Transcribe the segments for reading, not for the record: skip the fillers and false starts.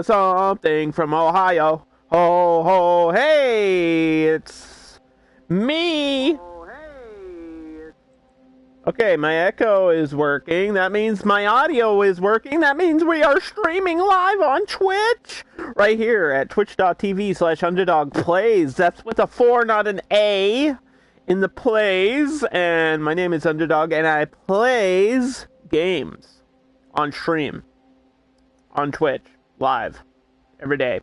something from Ohio. Ho, ho, hey, it's me. Okay, my echo is working. That means my audio is working. That means we are streaming live on Twitch. Right here at twitch.tv/underdogplays. That's with a 4, not an A in the plays. And my name is Underdog, and I plays games on stream. On Twitch. Live. Every day.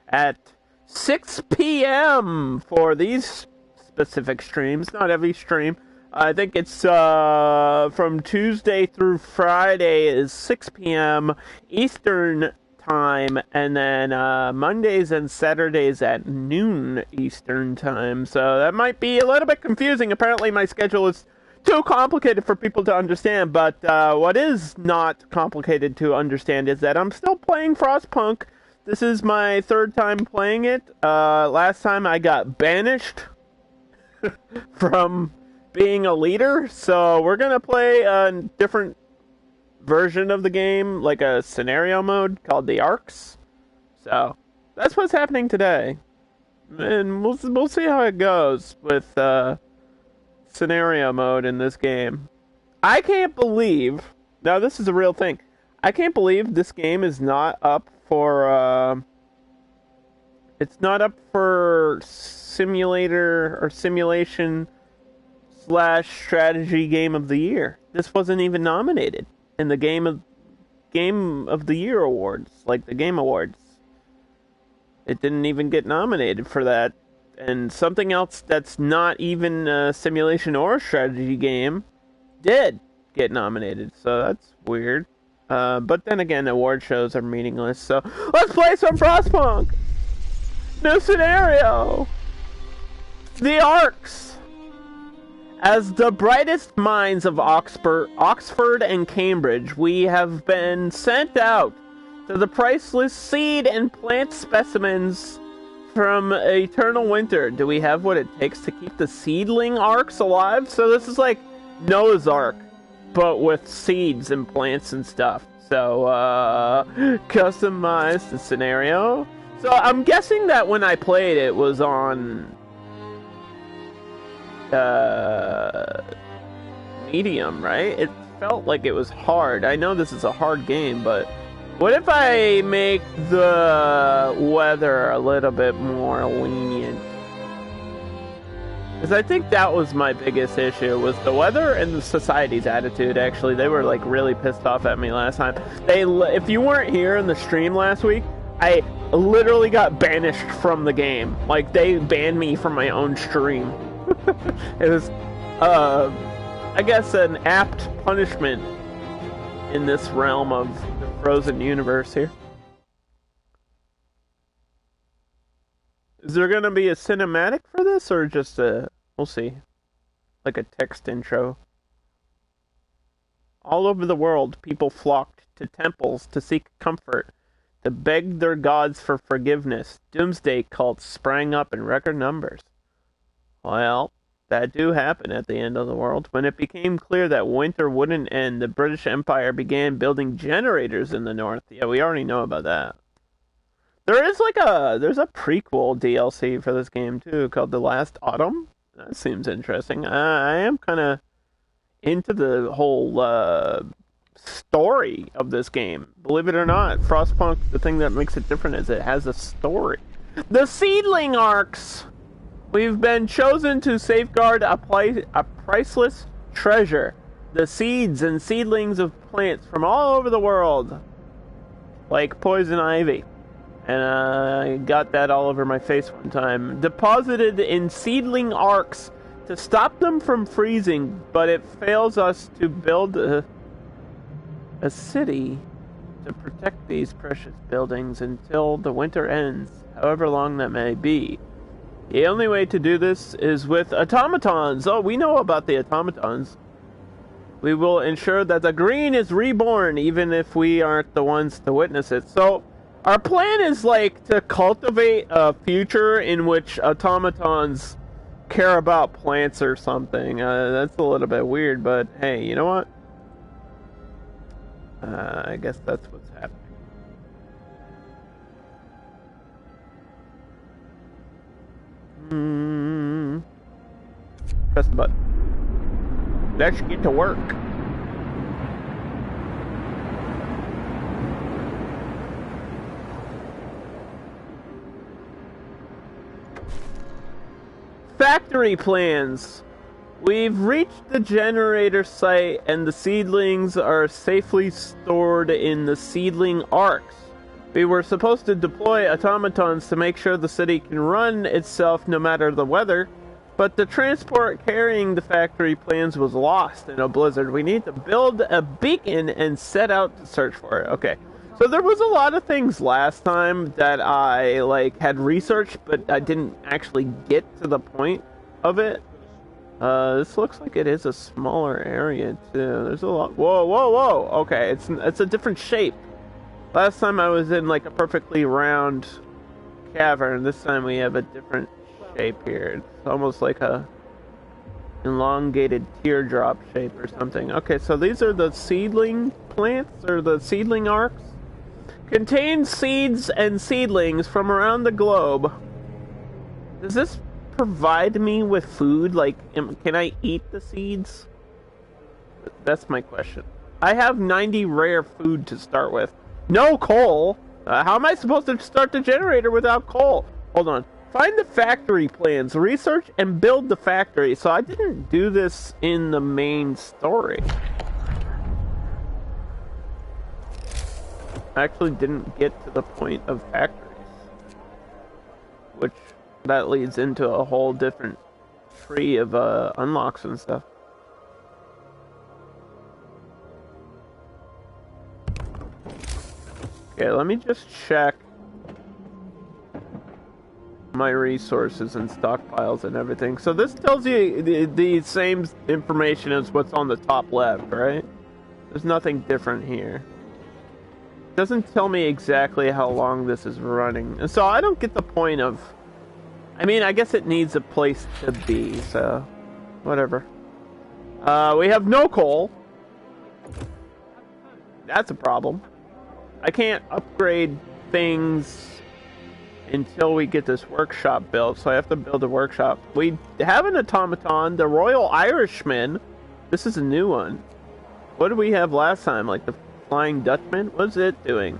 At 6 p.m. for these specific streams. Not every stream. I think it's from Tuesday through Friday is 6 p.m. Eastern time, and then Mondays and Saturdays at noon Eastern time. So that might be a little bit confusing. Apparently my schedule is too complicated for people to understand, but what is not complicated to understand is that I'm still playing Frostpunk. This is my third time playing it. Last time I got banished from being a leader, so we're gonna play a different version of the game, like a scenario mode called the Arks. So that's what's happening today, and we'll see how it goes with scenario mode in this game. I can't believe, now this is a real thing, I can't believe this game is not up for it's not up for simulator or simulation / strategy game of the year. This wasn't even nominated in the game of the year awards, like the Game Awards. It didn't even get nominated for that. And something else that's not even a simulation or a strategy game did get nominated. So that's weird. But then again, award shows are meaningless. So let's play some Frostpunk. New scenario. The Arks. As the brightest minds of Oxford and Cambridge, we have been sent out to the priceless seed and plant specimens from eternal winter. Do we have what it takes to keep the seedling Arks alive? So this is like Noah's Ark, but with seeds and plants and stuff. So, customize the scenario. So I'm guessing that when I played it was on medium, right? It felt like it was hard. I know this is a hard game, but what if I make the weather a little bit more lenient? Because I think that was my biggest issue, was the weather and the society's attitude. Actually, they were like really pissed off at me last time. If you weren't here in the stream last week, I literally got banished from the game. Like, they banned me from my own stream. It was, I guess, an apt punishment in this realm of the frozen universe here. Is there gonna be a cinematic for this, or just we'll see, like a text intro? All over the world, people flocked to temples to seek comfort, to beg their gods for forgiveness. Doomsday cults sprang up in record numbers. Well, that do happen at the end of the world. When it became clear that winter wouldn't end, the British Empire began building generators in the north. Yeah, we already know about that. There's a prequel DLC for this game too, called The Last Autumn. That seems interesting. I am kind of into the whole story of this game. Believe it or not, Frostpunk, the thing that makes it different is it has a story. The seedling Arks! We've been chosen to safeguard a priceless treasure. The seeds and seedlings of plants from all over the world. Like poison ivy. And I got that all over my face one time. Deposited in seedling arks to stop them from freezing, but it fails us to build a city to protect these precious buildings until the winter ends, however long that may be. The only way to do this is with automatons. Oh, we know about the automatons. We will ensure that the green is reborn, even if we aren't the ones to witness it. So, our plan is like to cultivate a future in which automatons care about plants or something. That's a little bit weird, but hey, you know what? I guess that's what's happening. Press the button. Let's get to work. Factory plans. We've reached the generator site and the seedlings are safely stored in the seedling Arks. We were supposed to deploy automatons to make sure the city can run itself no matter the weather, but the transport carrying the factory plans was lost in a blizzard. We need to build a beacon and set out to search for it. Okay. So there was a lot of things last time that I had researched, but I didn't actually get to the point of it. This looks like it is a smaller area too. There's a lot. Whoa, whoa, whoa! Okay, it's a different shape. Last time I was in a perfectly round cavern. This time we have a different shape here. It's almost like a elongated teardrop shape or something. Okay, so these are the seedling plants or the seedling arcs. Contains seeds and seedlings from around the globe. Does this provide me with food? Can I eat the seeds? That's my question. I have 90 rare food to start with. No coal. How am I supposed to start the generator without coal? Hold on. Find the factory plans. Research and build the factory. So I didn't do this in the main story. I actually didn't get to the point of factories, which that leads into a whole different tree of unlocks and stuff. Okay, let me just check my resources and stockpiles and everything. So this tells you the same information as what's on the top left, right? There's nothing different here. Doesn't tell me exactly how long this is running, and so I don't get the point of. I mean, I guess it needs a place to be, so whatever. We have no coal. That's a problem. I can't upgrade things until we get this workshop built, so I have to build a workshop. We have an automaton, the Royal Irishman. This is a new one. What did we have last time? The Flying Dutchman? What's it doing?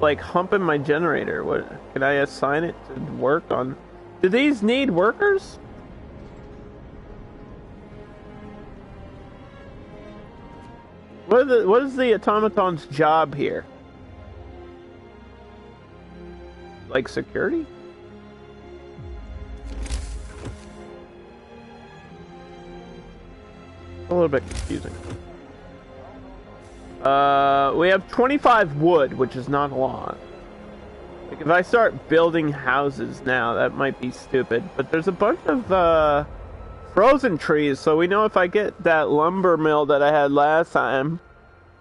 It's humping my generator. What can I assign it to work on? Do these need workers? What is the automaton's job here? Security? A little bit confusing. We have 25 wood, which is not a lot. If I start building houses now, that might be stupid. But there's a bunch of frozen trees, so we know if I get that lumber mill that I had last time,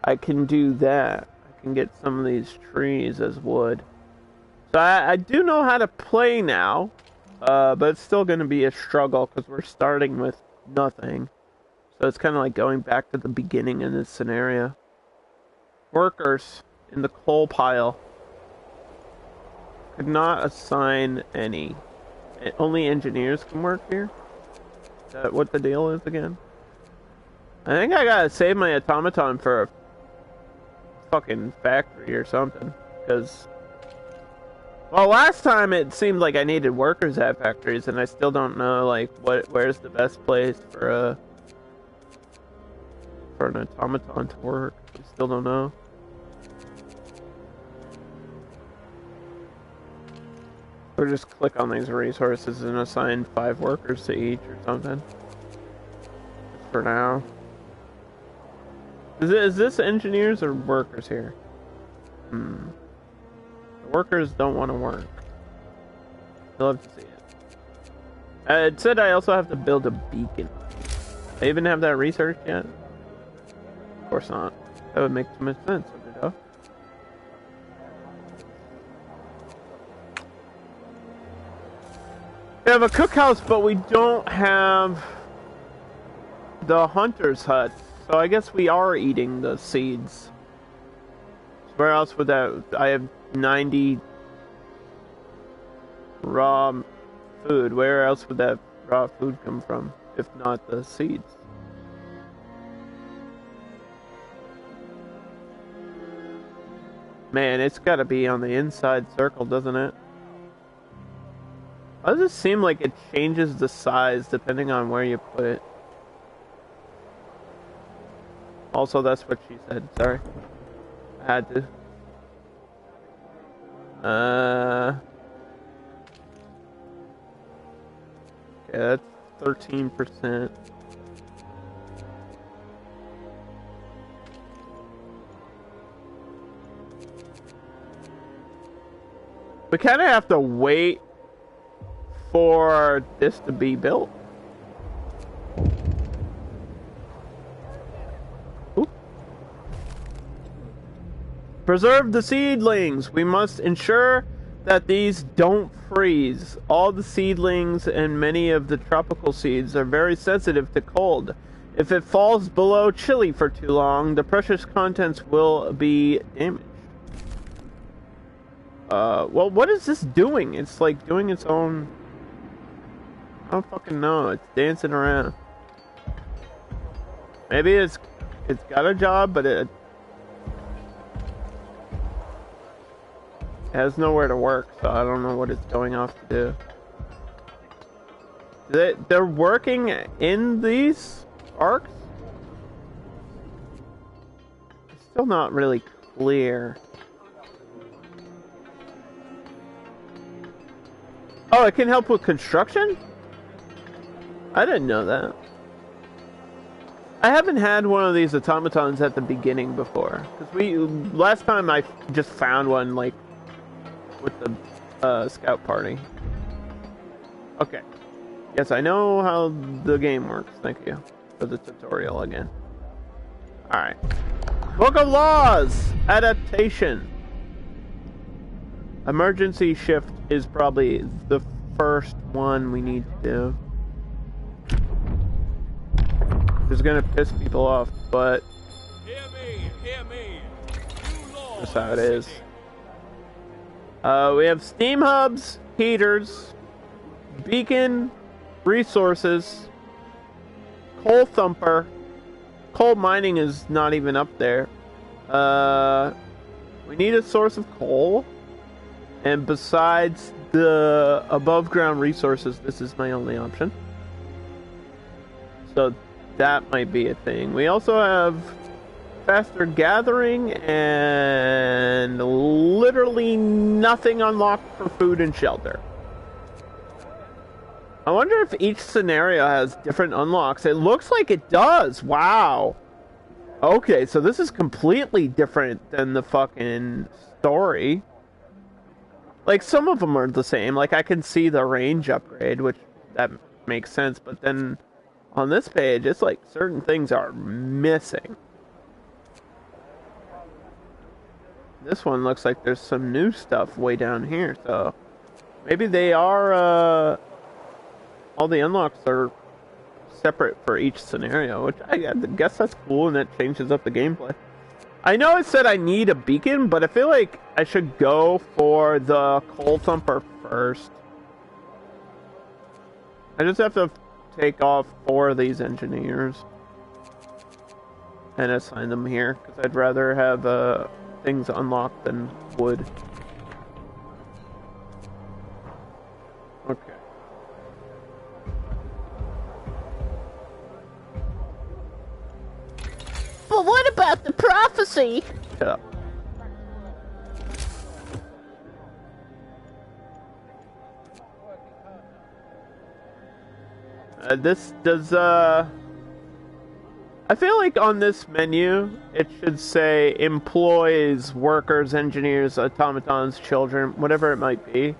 I can do that. I can get some of these trees as wood. So I do know how to play now, but it's still going to be a struggle because we're starting with nothing. So it's kind of like going back to the beginning in this scenario. Workers in the coal pile. Could not assign any. Only engineers can work here? Is that what the deal is again? I think I gotta save my automaton for a fucking factory or something. Because, well, last time it seemed like I needed workers at factories, and I still don't know where's the best place for an automaton to work. I still don't know. Or just click on these resources and assign 5 workers to each or something. Just for now. Is this engineers or workers here? The workers don't want to work. I'd love to see it. It said I also have to build a beacon. I even have that research yet? Of course not. That would make too much sense, would it? We have a cookhouse, but we don't have the hunter's hut. So I guess we are eating the seeds. Where else would that... I have 90 raw food. Where else would that raw food come from, if not the seeds? Man, it's gotta be on the inside circle, doesn't it? Why does it seem like it changes the size depending on where you put it? Also, that's what she said. Sorry. I had to. Okay, that's 13%. We kind of have to wait for this to be built. Ooh. Preserve the seedlings. We must ensure that these don't freeze. All the seedlings and many of the tropical seeds are very sensitive to cold. If it falls below chilly for too long, the precious contents will be damaged. Well, what is this doing? It's like doing its own... I don't fucking know. It's dancing around. Maybe it's got a job, but it has nowhere to work, so I don't know what it's going off to do. They're working in these arcs? It's still not really clear. Oh, it can help with construction? I didn't know that. I haven't had one of these automatons at the beginning before. Because last time I just found one, like, with the scout party. Okay. Yes, I know how the game works. Thank you for the tutorial again. Alright. Book of Laws! Adaptation. Emergency shift is probably the first one we need to do. It's gonna piss people off, but hear me. That's how it is. We have steam hubs, heaters, beacon, resources, coal thumper. Coal mining is not even up there. We need a source of coal. And besides the above ground resources, this is my only option. So that might be a thing. We also have faster gathering and literally nothing unlocked for food and shelter. I wonder if each scenario has different unlocks. It looks like it does. Wow. Okay, so this is completely different than the fucking story. Like, some of them are the same. Like, I can see the range upgrade, which that makes sense. But then on this page, it's like certain things are missing. This one looks like there's some new stuff way down here. So maybe they are, all the unlocks are separate for each scenario, which I guess that's cool, and that changes up the gameplay. I know it said I need a beacon, but I feel like I should go for the coal thumper first. I just have to take off 4 of these engineers and assign them here, because I'd rather have things unlocked than wood. Okay. But what about the prophecy? Shut up. This does, I feel like on this menu, it should say employees, workers, engineers, automatons, children, whatever it might be.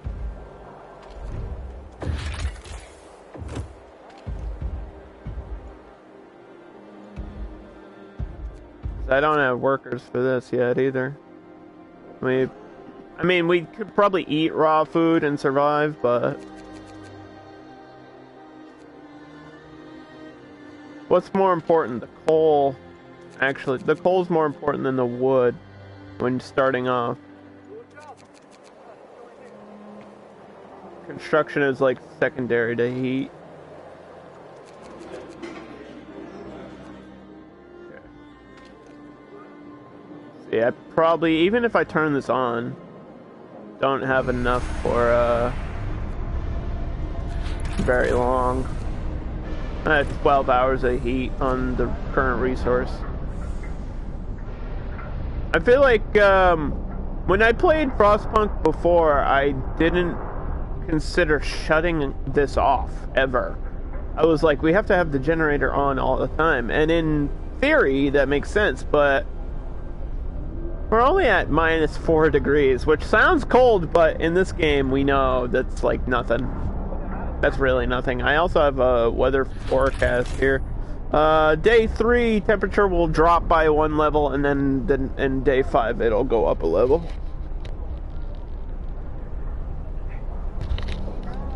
I don't have workers for this yet either. I mean, we could probably eat raw food and survive, but what's more important? The coal. Actually, the coal's more important than the wood. when starting off. Construction is like secondary to heat. Okay. See, I probably, even if I turn this on, don't have enough for very long. I have 12 hours of heat on the current resource. I feel like when I played Frostpunk before, I didn't consider shutting this off ever. I was like, we have to have the generator on all the time, and in theory that makes sense, but we're only at -4 degrees, which sounds cold, but in this game we know that's like nothing. That's really nothing. I also have a weather forecast here. Day 3 temperature will drop by 1 level, and then in day 5 it'll go up a level.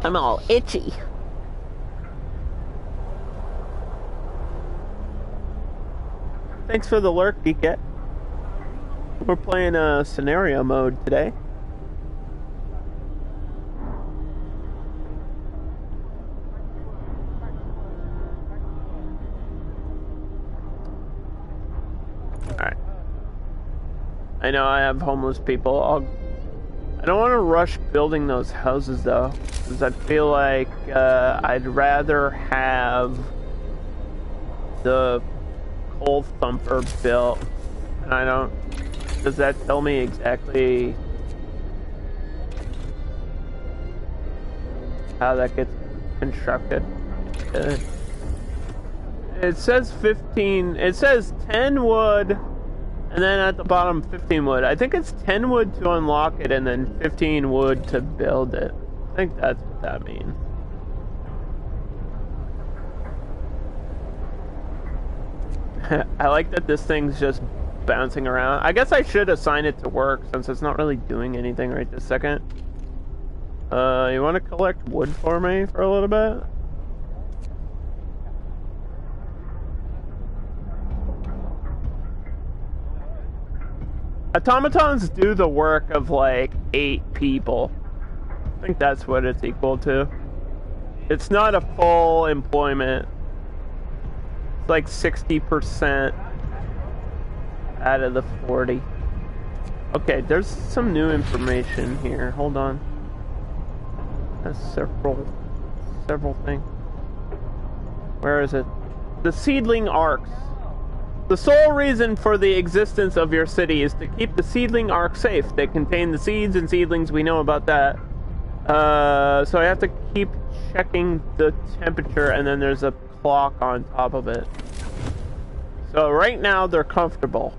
I'm all itchy. Thanks for the lurk, Geekette. We're playing scenario mode today. Alright. I know I have homeless people. I don't want to rush building those houses though, because I feel like I'd rather have the coal Thumper built. And I don't... Does that tell me exactly how that gets constructed? It says 15... It says 10 wood, and then at the bottom 15 wood. I think it's 10 wood to unlock it, and then 15 wood to build it. I think that's what that means. I like that this thing's just bouncing around. I guess I should assign it to work since it's not really doing anything right this second. You want to collect wood for me for a little bit? Automatons do the work of like 8 people. I think that's what it's equal to. It's not a full employment. It's like 60% out of the 40. Okay, there's some new information here. Hold on. That's several things. Where is it? The seedling Arks. The sole reason for the existence of your city is to keep the seedling Ark safe. They contain the seeds and seedlings. We know about that. So I have to keep checking the temperature, and then there's a clock on top of it. So right now they're comfortable,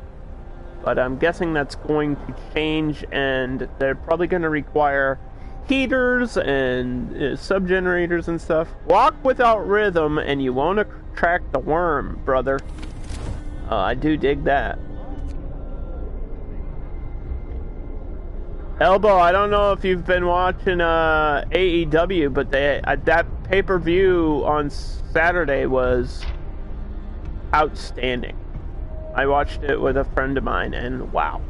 but I'm guessing that's going to change, and they're probably going to require heaters and sub-generators and stuff. Walk without rhythm and you won't attract the worm, brother. I do dig that. Elbow, I don't know if you've been watching AEW, but that pay-per-view on Saturday was outstanding. I watched it with a friend of mine, and wow.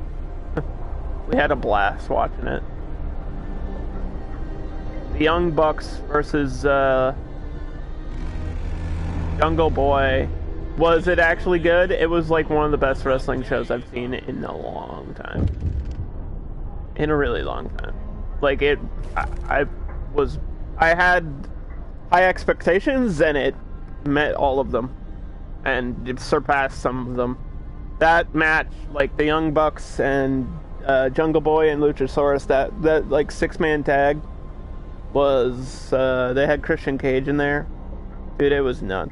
We had a blast watching it. The Young Bucks versus Jungle Boy. Was it actually good? It was like one of the best wrestling shows I've seen in a long time. In a really long time. Like it, I had high expectations, and it met all of them. And it surpassed some of them. That match, like the Young Bucks and Jungle Boy and Luchasaurus, that like 6-man tag was, they had Christian Cage in there. Dude, it was nuts.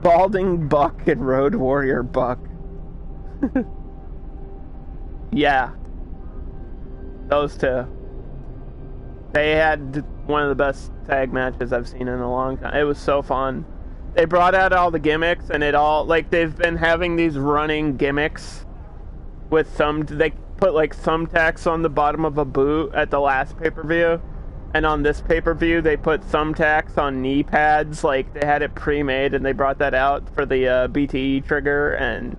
Balding Buck and Road Warrior Buck. Yeah. Those two. They had one of the best tag matches I've seen in a long time. It was so fun. They brought out all the gimmicks, and it all, like, they've been having these running gimmicks with they put like thumbtacks on the bottom of a boot at the last pay-per-view, And on this pay-per-view, they put thumbtacks on knee pads, like they had it pre-made, and they brought that out for the BTE trigger, and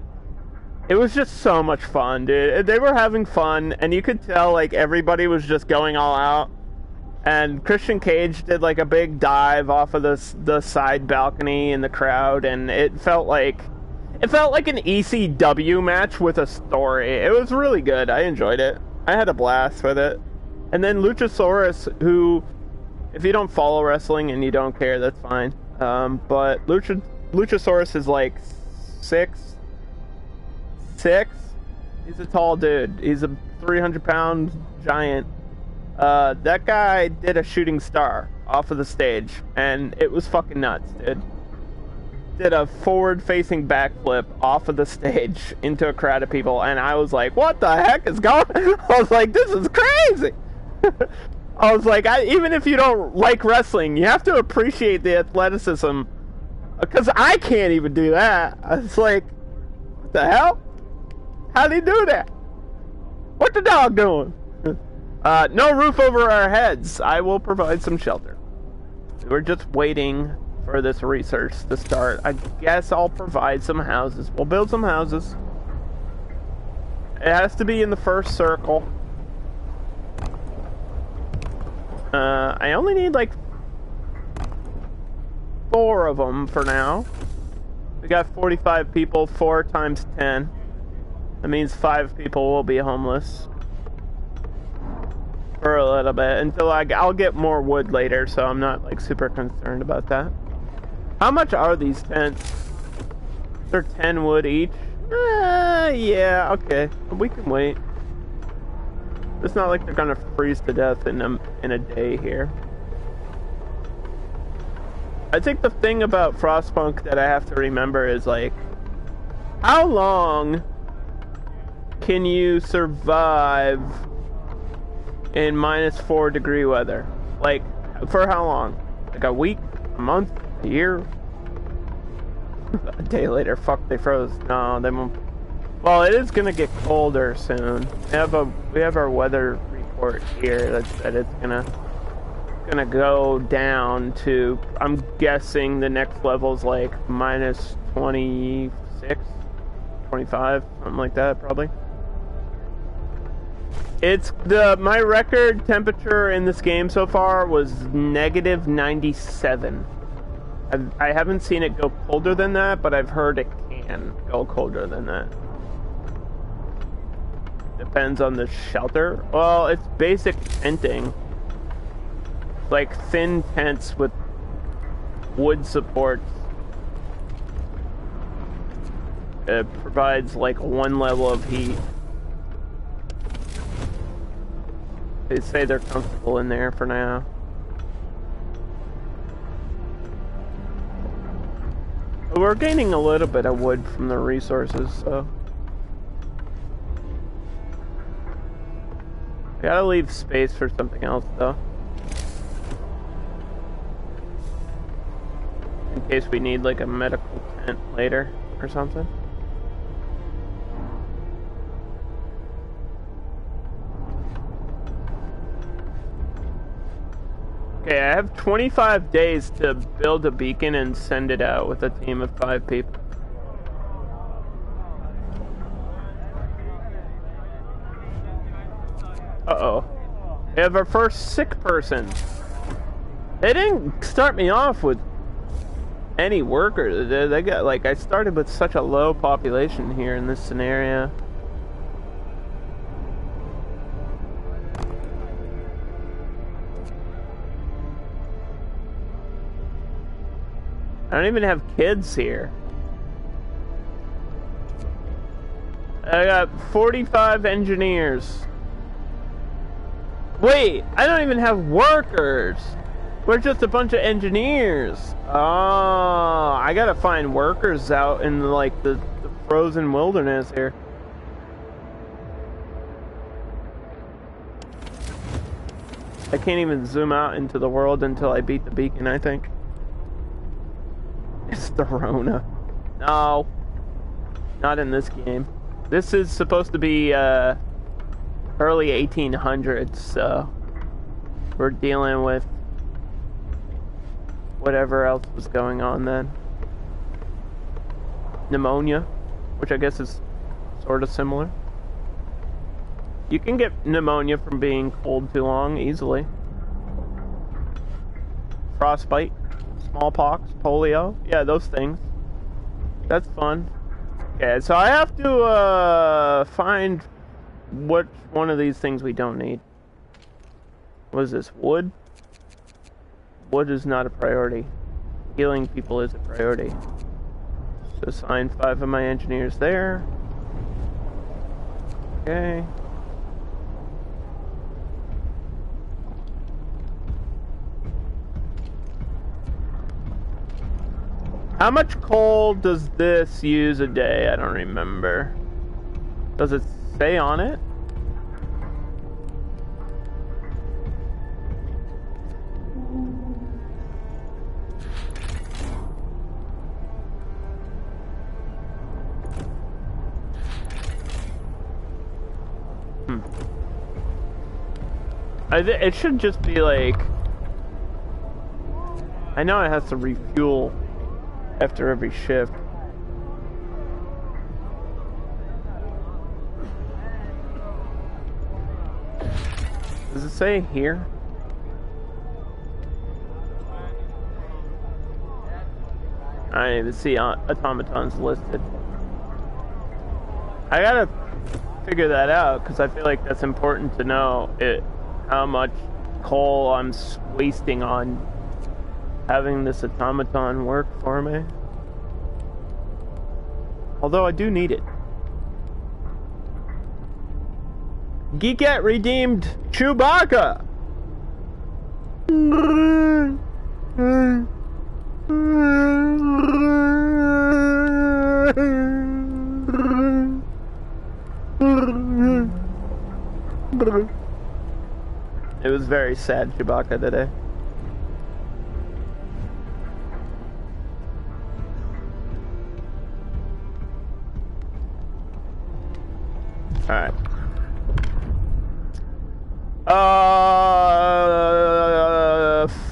it was just so much fun, dude. They were having fun, and you could tell, like, everybody was just going all out. And Christian Cage did, like, a big dive off of the side balcony in the crowd, and it felt like an ECW match with a story. It was really good. I enjoyed it. I had a blast with it. And then Luchasaurus, who, if you don't follow wrestling and you don't care, that's fine. But Luchasaurus is like 6'6". He's a tall dude. He's a 300-pound giant. That guy did a shooting star off of the stage, and it was fucking nuts, dude. Did a forward-facing backflip off of the stage into a crowd of people, and I was like, what the heck is going on? I was like, this is crazy! I was like, even if you don't like wrestling, you have to appreciate the athleticism, because I can't even do that. I was like, what the hell? How'd he do that? What the dog doing? No roof over our heads. I will provide some shelter. We're just waiting for this research to start. I guess I'll provide some houses. We'll build some houses. It has to be in the first circle. I only need like 4 of them for now. We got 45 people, 4 times 10. That means 5 people will be homeless for a little bit until I'll get more wood later, so I'm not like super concerned about that. How much are these tents? They're 10 wood each. Yeah, okay, we can wait. It's not like they're gonna freeze to death in a day here. I think the thing about Frostpunk that I have to remember is, like, how long can you survive in -4 degree weather? Like, for how long? Like a week? A month? A year? A day later, fuck, they froze. No, they won't. Well, it is gonna get colder soon. We have our weather report here that said it's gonna go down to, I'm guessing the next level's like -26, 25, something like that, probably. My record temperature in this game so far was -97. I haven't seen it go colder than that, but I've heard it can go colder than that. Depends on the shelter. Well, it's basic tenting. Like thin tents with wood supports. It provides like 1 level of heat. They say they're comfortable in there for now. But we're gaining a little bit of wood from the resources, so gotta leave space for something else, though. In case we need, like, a medical tent later or something. Okay, I have 25 days to build a beacon and send it out with a team of 5 people. Uh-oh. We have our first sick person. They didn't start me off with any workers. They got, like, I started with such a low population here in this scenario. I don't even have kids here. I got 45 engineers. Wait, I don't even have workers. We're just a bunch of engineers. Oh, I gotta find workers out in like the frozen wilderness here. I can't even zoom out into the world until I beat the beacon, I think. It's the Rona. No. Not in this game. This is supposed to be early 1800s, so we're dealing with whatever else was going on then. Pneumonia, which I guess is sort of similar. You can get pneumonia from being cold too long easily. Frostbite, smallpox, polio, yeah, those things. That's fun. Okay, so I have to find which one of these things we don't need. What is this? Wood? Wood is not a priority. Healing people is a priority. So assign 5 of my engineers there. Okay. How much coal does this use a day? I don't remember. Does it say on it? It should just be like... I know it has to refuel after every shift. Does it say here? I didn't even see automatons listed. I gotta figure that out because I feel like that's important to know how much coal I'm wasting on having this automaton work for me. Although I do need it. Geekette redeemed Chewbacca! It was very sad, Chewbacca, today. Alright.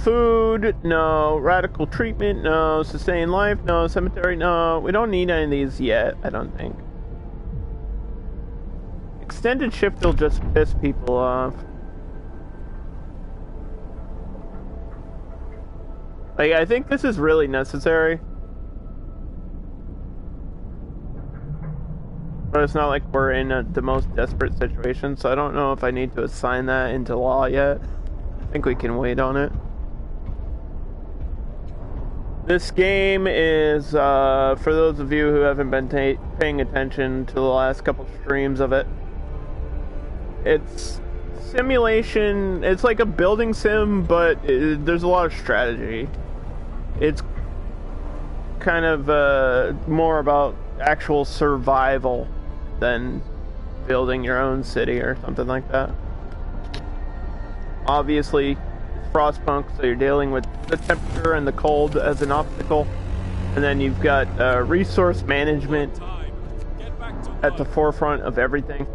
Food, no. Radical treatment, no. Sustain life, no. Cemetery, no. We don't need any of these yet, I don't think. Extended shift will just piss people off. Like, I think this is really necessary. But it's not like we're in the most desperate situation, so I don't know if I need to assign that into law yet. I think we can wait on it. This game is, for those of you who haven't been paying attention to the last couple streams of it, it's simulation. It's like a building sim, but there's a lot of strategy. It's kind of more about actual survival than building your own city or something like that. Obviously, it's Frostpunk, so you're dealing with the temperature and the cold as an obstacle. And then you've got resource management at the forefront of everything.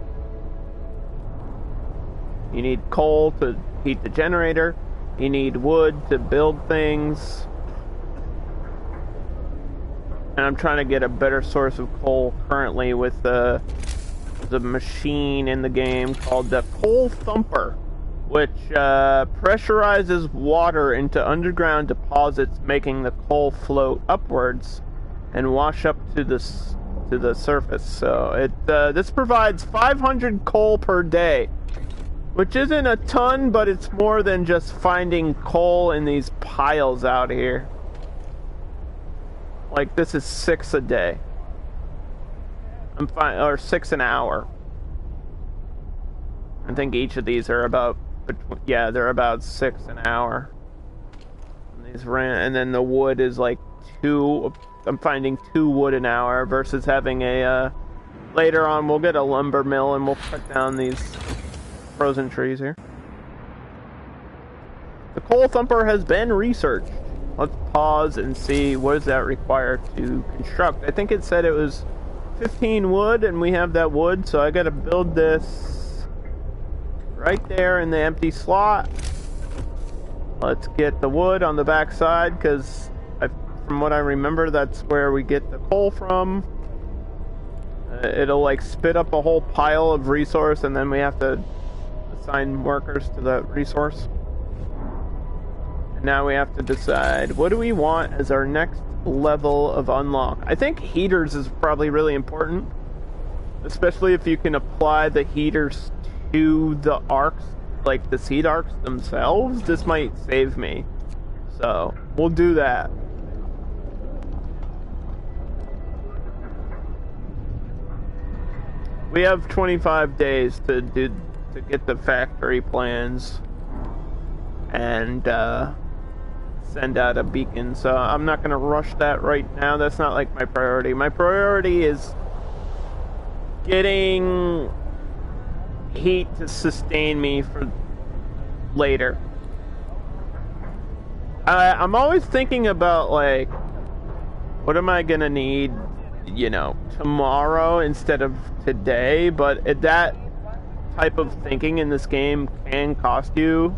You need coal to heat the generator. You need wood to build things. And I'm trying to get a better source of coal currently with the machine in the game called the Coal Thumper, which pressurizes water into underground deposits, making the coal float upwards and wash up to the surface. So this provides 500 coal per day, which isn't a ton, but it's more than just finding coal in these piles out here. Like, this is 6 a day. I'm fine, or 6 an hour. I think each of these are about, yeah, they're about 6 an hour. And these and then the wood is like 2. I'm finding 2 wood an hour versus having a. Later on, we'll get a lumber mill and we'll cut down these frozen trees here. The Coal Thumper has been researched. Let's pause and see what does that require to construct. I think it said it was 15 wood, and we have that wood, so I gotta build this right there in the empty slot. Let's get the wood on the back side, because from what I remember, that's where we get the coal from. It'll like spit up a whole pile of resource, and then we have to assign workers to that resource. And now we have to decide, what do we want as our next level of unlock? I think heaters is probably really important, especially if you can apply the heaters to the arcs, like the seed arcs themselves. This might save me, so we'll do that. We have 25 days to get the factory plans and send out a beacon, so I'm not going to rush that right now. That's not like my priority. My priority is getting heat to sustain me for later. I'm always thinking about, like, what am I going to need, you know, tomorrow instead of today, but that type of thinking in this game can cost you.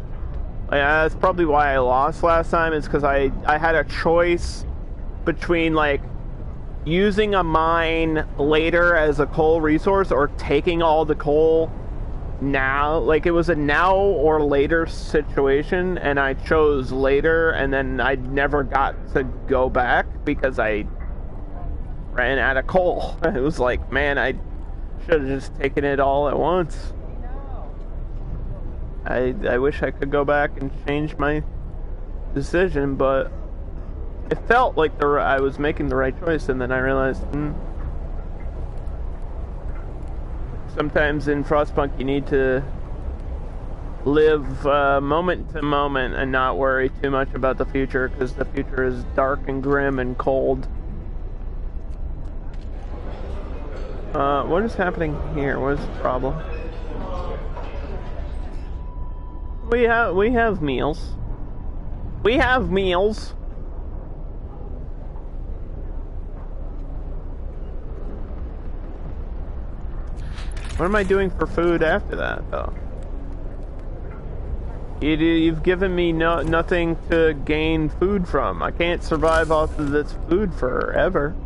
Like, that's probably why I lost last time, is because I had a choice between, like, using a mine later as a coal resource or taking all the coal now. Like, it was a now or later situation, and I chose later, and then I never got to go back because I ran out of coal. It was like, man, I should have just taken it all at once. I wish I could go back and change my decision, but it felt like I was making the right choice, and then I realized, sometimes in Frostpunk you need to live moment to moment and not worry too much about the future, because the future is dark and grim and cold. What is happening here? What is the problem? We have meals. We have meals. What am I doing for food after that, though? You've given me nothing to gain food from. I can't survive off of this food forever.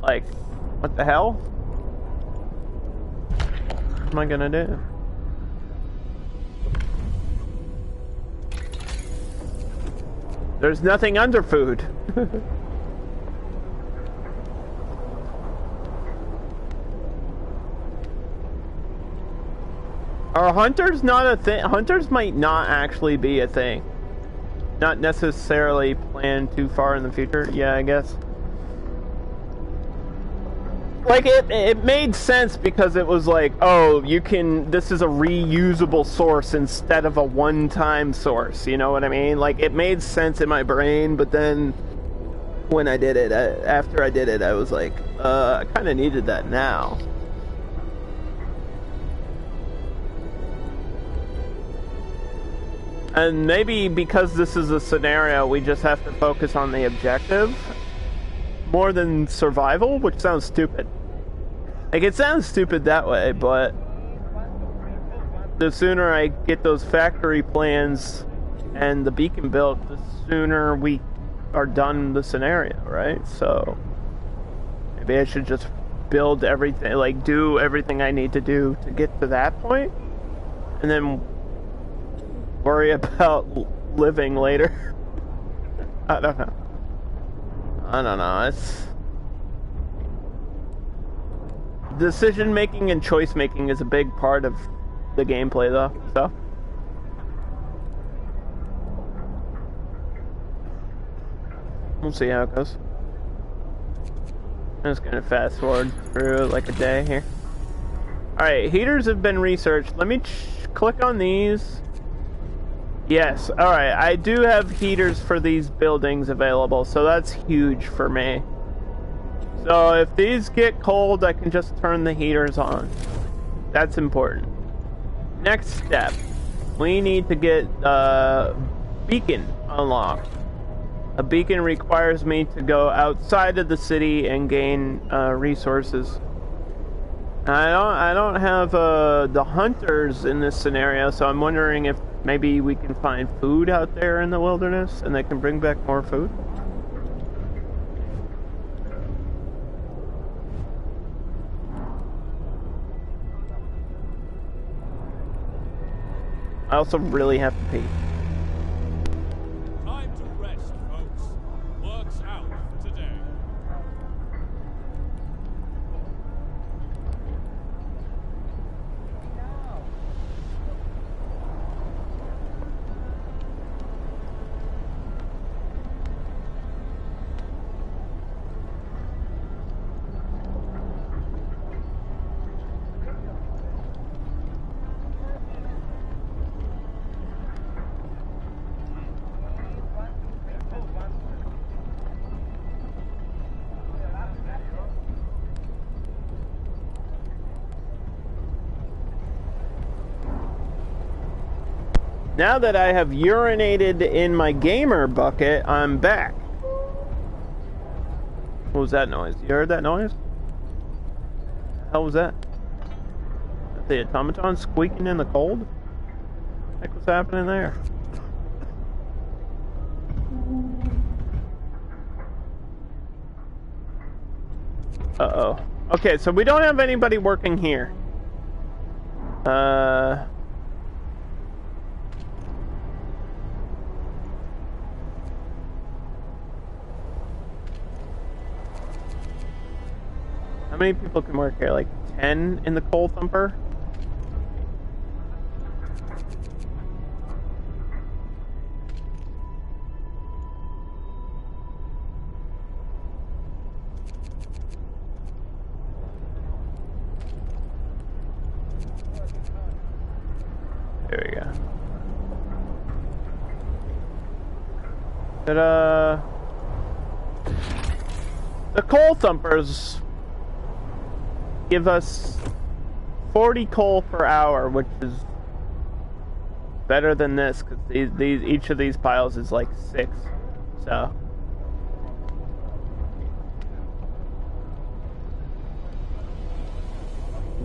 Like, what the hell? What am I gonna do? There's nothing under food. Are hunters not a thing? Hunters might not actually be a thing. Not necessarily planned too far in the future. Yeah, I guess. Like, it made sense because it was like, oh, this is a reusable source instead of a one-time source, you know what I mean? Like, it made sense in my brain, but then when I did it, after I did it, I was like, I kind of needed that now. And maybe because this is a scenario, we just have to focus on the objective more than survival, which sounds stupid. Like, it sounds stupid that way, but the sooner I get those factory plans and the beacon built, the sooner we are done the scenario, right? So maybe I should just build everything, like, do everything I need to do to get to that point, and then worry about living later. I don't know. It's decision making and choice making is a big part of the gameplay, though. So we'll see how it goes. I'm just gonna fast forward through like a day here. Alright, heaters have been researched. Let me click on these. Yes, alright, I do have heaters for these buildings available, so that's huge for me. So if these get cold, I can just turn the heaters on. That's important. Next step, we need to get a beacon unlocked. A beacon requires me to go outside of the city and gain resources. I don't have the hunters in this scenario, so I'm wondering if maybe we can find food out there in the wilderness and they can bring back more food. I also really have to pee. Time to rest, folks. Work's out for today. Now that I have urinated in my gamer bucket, I'm back. What was that noise? You heard that noise? What the hell was that? Is that the automaton squeaking in the cold? What the heck was happening there? Uh-oh. Okay, so we don't have anybody working here. How many people can work here? Like 10 in the coal thumper? There we go. Ta-da! The coal thumpers give us 40 coal per hour, which is better than this, because each of these piles is like 6, so.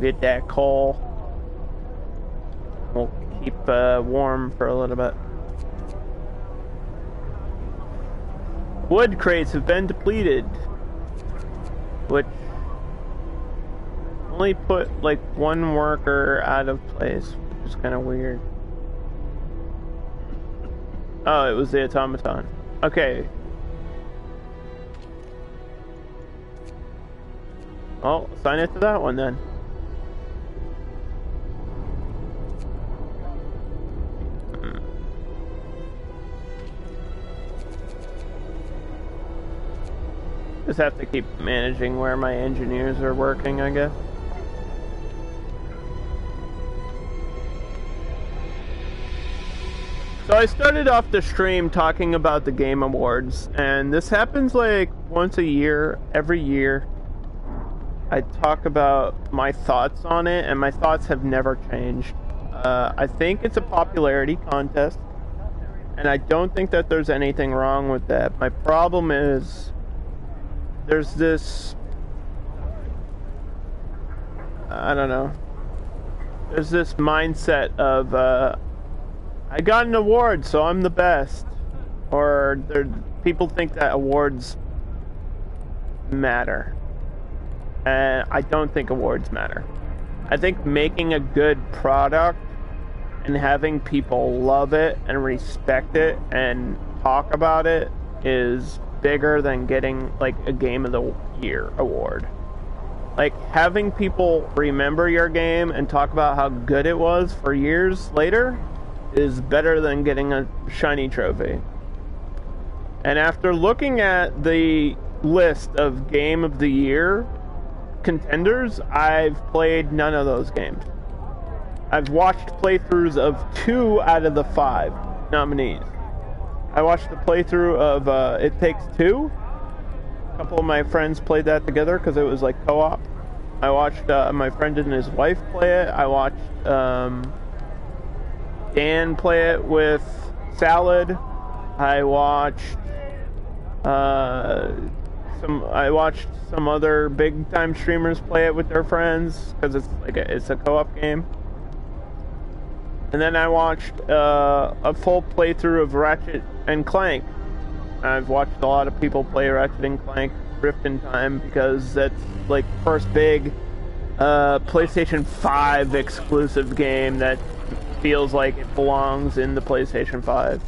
Get that coal. We'll keep warm for a little bit. Wood crates have been depleted, which only put like one worker out of place, which is kind of weird. Oh, it was the automaton. Okay. Well, assign it to that one then. Just have to keep managing where my engineers are working, I guess. So I started off the stream talking about the Game Awards, and this happens like once a year, every year. I talk about my thoughts on it, and my thoughts have never changed. I think it's a popularity contest, and I don't think that there's anything wrong with that. My problem is there's this, I don't know, there's this mindset of I got an award, so I'm the best. Or people think that awards matter. And I don't think awards matter. I think making a good product and having people love it and respect it and talk about it is bigger than getting like a Game of the Year award. Like having people remember your game and talk about how good it was for years later is better than getting a shiny trophy. And after looking at the list of Game of the Year contenders, I've played none of those games. I've watched playthroughs of 2 out of the 5 nominees. I watched the playthrough of It Takes Two. A couple of my friends played that together because it was like co-op. I watched my friend and his wife play it. I watched Dan play it with Salad. I watched I watched some other big time streamers play it with their friends because it's a co-op game. And then I watched a full playthrough of Ratchet and Clank. I've watched a lot of people play Ratchet and Clank Rift in Time because that's like first big PlayStation 5 exclusive game that feels like it belongs in the PlayStation 5.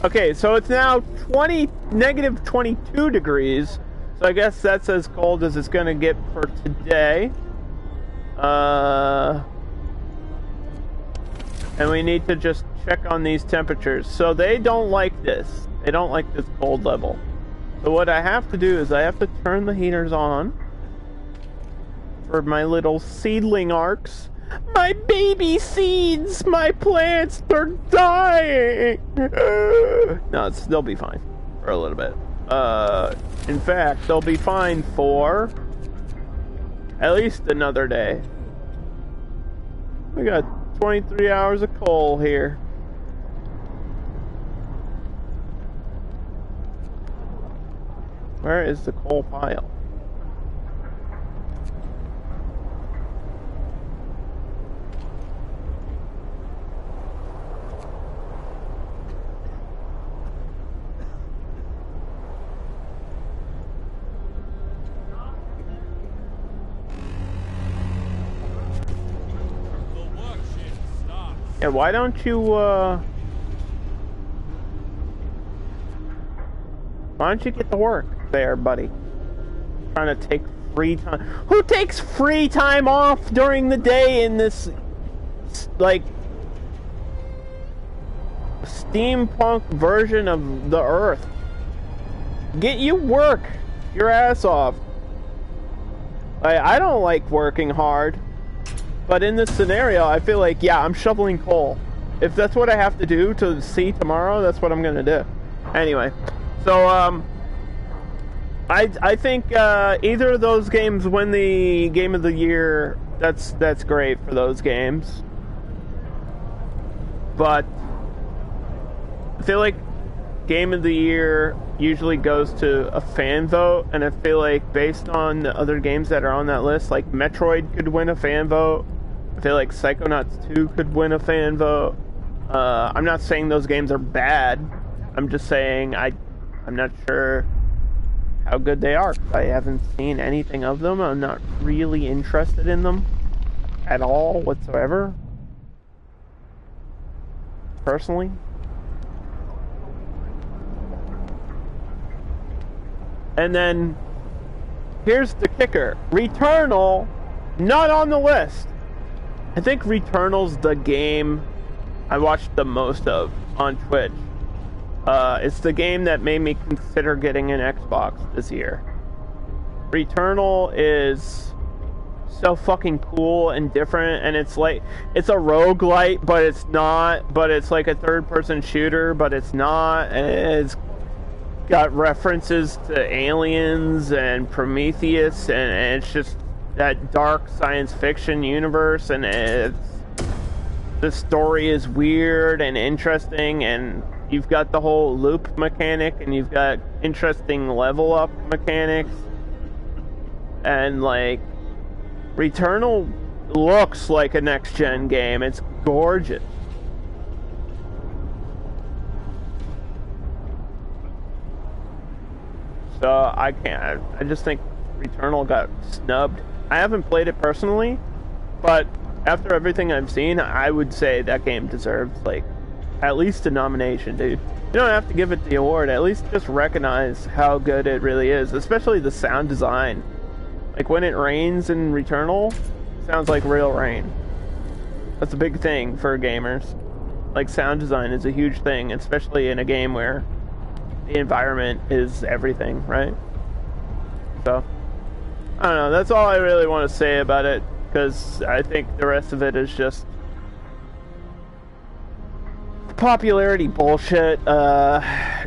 Okay, so it's now negative 22 degrees, so I guess that's as cold as it's gonna get for today. And we need to just check on these temperatures. So they don't like this. They don't like this cold level. So what I have to do is I have to turn the heaters on for my little seedling arcs. My baby seeds! My plants, they're dying! No, they'll be fine for a little bit. In fact, they'll be fine for at least another day. We got 23 hours of coal here. Where is the coal pile? Yeah, why don't you, why don't you get to work there, buddy? Trying to take free time. Who takes free time off during the day in this, like, steampunk version of the Earth? Get you work your ass off. I don't like working hard. But in this scenario, I feel like, yeah, I'm shoveling coal. If that's what I have to do to see tomorrow, that's what I'm gonna do. Anyway, so, I think, either of those games win the Game of the Year. That's great for those games. But I feel like Game of the Year usually goes to a fan vote, and I feel like based on the other games that are on that list, like Metroid could win a fan vote. I feel like Psychonauts 2 could win a fan vote. I'm not saying those games are bad. I'm just saying I'm not sure how good they are. I haven't seen anything of them. I'm not really interested in them at all whatsoever. Personally. And then here's the kicker. Returnal, not on the list. I think Returnal's the game I watched the most of on Twitch. It's the game that made me consider getting an Xbox this year. Returnal is so fucking cool and different, and it's like, it's a roguelite, but it's not, but it's like a third-person shooter, but it's not, and it's got references to aliens and Prometheus, and it's just that dark science fiction universe, and the story is weird and interesting, and you've got the whole loop mechanic, and you've got interesting level up mechanics, and like Returnal looks like a next gen game. It's gorgeous. So I just think Returnal got snubbed. I haven't played it personally, but after everything I've seen, I would say that game deserves, like, at least a nomination, dude. You don't have to give it the award, at least just recognize how good it really is, especially the sound design. Like, when it rains in Returnal, it sounds like real rain. That's a big thing for gamers. Like, sound design is a huge thing, especially in a game where the environment is everything, right? So, I don't know, that's all I really want to say about it, because I think the rest of it is just popularity bullshit.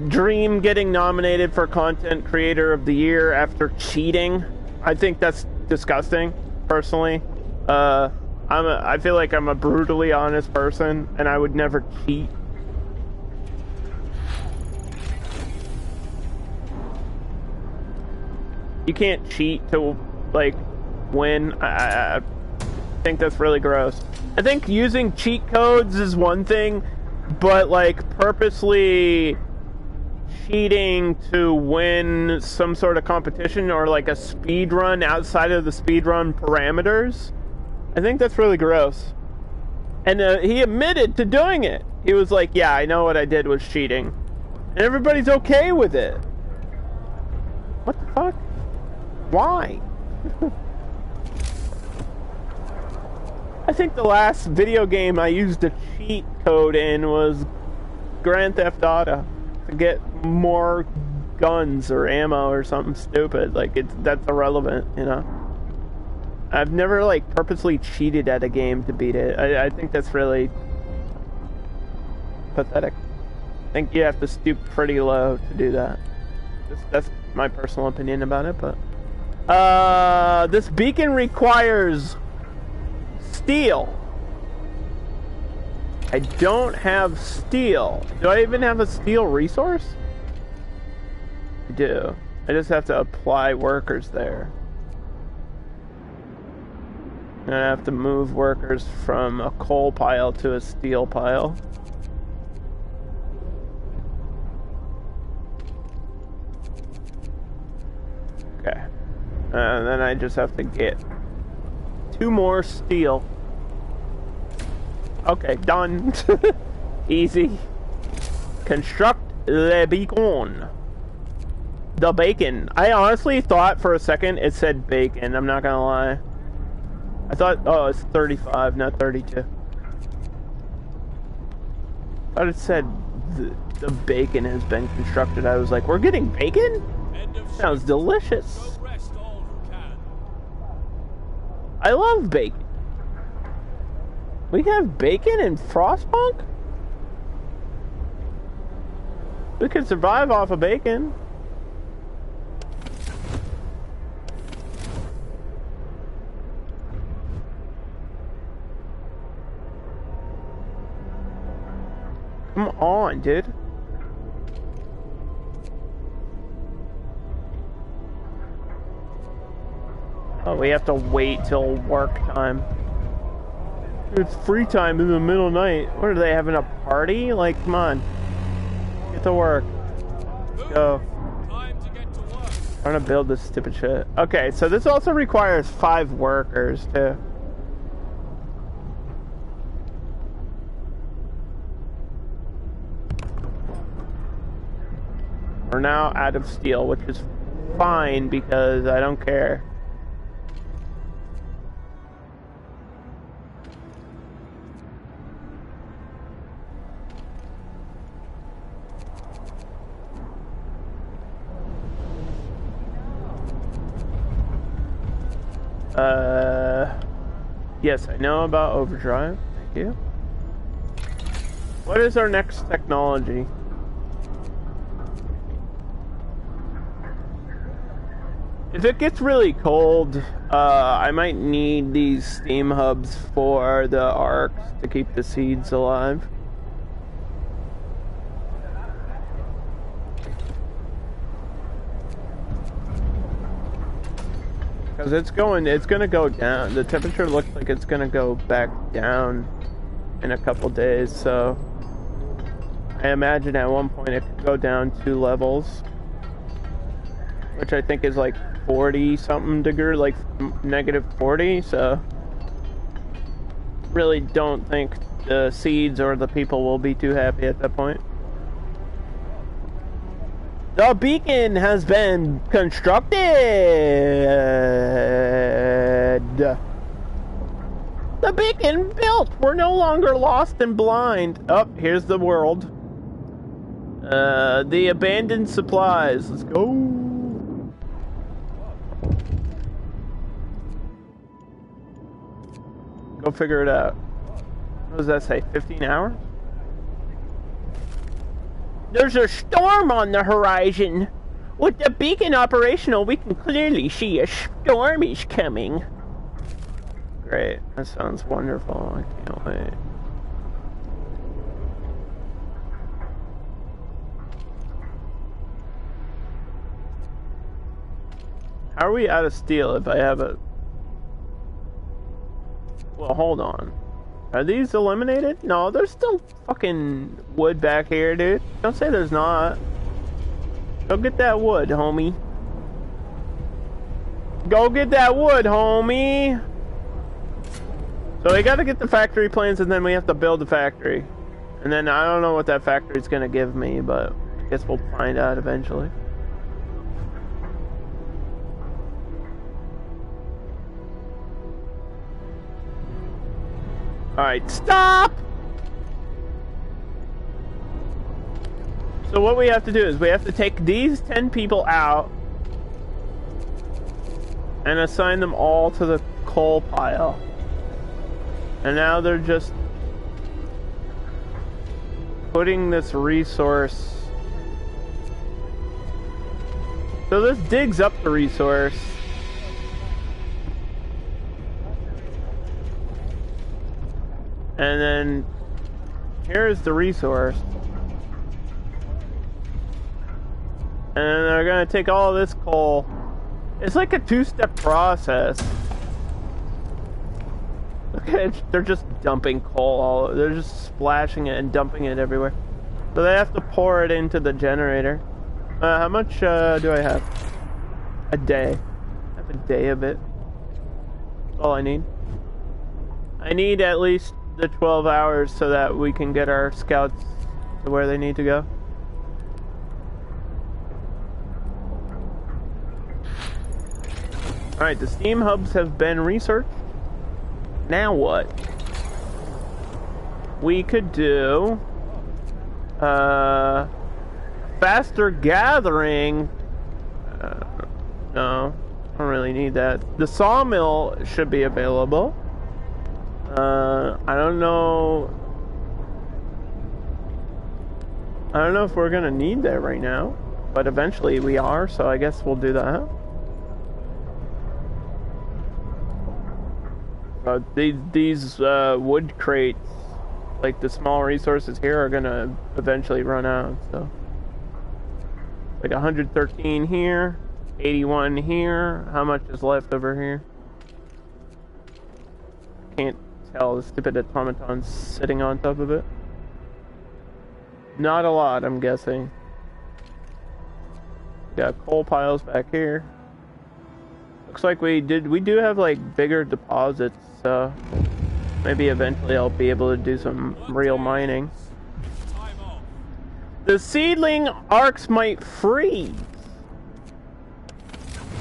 Dream getting nominated for Content Creator of the Year after cheating. I think that's disgusting, personally. I feel like I'm a brutally honest person, and I would never cheat. you can't cheat to, like, win. I think that's really gross. I think using cheat codes is one thing, but, like, purposely cheating to win some sort of competition or, like, a speed run outside of the speed run parameters, I think that's really gross. And he admitted to doing it. He was like, yeah, I know what I did was cheating. And everybody's okay with it. What the fuck? Why? I think the last video game I used a cheat code in was Grand Theft Auto to get more guns or ammo or something stupid. Like, that's irrelevant, you know? I've never, like, purposely cheated at a game to beat it. I think that's really pathetic. I think you have to stoop pretty low to do that. That's my personal opinion about it, but... this beacon requires steel. I don't have steel. Do I even have a steel resource? I do. I just have to apply workers there. And I have to move workers from a coal pile to a steel pile. Okay. And then I just have to get 2 more steel. Okay, done. Easy. Construct the beacon. The bacon. I honestly thought for a second it said bacon. I'm not gonna lie. I thought, oh, it's 35, not 32. I thought it said the bacon has been constructed. I was like, we're getting bacon? Sounds delicious. I love bacon. We have bacon in Frostpunk? We could survive off of bacon. Come on, dude. Oh, we have to wait till work time. It's free time in the middle of the night. What are they, having a party? Like, come on. Get to work. Let's go. Time to get to work. I'm gonna build this stupid shit. Okay, so this also requires 5 workers, too. We're now out of steel, which is fine because I don't care. Yes, I know about overdrive. Thank you. What is our next technology? If it gets really cold, I might need these steam hubs for the Arks to keep the seeds alive. Because it's gonna go down. The temperature looks like it's gonna go back down in a couple days, so I imagine at one point it could go down 2 levels. Which I think is like 40 something degree, like negative 40, so really don't think the seeds or the people will be too happy at that point. The beacon has been constructed. The beacon built. We're no longer lost and blind. Oh, here's the world. The abandoned supplies. Let's go. Go figure it out. What does that say? 15 hours? There's a storm on the horizon. With the beacon operational, we can clearly see a storm is coming. Great. That sounds wonderful. I can't wait. How are we out of steel if I have a... Well, hold on. Are these eliminated? No, there's still fucking wood back here, dude. Don't say there's not. Go get that wood, homie. Go get that wood, homie! So we gotta get the factory plans and then we have to build the factory. And then I don't know what that factory's gonna give me, but I guess we'll find out eventually. Alright, stop! So what we have to do is we have to take these 10 people out and assign them all to the coal pile. And now they're just putting this resource. So this digs up the resource. And then here's the resource. And then they're gonna take all this coal. It's like a two-step process. Look at it, they're just dumping coal they're just splashing it and dumping it everywhere. So they have to pour it into the generator. How much do I have? A day. I have a day of it. That's all I need. I need at least the 12 hours so that we can get our scouts to where they need to go. Alright, the steam hubs have been researched. Now what? We could do faster gathering. No, I don't really need that. The sawmill should be available. I don't know. I don't know if we're gonna need that right now, but eventually we are, so I guess we'll do that. These wood crates, like the small resources here, are gonna eventually run out, so. Like 113 here, 81 here. How much is left over here? Can't tell, the stupid automatons sitting on top of it. Not a lot, I'm guessing. Got coal piles back here. Looks like we do have like bigger deposits, so maybe eventually I'll be able to do some real mining. The seedling arcs might freeze.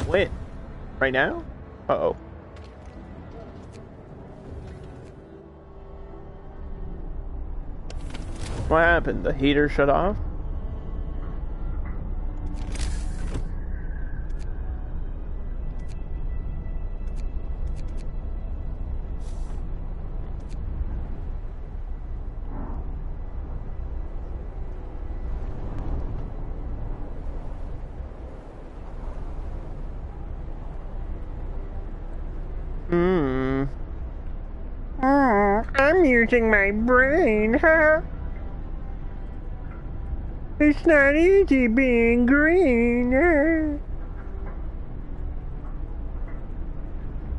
When? Right now? Uh-oh. What happened? The heater shut off? I'm using my brain, huh? It's not easy being green.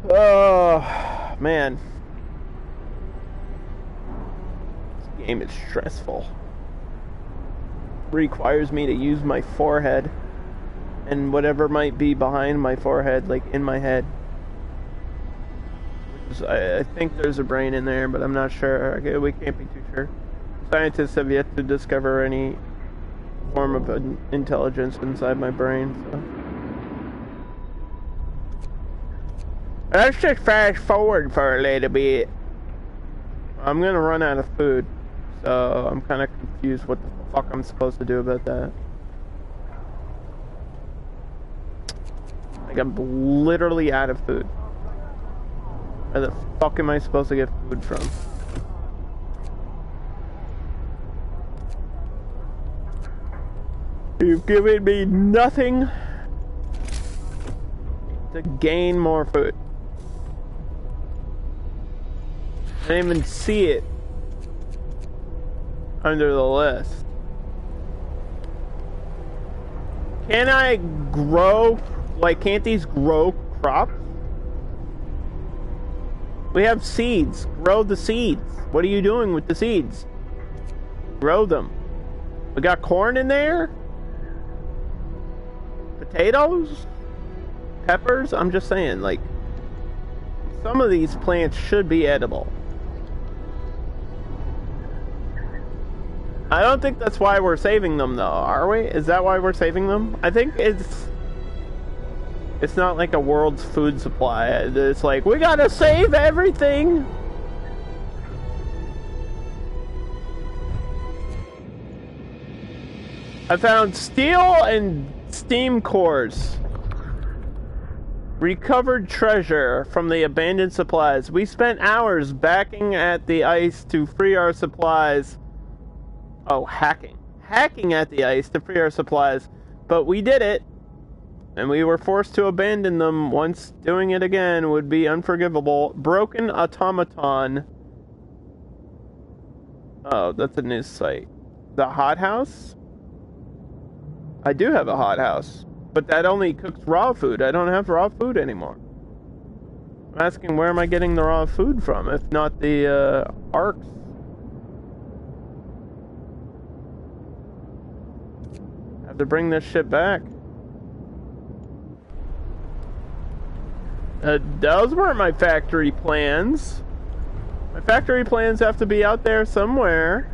Oh, man. This game is stressful. Requires me to use my forehead and whatever might be behind my forehead, like in my head. I think there's a brain in there, but I'm not sure. We can't be too sure. Scientists have yet to discover any form of intelligence inside my brain, so. Let's just fast forward for a little bit. I'm gonna run out of food, so I'm kind of confused what the fuck I'm supposed to do about that. Like, I'm literally out of food. Where the fuck am I supposed to get food from? You've given me nothing to gain more food. I didn't even see it under the list. Can I grow Like, can't these grow crops? We have seeds. Grow the seeds. What are you doing with the seeds? Grow them. We got corn in there? Potatoes? Peppers? I'm just saying, like, some of these plants should be edible. I don't think that's why we're saving them, though, are we? Is that why we're saving them? I think it's not like a world's food supply. It's like, we gotta save everything! I found steel and steam cores. Recovered treasure from the abandoned supplies. We spent hours backing at the ice to free our supplies. Oh, hacking. Hacking at the ice to free our supplies. But we did it. And we were forced to abandon them. Once doing it again would be unforgivable. Broken automaton. Oh, that's a new site. The hothouse? I do have a hothouse. But that only cooks raw food. I don't have raw food anymore. I'm asking, where am I getting the raw food from, if not the Arks? Have to bring this shit back. Those weren't my factory plans. My factory plans have to be out there somewhere.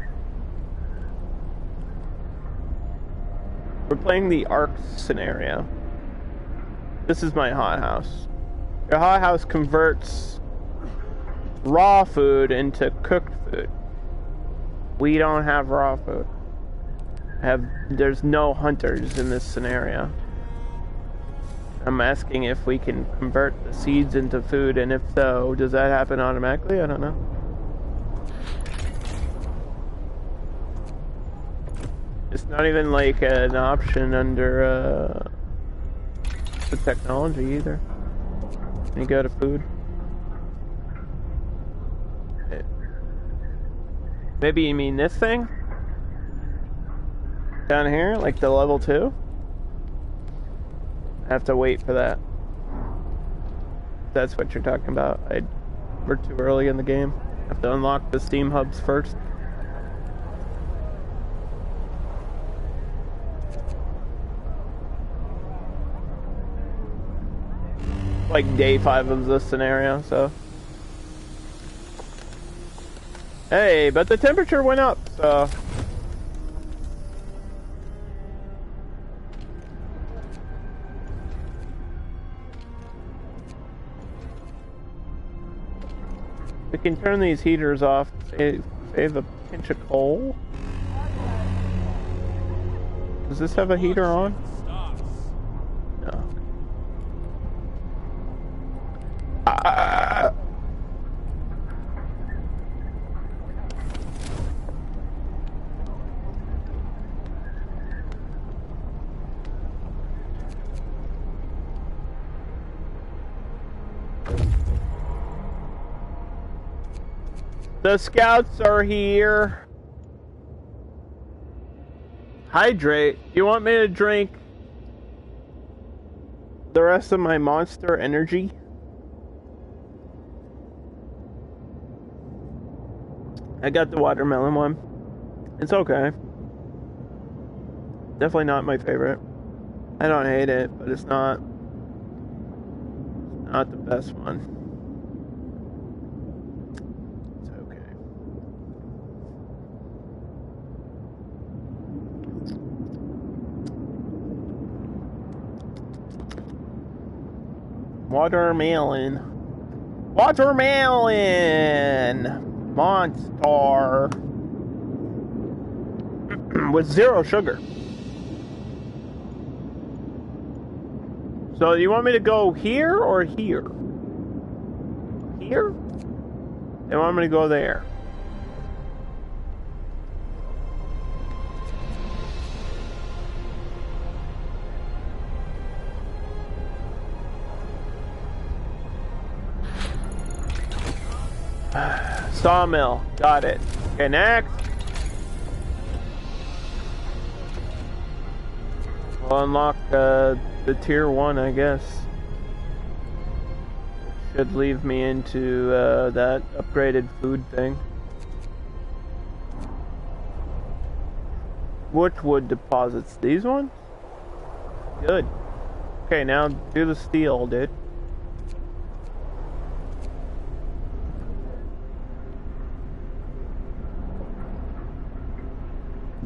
We're playing the Arks scenario. This is my hothouse. Your hothouse converts raw food into cooked food. We don't have raw food. There's no hunters in this scenario. I'm asking if we can convert the seeds into food, and if so, does that happen automatically? I don't know. It's not even like an option under the technology either. You go to food. Maybe you mean this thing? Down here, like the level 2? I have to wait for that. That's what you're talking about. We're too early in the game. I have to unlock the Steam hubs first. Like day 5 of this scenario, so. Hey, but the temperature went up, so. We can turn these heaters off, save a pinch of coal. Does this have a heater on? No. The scouts are here. Hydrate. You want me to drink the rest of my Monster Energy? I got the watermelon one. It's okay. Definitely not my favorite. I don't hate it, but it's not the best one. Watermelon. Watermelon! Monster! With 0 sugar. So, you want me to go here or here? Here? They want me to go there. Sawmill. Got it. Okay, next. We'll unlock the tier 1, I guess. Should leave me into that upgraded food thing. Which wood deposits? These ones? Good. Okay, now do the steel, dude.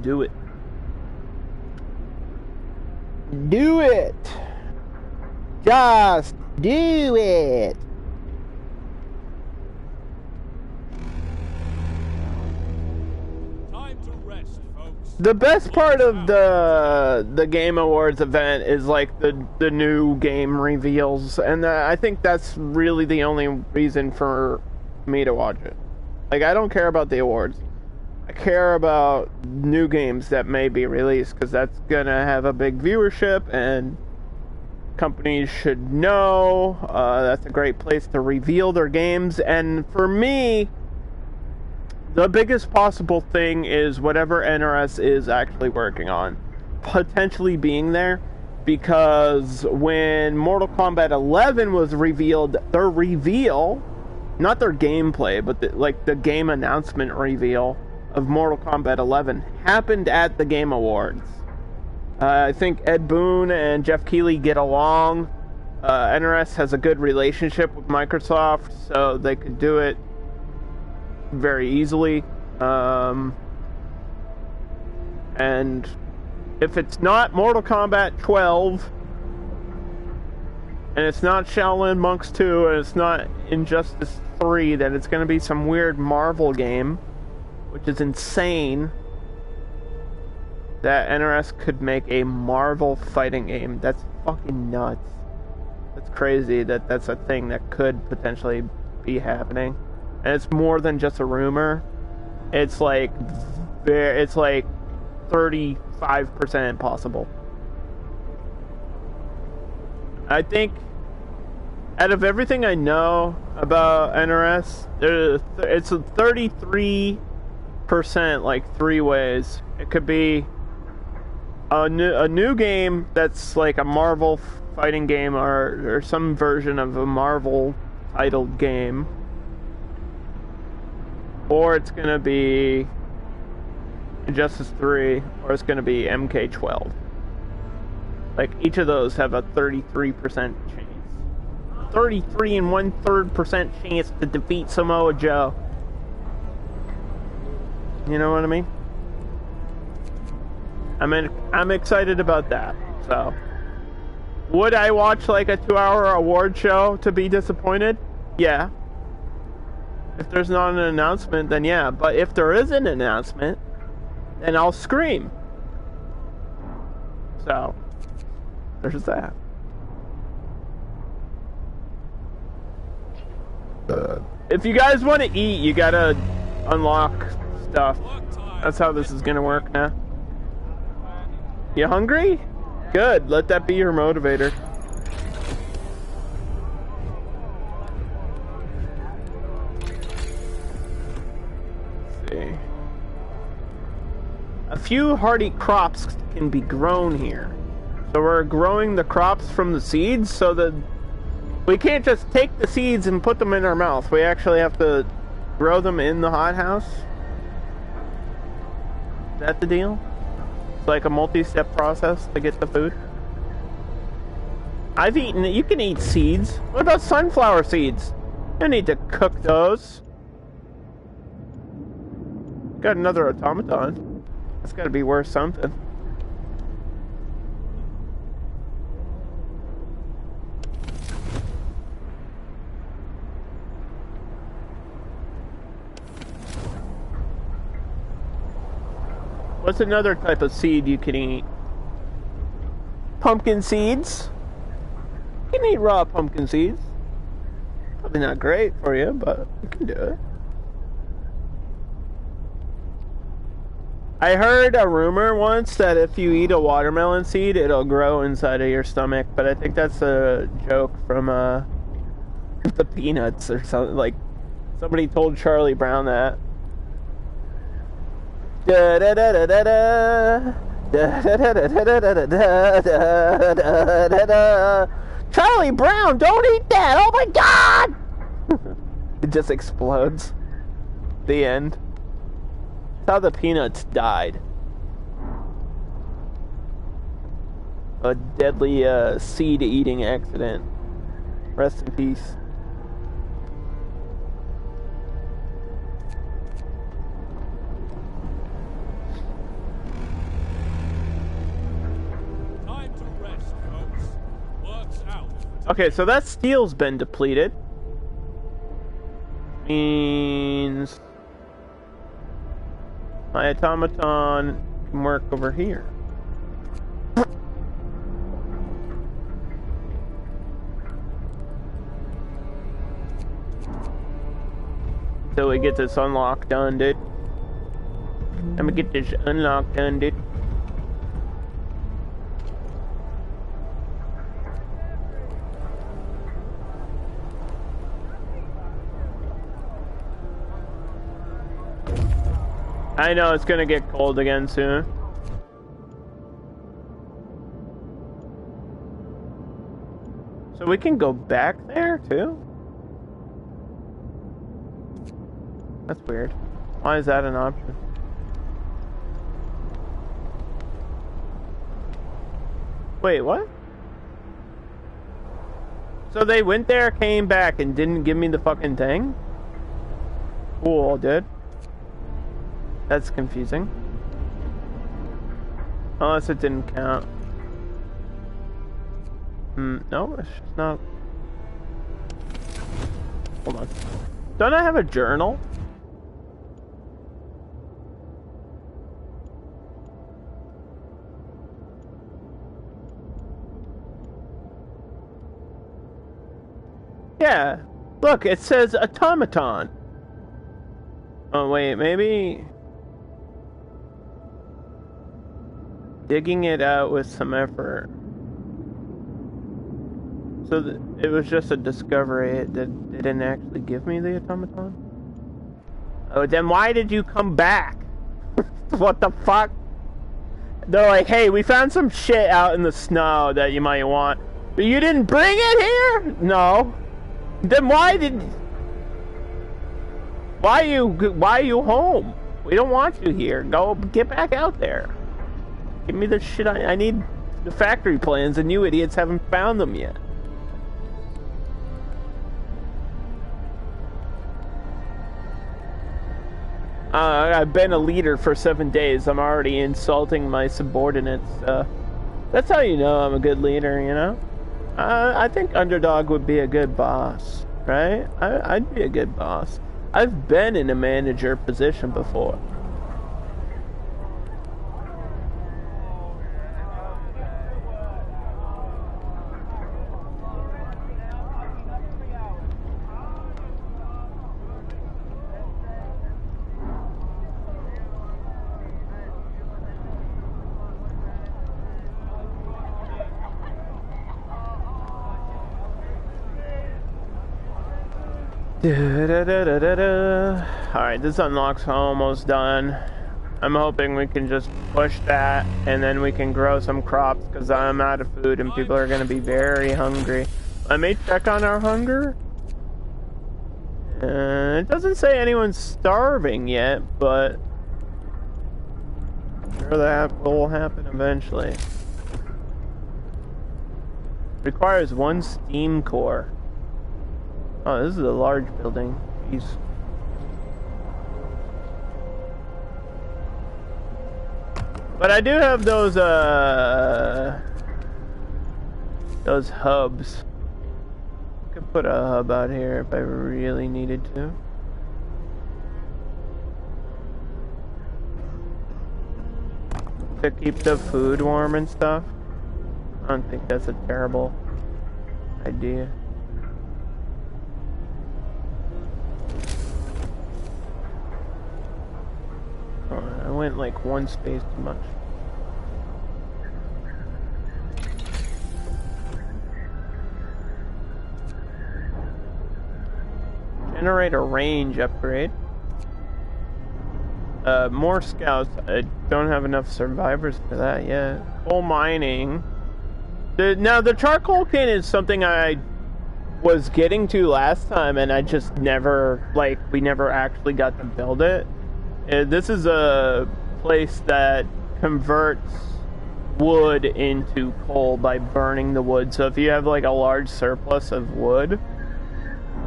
Do it. Do it! Just do it! Time to rest, folks. The best part of the Game Awards event is like the new game reveals, and I think that's really the only reason for me to watch it. Like, I don't care about the awards. I care about new games that may be released, because that's gonna have a big viewership, and companies should know. That's a great place to reveal their games, and for me, the biggest possible thing is whatever NRS is actually working on potentially being there, because when Mortal Kombat 11 was revealed, their reveal, not their gameplay, but the game announcement reveal of Mortal Kombat 11 happened at the Game Awards. I think Ed Boon and Jeff Keighley get along. NRS has a good relationship with Microsoft, so they could do it very easily. And if it's not Mortal Kombat 12, and it's not Shaolin Monks 2, and it's not Injustice 3, then it's going to be some weird Marvel game, which is insane that NRS could make a Marvel fighting game. That's fucking nuts. That's crazy that that's a thing that could potentially be happening. And it's more than just a rumor. It's like 35% possible. I think out of everything I know about NRS, it's a 33%, like 3 ways. It could be a new game that's like a Marvel fighting game, or some version of a Marvel titled game, or it's gonna be Injustice 3, or it's gonna be MK12. Like, each of those have a 33% chance. 33 and 1/3% chance to defeat Samoa Joe. You know what I mean? I'm excited about that. So, would I watch like a 2-hour award show to be disappointed? Yeah. If there's not an announcement, then yeah. But if there is an announcement, then I'll scream. So, there's that. If you guys want to eat, you gotta unlock stuff. That's how this is gonna work now. You hungry? Good. Let that be your motivator. Let's see. A few hardy crops can be grown here. So we're growing the crops from the seeds, so that we can't just take the seeds and put them in our mouth. We actually have to grow them in the hothouse. Is that the deal? It's like a multi-step process to get the food. I've eaten it. You can eat seeds. What about sunflower seeds? You don't need to cook those. Got another automaton. That's got to be worth something. What's another type of seed you can eat? Pumpkin seeds. You can eat raw pumpkin seeds. Probably not great for you, but you can do it. I heard a rumor once that if you eat a watermelon seed, it'll grow inside of your stomach, but I think that's a joke from the Peanuts or something. Like, somebody told Charlie Brown that. Da da da da da da Charlie Brown, don't eat that! Oh my god! It just explodes. The end. That's how the peanuts died. A deadly seed-eating accident. Rest in peace. Time to rest, folks. Work's out. Okay, so that steel's been depleted. Means my automaton can work over here. So we get this unlocked done, dude. I'm gonna get this unlocked done, dude. I know it's gonna get cold again soon. So we can go back there too? That's weird. Why is that an option? Wait, what? So they went there, came back, and didn't give me the fucking thing? Cool, dude. That's confusing. Unless it didn't count. No, it's just not. Hold on. Don't I have a journal? Yeah. Look, it says automaton. Oh, wait, maybe... digging it out with some effort. So it was just a discovery. It didn't actually give me the automaton? Oh, then why did you come back? What the fuck? They're like, hey, we found some shit out in the snow that you might want. But you didn't bring it here? No. Then why are you home? We don't want you here. Go get back out there. Give me the shit I need the factory plans and you idiots haven't found them yet. I've been a leader for 7 days. I'm already insulting my subordinates. That's how you know I'm a good leader, you know? I think Underdog would be a good boss, right? I'd be a good boss. I've been in a manager position before. Alright, this unlock's almost done. I'm hoping we can just push that and then we can grow some crops because I'm out of food and people are going to be very hungry. Let me check on our hunger. It doesn't say anyone's starving yet, but I'm sure that will happen eventually. Requires 1 steam core. Oh, this is a large building. Jeez. But I do have those hubs. I could put a hub out here if I really needed to. To keep the food warm and stuff. I don't think that's a terrible idea. I went like 1 space too much. Generate a range upgrade. More scouts. I don't have enough survivors for that yet. Coal mining. Now, the charcoal can is something I was getting to last time, and I just never, like, we never actually got to build it. This is a place that converts wood into coal by burning the wood. So if you have, like, a large surplus of wood...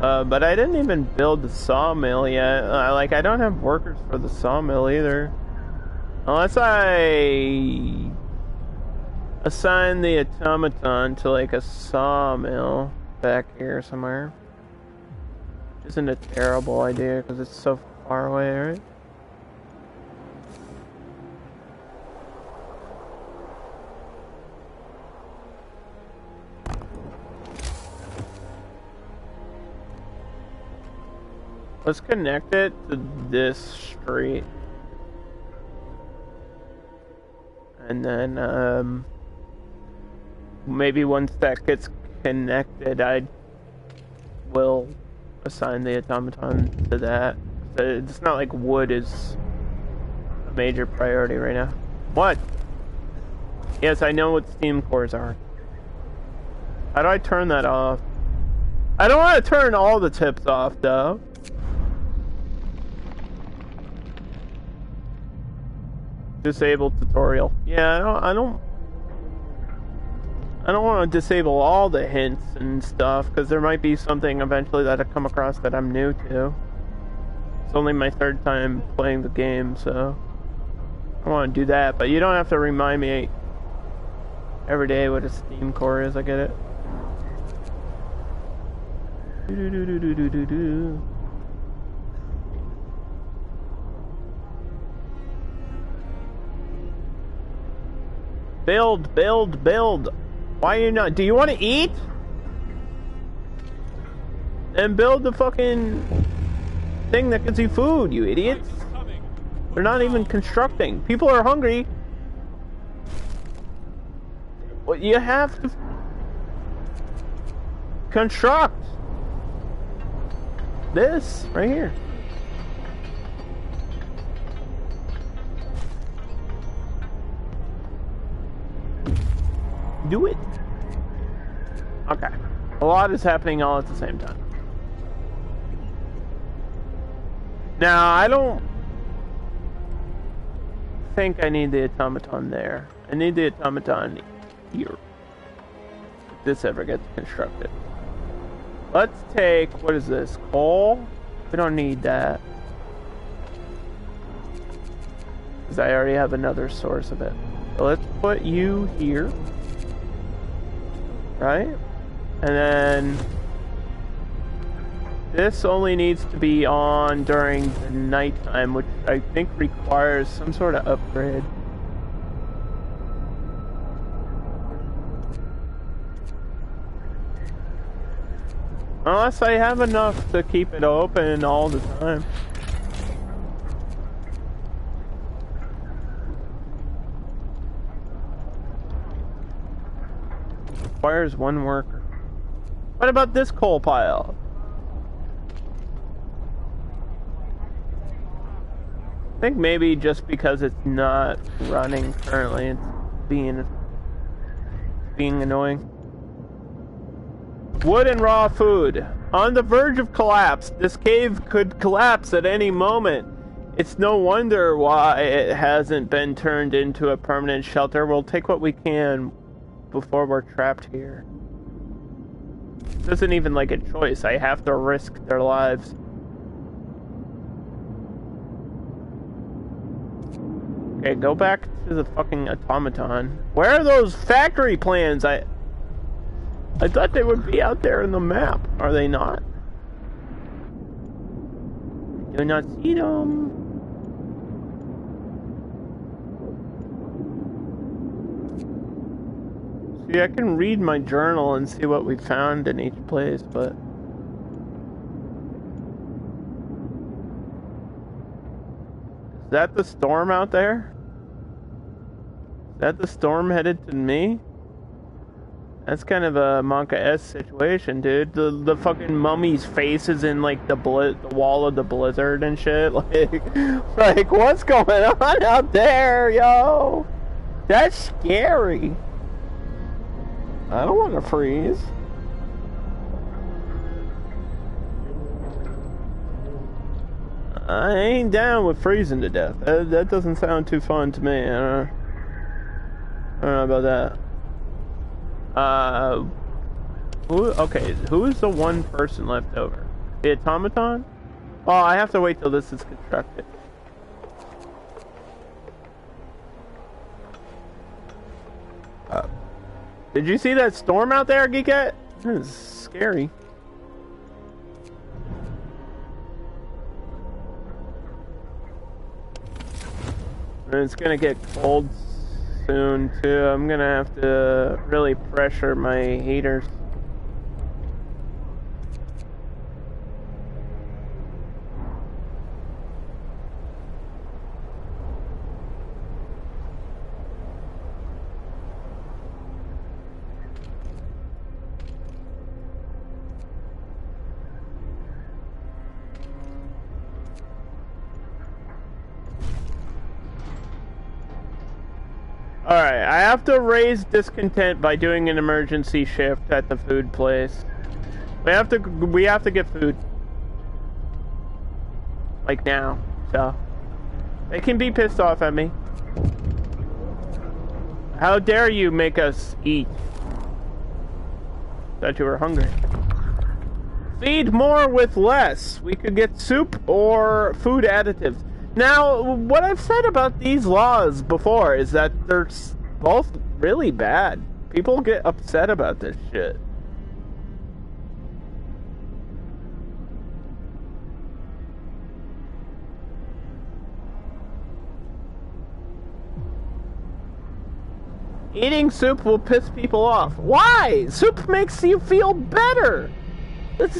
but I didn't even build the sawmill yet. Like, I don't have workers for the sawmill either. Unless I assign the automaton to, like, a sawmill back here somewhere. Isn't a terrible idea because it's so far away, right? Let's connect it to this street. And then, maybe once that gets connected, I will assign the automaton to that. It's not like wood is a major priority right now. What? Yes, I know what steam cores are. How do I turn that off? I don't want to turn all the tips off, though. Disable tutorial. Yeah, I don't want to disable all the hints and stuff because there might be something eventually that I come across that I'm new to. It's only my third time playing the game, so I want to do that. But you don't have to remind me every day what a steam core is. I get it. Build. Why are you not? Do you want to eat? Then build the fucking thing that gives you food, you idiots. They're not even constructing. People are hungry. Well, you have to construct this right here. Do it. Okay. A lot is happening all at the same time. Now, I don't think I need the automaton there. I need the automaton here. If this ever gets constructed. Let's take, what is this? Coal? We don't need that. Because I already have another source of it. So let's put you here. Right? And then this only needs to be on during the nighttime, which I think requires some sort of upgrade. Unless I have enough to keep it open all the time. Requires one worker. What about this coal pile? I think maybe just because it's not running currently, it's being annoying. Wood and raw food. On the verge of collapse. This cave could collapse at any moment. It's no wonder why it hasn't been turned into a permanent shelter. We'll take what we can before we're trapped here. This isn't even like a choice. I have to risk their lives. Okay, go back to the fucking automaton. Where are those factory plans? I thought they would be out there in the map. Are they not? Do not see them. See, I can read my journal and see what we found in each place, but... Is that the storm out there? Is that the storm headed to me? That's kind of a Monka-esque situation, dude. The fucking mummy's face is in like the wall of the blizzard and shit. Like what's going on out there, yo? That's scary. I don't want to freeze. I ain't down with freezing to death. That doesn't sound too fun to me. I don't know about that. Who's the one person left over? The automaton? Oh, I have to wait till this is constructed. Did you see that storm out there, Geekette? This is scary. And it's gonna get cold soon too. I'm gonna have to really pressure my heaters. Alright, I have to raise discontent by doing an emergency shift at the food place. We have to get food. Like now, so. They can be pissed off at me. How dare you make us eat? Thought you were hungry. Feed more with less. We could get soup or food additives. Now, what I've said about these laws before is that they're both really bad. People get upset about this shit. Eating soup will piss people off. Why? Soup makes you feel better. This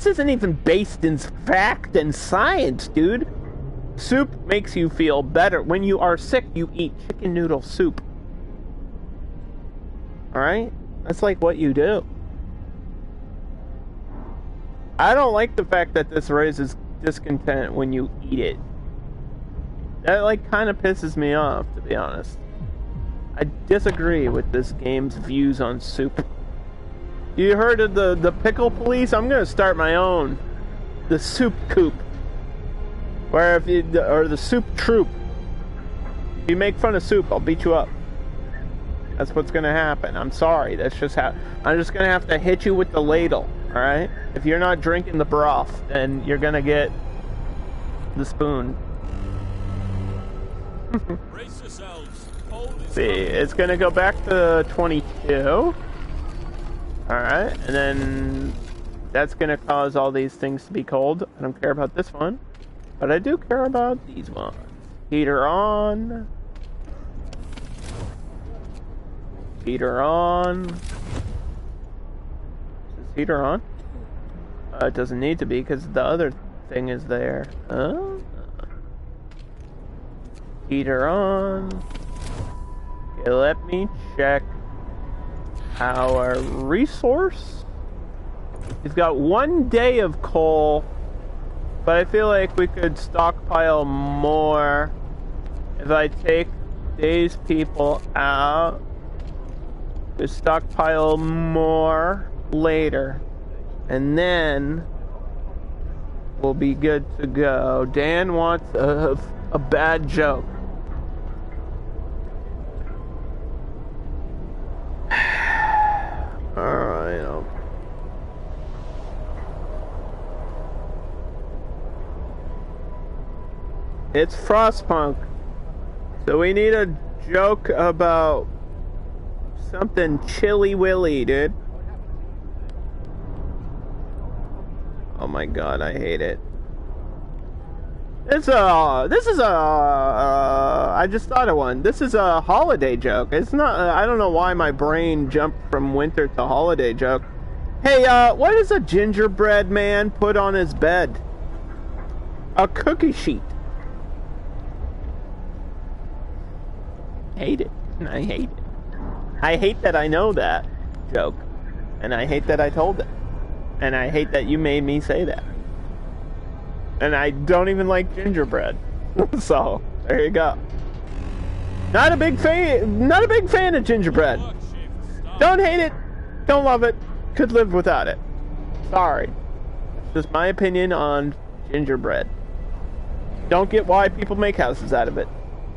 isn't even based in fact and science, dude. Soup makes you feel better. When you are sick, you eat chicken noodle soup. Alright? That's like what you do. I don't like the fact that this raises discontent when you eat it. That like kind of pisses me off, to be honest. I disagree with this game's views on soup. You heard of the pickle police? I'm gonna start my own. The soup coop. Where or the soup troop. If you make fun of soup, I'll beat you up. That's what's gonna happen. I'm sorry. That's just how. I'm just gonna have to hit you with the ladle. All right. If you're not drinking the broth, then you're gonna get the spoon. Brace yourselves. See, it's gonna go back to 22. All right, and then that's gonna cause all these things to be cold. I don't care about this one. But I do care about these ones. Heater on. Heater on. Is this heater on? It doesn't need to be because the other thing is there. Heater on. Okay, let me check our resource. We've got 1 day of coal. But I feel like we could stockpile more if I take these people out. We stockpile more later. And then we'll be good to go. Dan wants a bad joke. Alright. It's Frostpunk. So we need a joke about something chilly willy, dude. Oh my god, I hate it. This is a I just thought of one. This is a holiday joke. It's not I don't know why my brain jumped from winter to holiday joke. Hey, what does a gingerbread man put on his bed? A cookie sheet. Hate it. I hate it. I hate that I know that. joke. And I hate that I told it. And I hate that you made me say that. And I don't even like gingerbread. So, there you go. Not a big fan of gingerbread. Look, Chief, stop. Don't hate it. Don't love it. Could live without it. Sorry. Just my opinion on gingerbread. Don't get why people make houses out of it.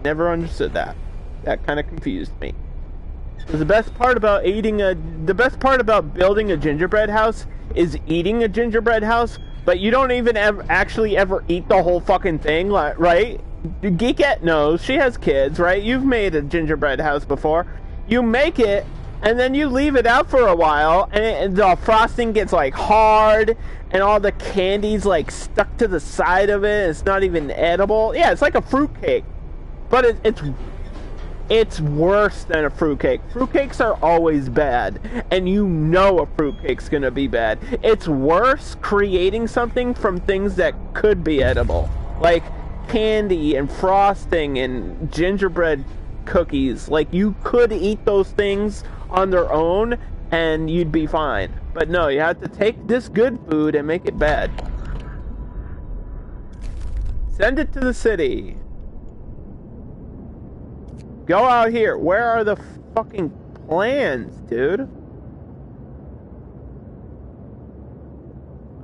Never understood that. That kind of confused me. 'Cause the best part about building a gingerbread house is eating a gingerbread house, but you don't even actually ever eat the whole fucking thing, right? Geekette knows. She has kids, right? You've made a gingerbread house before. You make it, and then you leave it out for a while, and the frosting gets like hard, and all the candy's like stuck to the side of it. It's not even edible. Yeah, it's like a fruitcake, but it's worse than a fruitcake. Fruitcakes are always bad, and you know a fruitcake's gonna be bad. It's worse creating something from things that could be edible, like candy and frosting and gingerbread cookies. Like, you could eat those things on their own and you'd be fine. But no, you have to take this good food and make it bad. Send it to the city. Go out here. Where are the fucking plans, dude?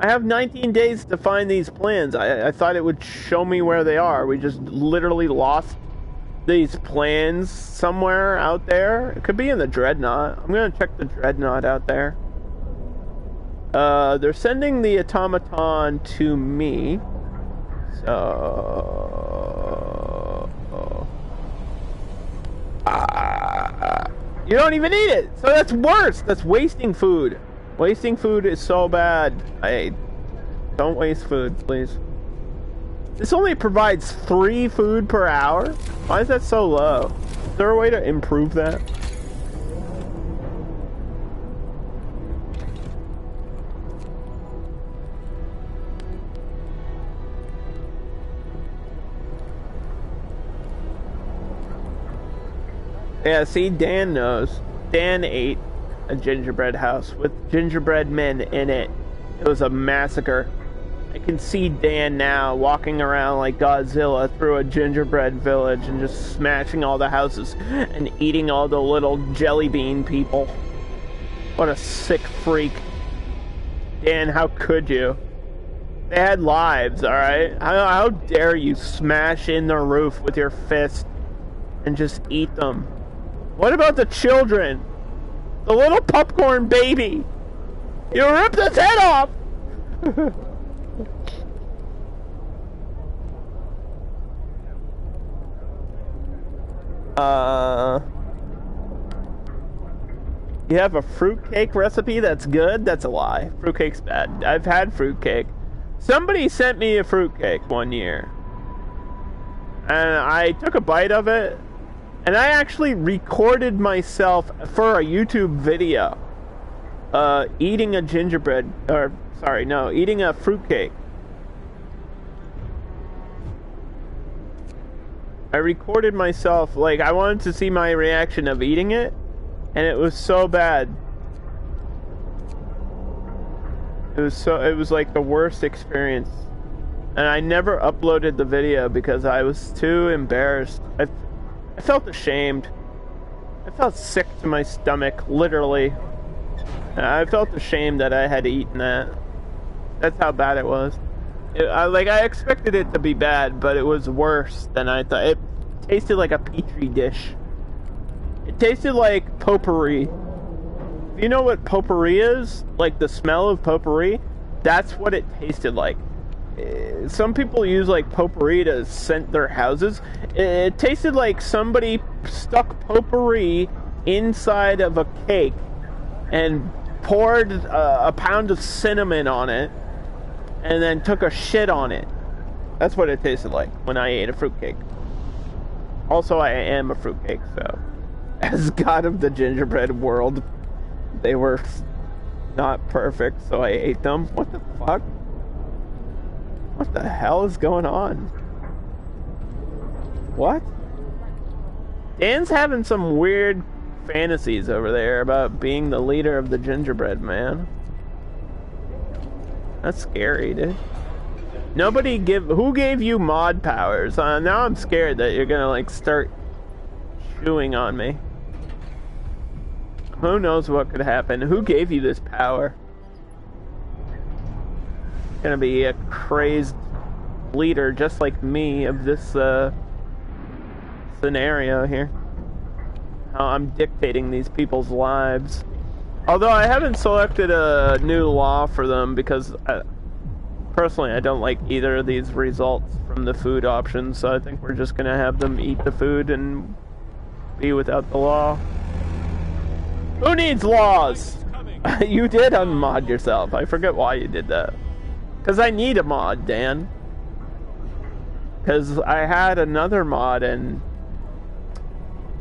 I have 19 days to find these plans. I thought it would show me where they are. We just literally lost these plans somewhere out there. It could be in the Dreadnought. I'm gonna check the Dreadnought out there. They're sending the Automaton to me. So... you don't even eat it! So that's worse! That's wasting food. Wasting food is so bad. Don't waste food, please. This only provides 3 food per hour? Why is that so low? Is there a way to improve that? Yeah, see, Dan knows. Dan ate a gingerbread house with gingerbread men in it. It was a massacre. I can see Dan now walking around like Godzilla through a gingerbread village and just smashing all the houses and eating all the little jelly bean people. What a sick freak. Dan, how could you? They had lives, alright? How dare you smash in their roof with your fist and just eat them? What about the children? The little popcorn baby! You ripped his head off! You have a fruitcake recipe that's good? That's a lie. Fruitcake's bad. I've had fruitcake. Somebody sent me a fruitcake one year. And I took a bite of it. And I actually recorded myself for a YouTube video. Eating a gingerbread... eating a fruitcake. I recorded myself, like, I wanted to see my reaction of eating it, and it was so bad. It was like the worst experience. And I never uploaded the video because I was too embarrassed. I felt ashamed. I felt sick to my stomach, literally. And I felt ashamed that I had eaten that. That's how bad it was. I expected it to be bad, but it was worse than I thought. It tasted like a petri dish. It tasted like potpourri. You know what potpourri is? Like the smell of potpourri? That's what it tasted like. Some people use like potpourri to scent their houses. It tasted like somebody stuck potpourri inside of a cake and poured a pound of cinnamon on it and then took a shit on it. That's what it tasted like when I ate a fruitcake. Also, I am a fruitcake, so as god of the gingerbread world, they were not perfect, so I ate them. What the fuck? What the hell is going on? What? Dan's having some weird fantasies over there about being the leader of the gingerbread man. That's scary, dude. Who gave you mod powers? Now I'm scared that you're gonna like start chewing on me. Who knows what could happen? Who gave you this power? Gonna be a crazed leader just like me of this scenario here. How I'm dictating these people's lives. Although I haven't selected a new law for them because personally I don't like either of these results from the food options, so I think we're just gonna have them eat the food and be without the law. Who needs laws? You did unmod yourself. I forget why you did that. Because I need a mod, Dan. Because I had another mod and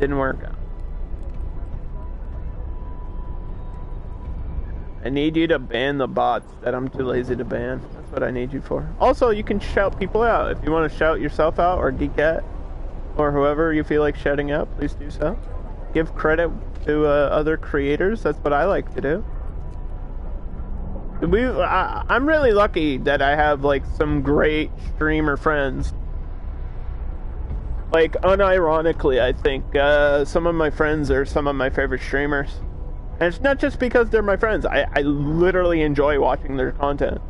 didn't work out. I need you to ban the bots that I'm too lazy to ban. That's what I need you for. Also, you can shout people out. If you want to shout yourself out, or Geekette, or whoever you feel like shouting out, please do so. Give credit to other creators. That's what I like to do. I'm really lucky that I have like some great streamer friends. Like, unironically, I think some of my friends are some of my favorite streamers. And it's not just because they're my friends. I literally enjoy watching their content.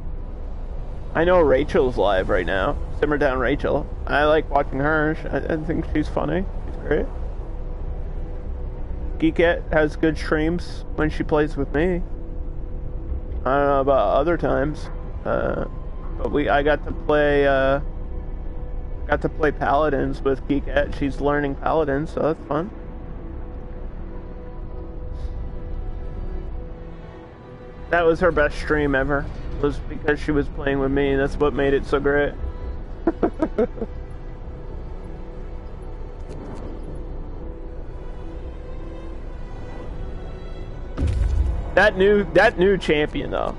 I know Rachel's live right now. Simmer Down Rachel. I like watching her. I think she's funny. She's great. Geekette has good streams when she plays with me. I don't know about other times. But I got to play Paladins with Geekette. She's learning Paladins, so that's fun. That was her best stream ever. Was because she was playing with me, and that's what made it so great. That new champion though.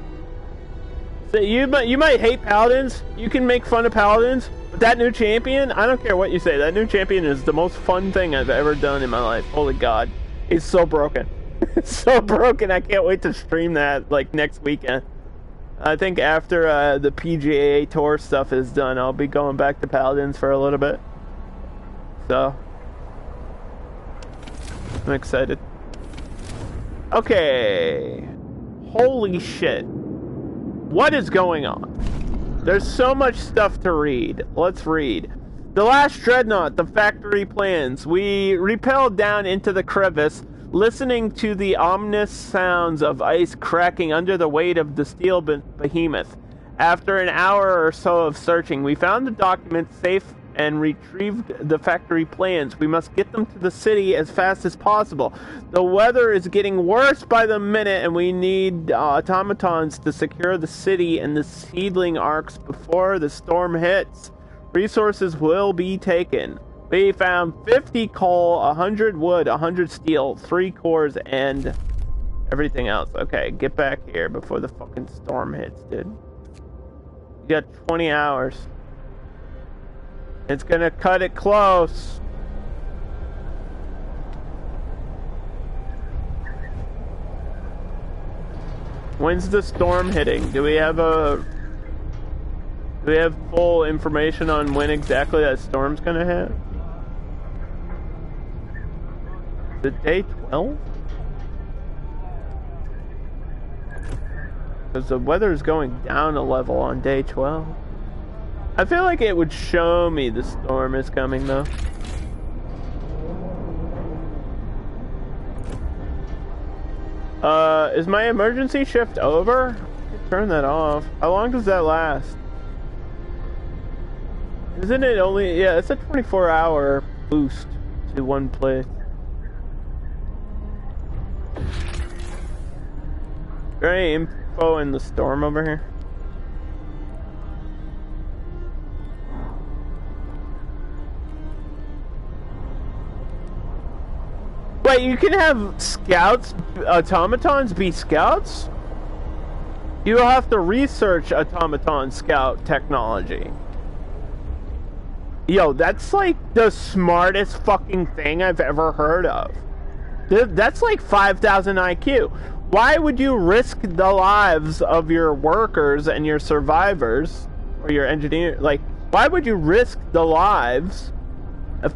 So you might hate Paladins. You can make fun of Paladins, but that new champion, I don't care what you say. That new champion is the most fun thing I've ever done in my life. Holy God, it's so broken. It's so broken. I can't wait to stream that like next weekend. I think after the PGA Tour stuff is done, I'll be going back to Paladins for a little bit. So I'm excited. Okay. Holy shit. What is going on? There's so much stuff to read. Let's read. The last dreadnought, the factory plans. We repelled down into the crevice, listening to the ominous sounds of ice cracking under the weight of the steel behemoth. After an hour or so of searching, we found the document safe and retrieved the factory plans. We must get them to the city as fast as possible. The weather is getting worse by the minute, and we need automatons to secure the city and the seedling arcs before the storm hits. Resources will be taken. We found 50 coal, 100 wood, 100 steel, 3 cores, and everything else. Okay, get back here before the fucking storm hits, dude. You got 20 hours. It's gonna cut it close. When's the storm hitting? Do we have full information on when exactly that storm's gonna hit? Is it day 12? Because the weather's going down a level on day 12. I feel like it would show me the storm is coming, though. Is my emergency shift over? I can turn that off. How long does that last? Isn't it only... Yeah, it's a 24-hour boost to one place. Is there any info in the storm over here? Wait, you can have scouts, automatons be scouts? You'll have to research automaton scout technology. Yo, that's like the smartest fucking thing I've ever heard of. That's like 5,000 IQ. Why would you risk the lives of your workers and your survivors, or your engineer? Like, why would you risk the lives?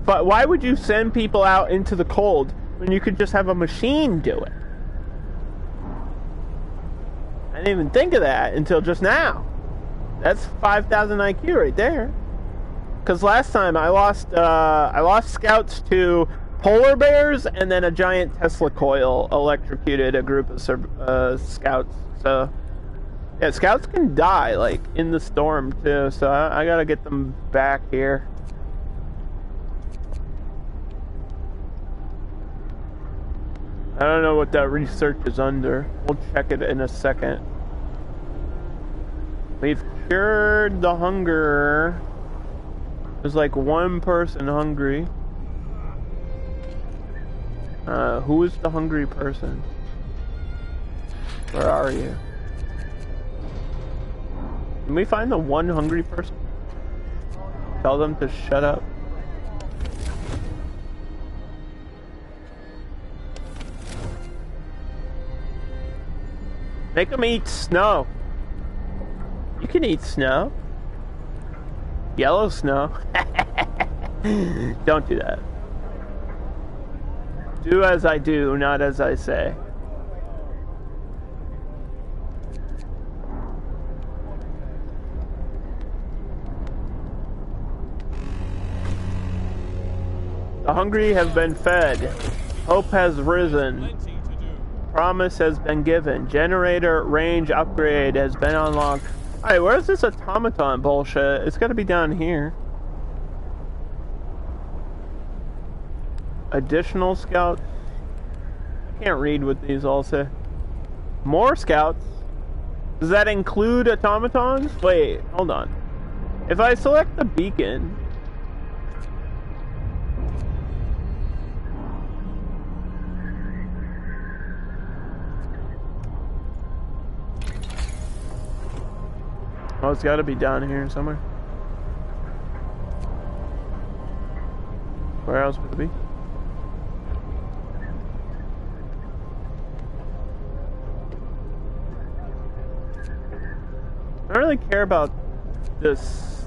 But why would you send people out into the cold when you could just have a machine do it? I didn't even think of that until just now. That's 5,000 IQ right there. Because last time I lost scouts to polar bears, and then a giant Tesla coil electrocuted a group of scouts. So yeah, scouts can die like in the storm too. So I gotta get them back here. I don't know what that research is under. We'll check it in a second. We've cured the hunger. There's like one person hungry. Who is the hungry person? Where are you? Can we find the one hungry person? Tell them to shut up. Make them eat snow. You can eat snow. Yellow snow. Don't do that. Do as I do, not as I say. The hungry have been fed. Hope has risen. Promise has been given. Generator range upgrade has been unlocked. Alright, where's this automaton bullshit? It's gotta be down here. Additional scouts. I can't read what these all say. More scouts? Does that include automatons? Wait, hold on. If I select the beacon... Oh, it's gotta be down here somewhere. Where else would it be? I don't really care about this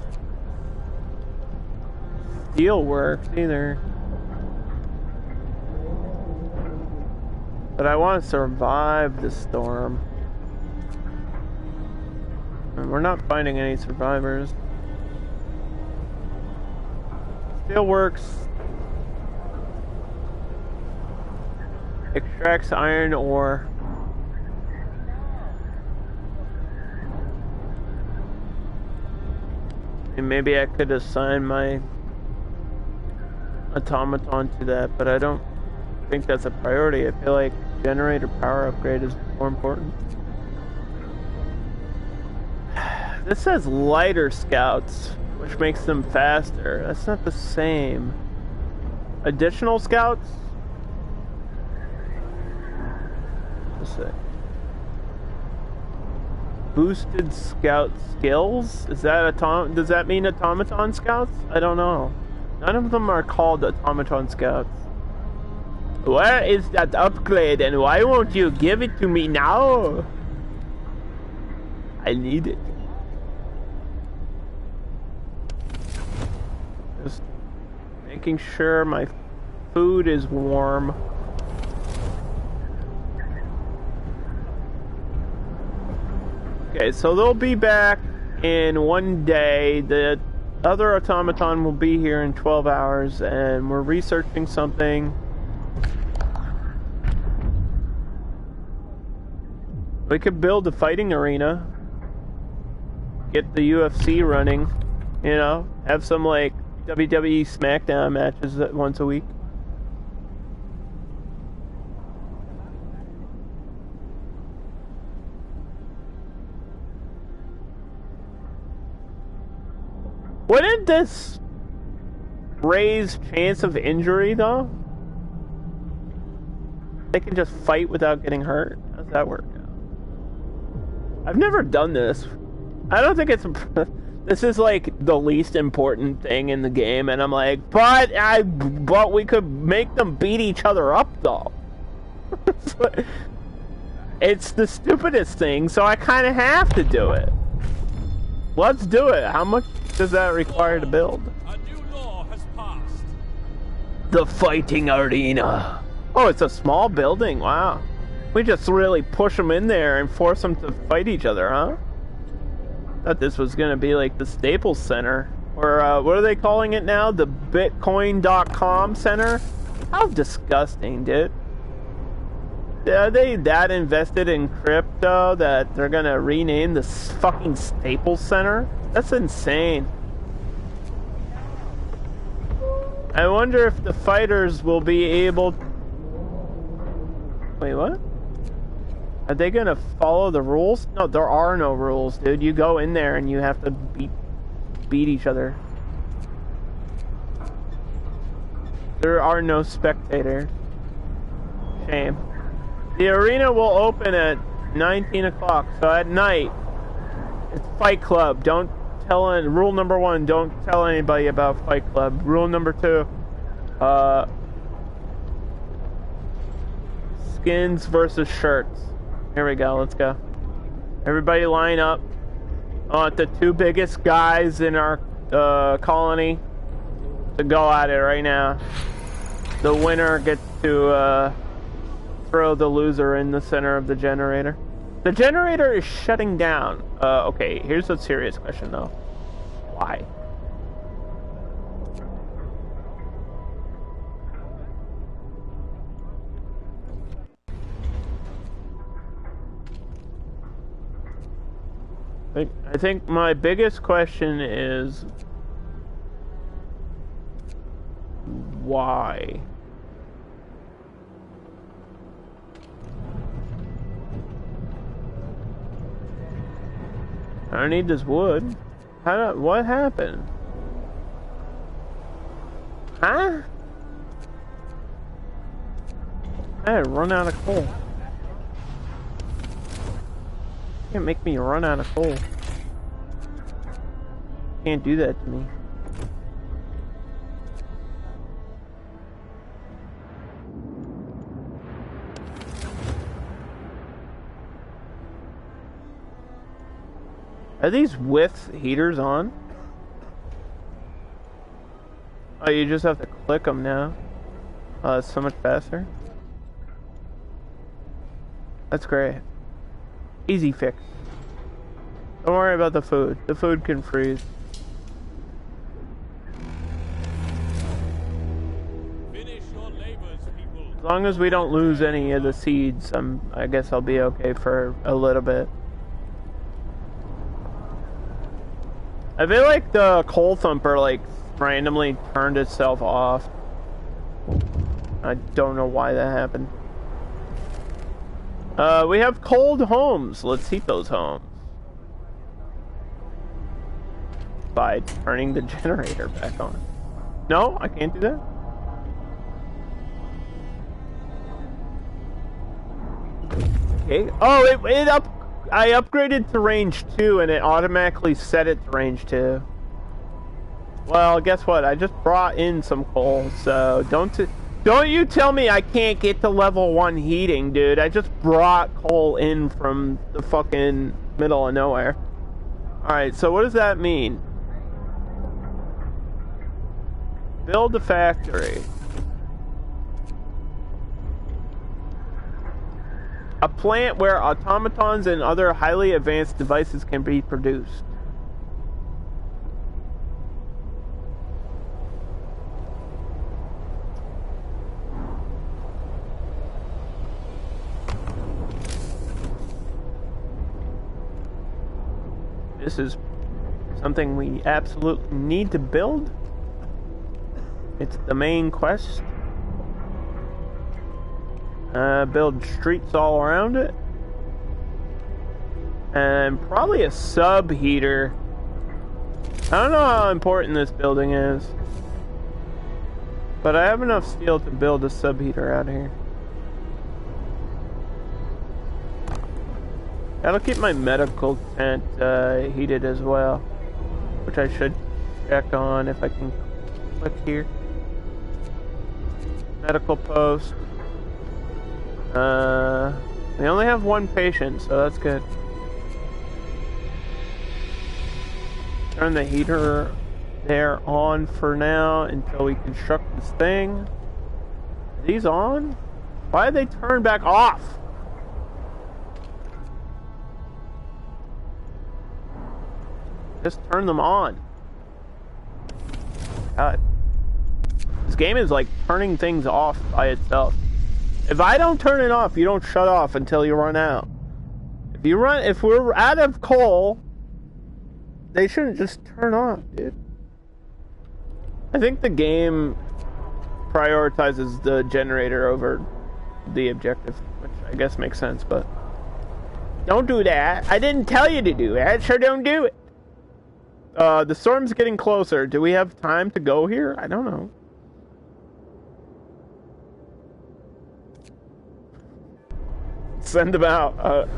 steel works either. But I want to survive the storm. And we're not finding any survivors. Steelworks extracts iron ore. And maybe I could assign my automaton to that, but I don't think that's a priority. I feel like generator power upgrade is more important. This says lighter scouts, which makes them faster. That's not the same. Additional scouts? Let's see. Boosted scout skills? Is that does that mean automaton scouts? I don't know. None of them are called automaton scouts. Where is that upgrade, and why won't you give it to me now? I need it. Just making sure my food is warm. Okay, so they'll be back in 1 day. The other automaton will be here in 12 hours, and we're researching something. We could build a fighting arena. Get the UFC running. You know, have some like WWE SmackDown matches once a week. Wouldn't this raise chance of injury though? They can just fight without getting hurt. How does that work out? I've never done this. I don't think it's... This is like the least important thing in the game, and I'm like, but we could make them beat each other up though. It's the stupidest thing, so I kind of have to do it. Let's do it. How much does that require to build? A new law has passed. The fighting arena. Oh, it's a small building. Wow. We just really push them in there and force them to fight each other, huh? Thought this was going to be like the Staples Center. Or what are they calling it now? The Bitcoin.com Center? How disgusting, dude. Are they that invested in crypto that they're going to rename the fucking Staples Center? That's insane. I wonder if the fighters will be able... Wait, what? Are they gonna follow the rules? No, there are no rules, dude. You go in there and you have to beat each other. There are no spectators. Shame. The arena will open at 19 o'clock, so at night, it's Fight Club. Don't tell any... Rule number 1, don't tell anybody about Fight Club. Rule number 2, skins versus shirts. Here we go, let's go. Everybody line up. I want the 2 biggest guys in our colony to go at it right now. The winner gets to throw the loser in the center of the generator. The generator is shutting down. Okay, here's a serious question though. Why? I think my biggest question is why? I need this wood. What happened? Huh? I had run out of coal. Can't make me run out of coal. Can't do that to me. Are these with heaters on? Oh, you just have to click them now. Oh, it's so much faster. That's great. Easy fix. Don't worry about the food. The food can freeze. Finish your labors, people. As long as we don't lose any of the seeds, I guess I'll be okay for a little bit. I feel like the coal thumper like randomly turned itself off. I don't know why that happened. We have cold homes. Let's heat those homes. By turning the generator back on. No, I can't do that. Okay. Oh, I upgraded to range 2 and it automatically set it to range 2. Well, guess what? I just brought in some coal, so don't you tell me I can't get to level 1 heating, dude. I just brought coal in from the fucking middle of nowhere. Alright, so what does that mean? Build a factory. A plant where automatons and other highly advanced devices can be produced. This is something we absolutely need to build. It's the main quest. Build streets all around it. And probably a sub heater. I don't know how important this building is. But I have enough steel to build a sub heater out here. That'll keep my medical tent heated as well. Which I should check on if I can click here. Medical post. We only have one patient, so that's good. Turn the heater there on for now until we construct this thing. Are these on? Why did they turn back off? Just turn them on. God. This game is like turning things off by itself. If I don't turn it off, you don't shut off until you run out. If we're out of coal, they shouldn't just turn off, dude. I think the game prioritizes the generator over the objective, which I guess makes sense, but don't do that. I didn't tell you to do that, so don't do it. The storm's getting closer. Do we have time to go here? I don't know. Send them out.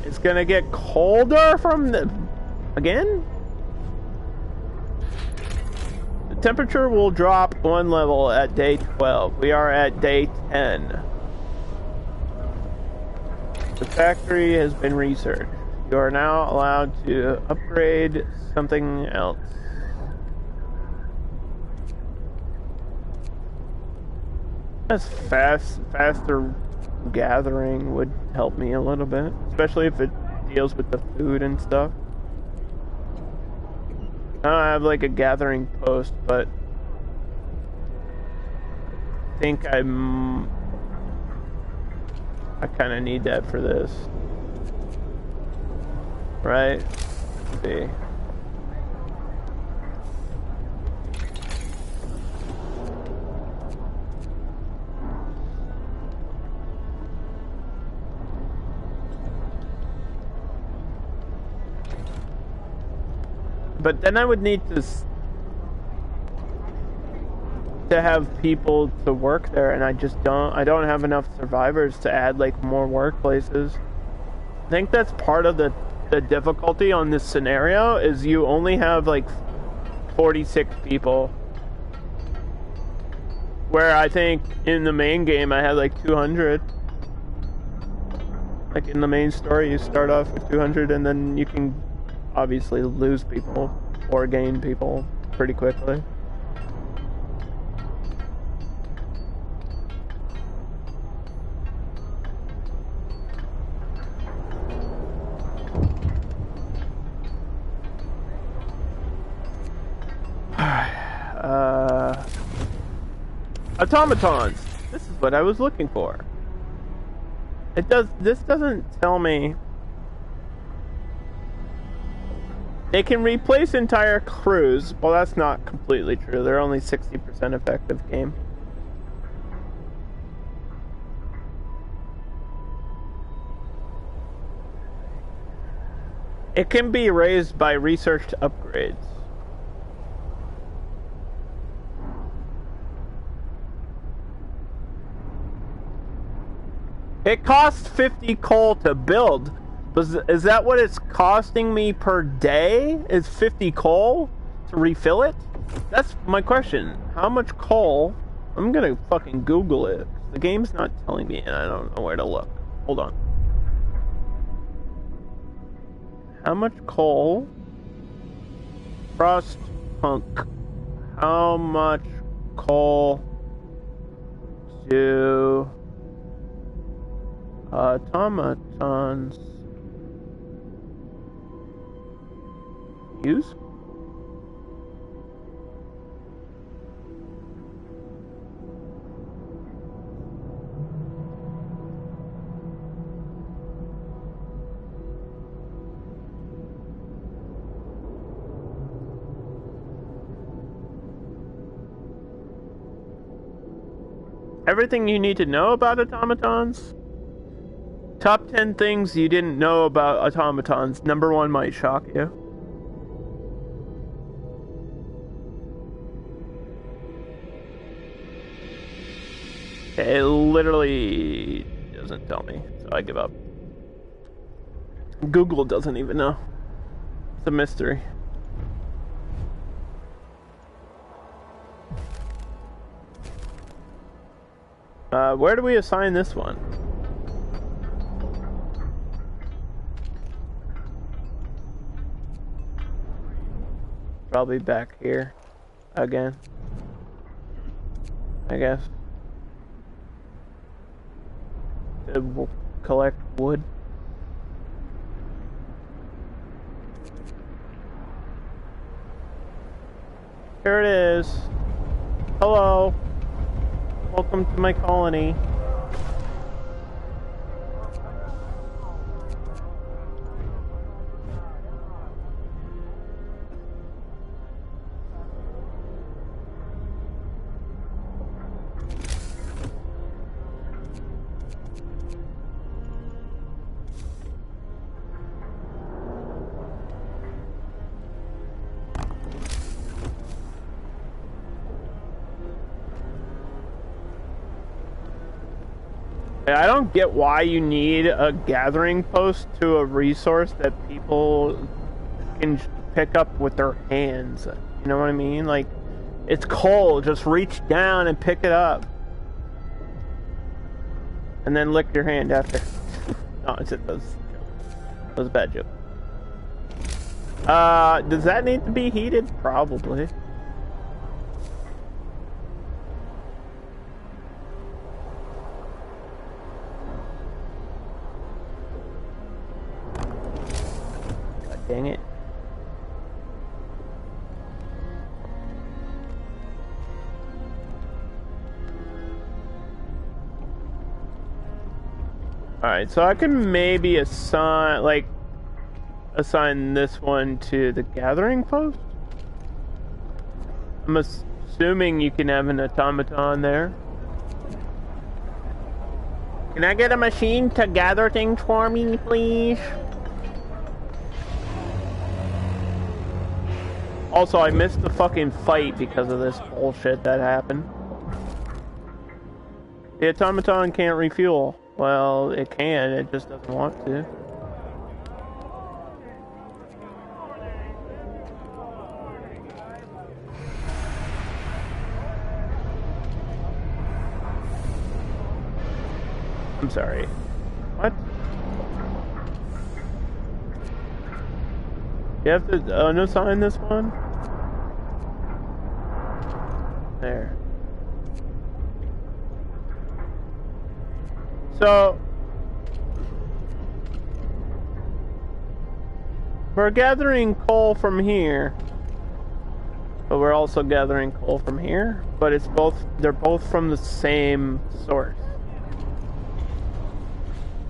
It's gonna get colder from the... Again? The temperature will drop 1 level at day 12. We are at day 10. The factory has been researched. You are now allowed to upgrade something else. As faster gathering would help me a little bit, especially if it deals with the food and stuff. I don't have like a gathering post, but I think I kind of need that for this, right? Let's see. But then I would need to have people to work there, and I don't have enough survivors to add like more workplaces. I think that's part of the difficulty on this scenario is you only have like 46 people. Where I think in the main game I had like 200. Like in the main story you start off with 200 and then you can obviously lose people or gain people pretty quickly. Automatons! This is what I was looking for. This doesn't tell me. They can replace entire crews. Well, that's not completely true. They're only 60% effective game. It can be raised by researched upgrades. It costs 50 coal to build. Is that what it's costing me per day? Is 50 coal to refill it? That's my question. How much coal? I'm gonna fucking Google it. The game's not telling me and I don't know where to look. Hold on. How much coal? Frostpunk. How much coal do automatons use? Everything you need to know about automatons? Top 10 things you didn't know about automatons. Number 1 might shock you. It literally doesn't tell me, so I give up. Google doesn't even know. It's a mystery. Where do we assign this one? Probably back here again, I guess. To collect wood. Here it is. Hello. Welcome to my colony. I don't get why you need a gathering post to a resource that people can pick up with their hands. You know what I mean? Like, it's coal. Just reach down and pick it up. And then lick your hand after. No, that was a bad joke. Does that need to be heated? Probably. Dang it. Alright, so I can maybe assign this one to the gathering post? I'm assuming you can have an automaton there. Can I get a machine to gather things for me, please? Also, I missed the fucking fight because of this bullshit that happened. The automaton can't refuel. Well, it can, it just doesn't want to. I'm sorry. What? You have to unassign this one? There. So, we're gathering coal from here, but we're also gathering coal from here, but they're both from the same source.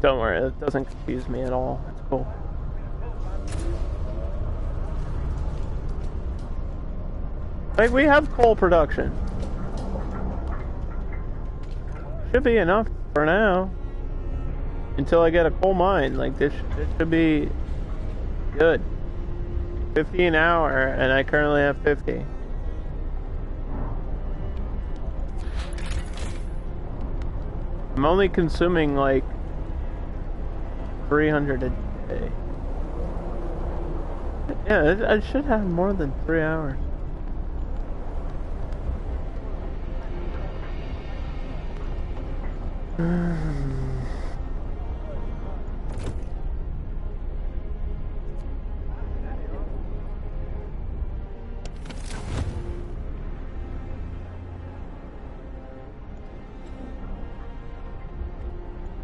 Don't worry, it doesn't confuse me at all. It's cool. Like, we have coal production. Should be enough for now. Until I get a coal mine. Like, this should be good. 50 an hour, and I currently have 50. I'm only consuming, like, 300 a day. Yeah, I should have more than 3 hours.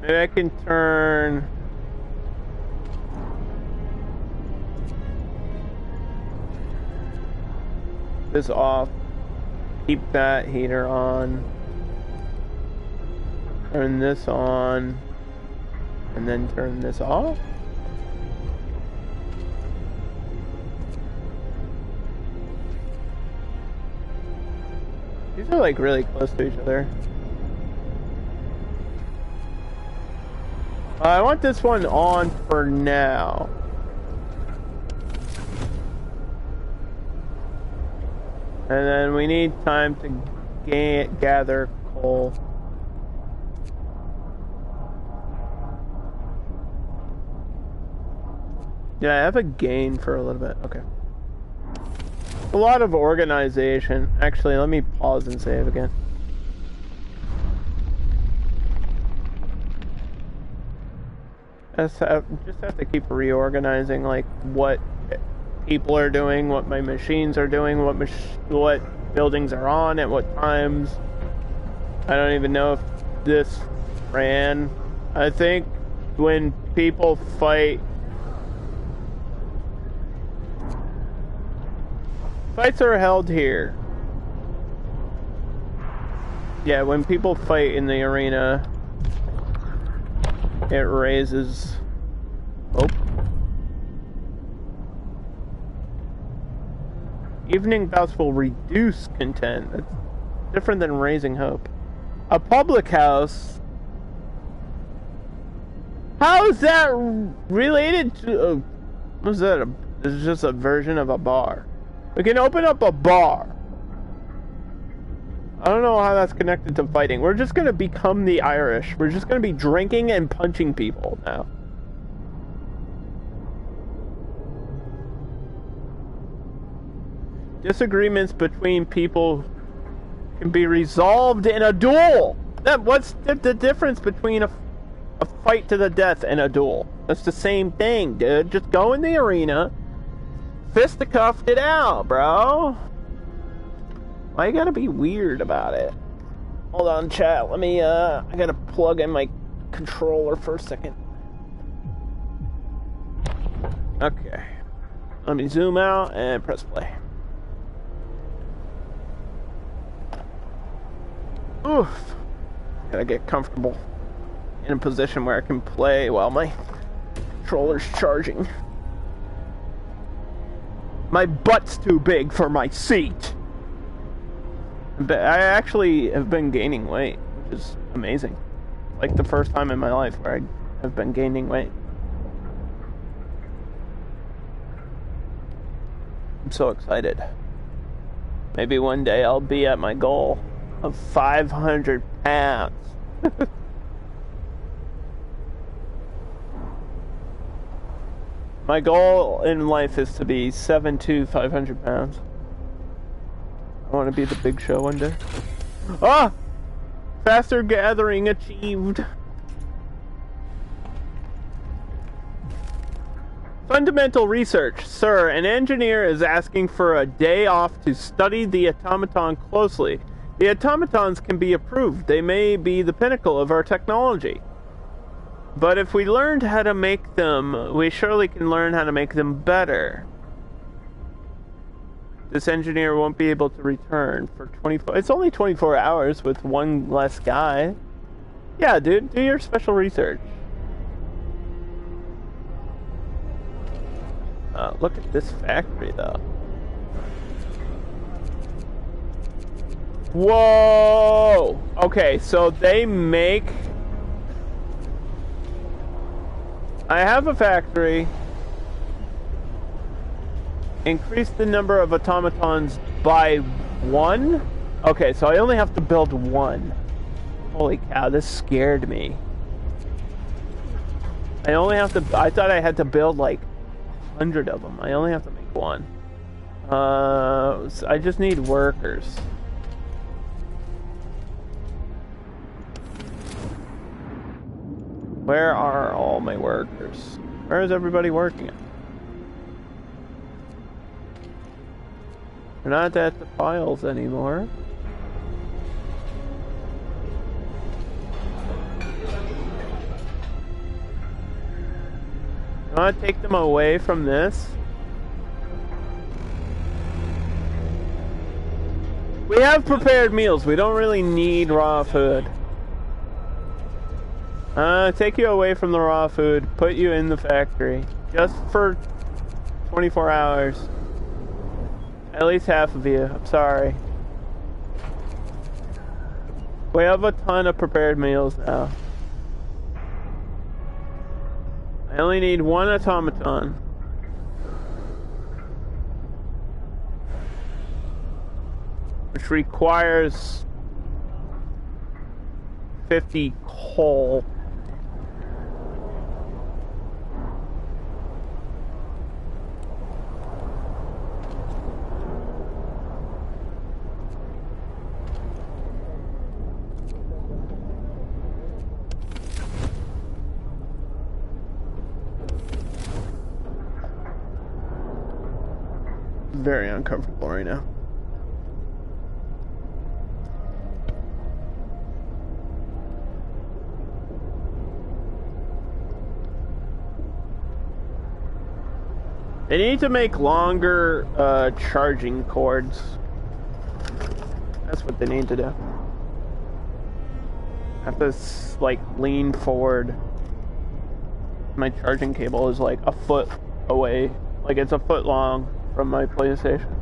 Maybe I can turn this off, keep that heater on, turn this on, and then turn this off? These are like really close to each other. I want this one on for now. And then we need time to gather coal. Yeah, I have a gain for a little bit. Okay. A lot of organization. Actually, let me pause and save again. just have to keep reorganizing, like, what people are doing, what my machines are doing, what buildings are on at what times. I don't even know if this ran. I think when people fights are held here. Yeah, when people fight in the arena, it raises hope. Evening bouts will reduce content. That's different than raising hope. A public house. How is that related to? What's that? It's just a version of a bar. We can open up a bar. I don't know how that's connected to fighting. We're just gonna become the Irish. We're just gonna be drinking and punching people now. Disagreements between people can be resolved in a duel. What's the difference between a fight to the death and a duel? That's the same thing, dude. Just go in the arena, fisticuffed it out, bro. Why you gotta be weird about it? Hold on, chat. Let me, I gotta plug in my controller for a second. Okay. Let me zoom out and press play. Oof. Gotta get comfortable in a position where I can play while my controller's charging. My butt's too big for my seat. I actually have been gaining weight, which is amazing. Like the first time in my life where I have been gaining weight. I'm so excited. Maybe one day I'll be at my goal of 500 pounds. My goal in life is to be 7'2", 500 pounds. I want to be the Big Show one day. Ah! Faster gathering achieved. Fundamental research. Sir, an engineer is asking for a day off to study the automaton closely. The automatons can be approved. They may be the pinnacle of our technology. But if we learned how to make them, we surely can learn how to make them better. This engineer won't be able to return for 24... It's only 24 hours with one less guy. Yeah, dude, do your special research. Look at this factory, though. Whoa! Okay, so they make... I have a factory. Increase the number of automatons by 1? Okay, so I only have to build 1. Holy cow, this scared me. I only have to... I thought I had to build like 100 of them. I only have to make 1. So I just need workers. Where are all my workers? Where is everybody working at? We're not at the files anymore. I want to take them away from this. We have prepared meals. We don't really need raw food. Take you away from the raw food. Put you in the factory. Just for 24 hours. At least half of you. I'm sorry. We have a ton of prepared meals now. I only need 1 automaton. Which requires 50 coal. very uncomfortable right now. They need to make longer charging cords. That's what they need to do. I have to like lean forward. My charging cable is like a foot away. Like it's a foot long from my PlayStation.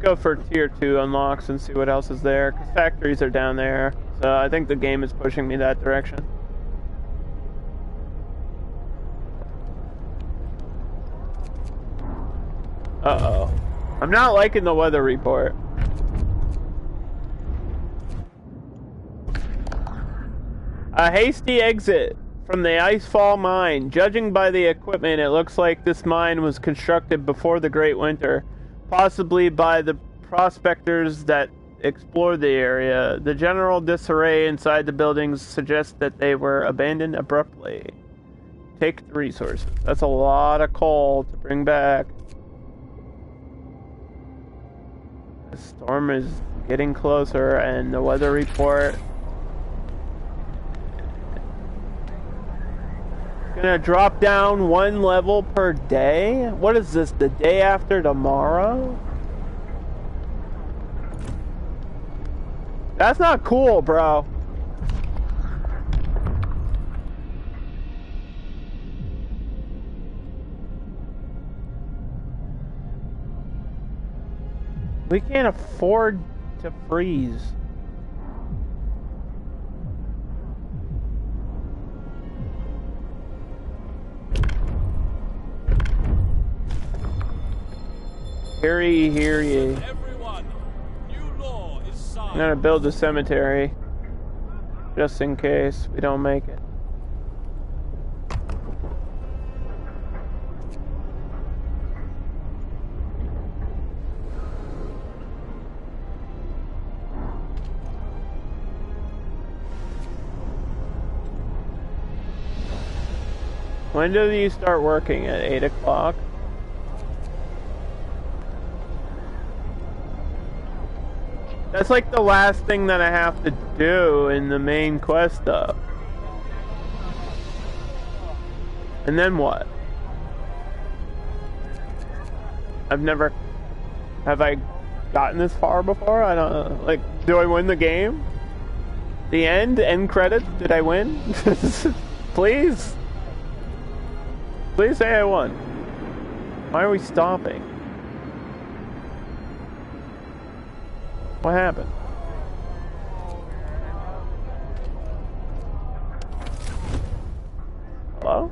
Go for tier 2 unlocks and see what else is there, because factories are down there, so I think the game is pushing me that direction. Uh-oh. I'm not liking the weather report. A hasty exit from the Icefall mine. Judging by the equipment, it looks like this mine was constructed before the Great Winter. Possibly by the prospectors that explored the area. The general disarray inside the buildings suggests that they were abandoned abruptly. Take the resources. That's a lot of coal to bring back. The storm is getting closer, and the weather report gonna drop down 1 level per day? What is this, the day after tomorrow? That's not cool, bro. We can't afford to freeze. Hear ye, hear ye. Everyone, new law is signed. I'm gonna build a cemetery just in case we don't make it. When do you start working? At 8 o'clock? That's like the last thing that I have to do in the main quest though. And then what? Have I gotten this far before? I don't know. Like, do I win the game? The end credits? Did I win? Please? Please say I won. Why are we stopping? What happened? Hello?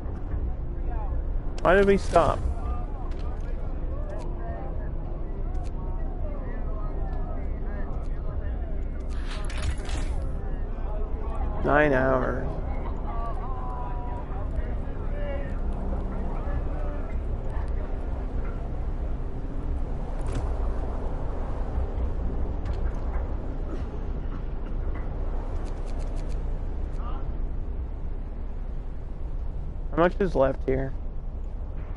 Why did we stop? Nine hours. How much is left here?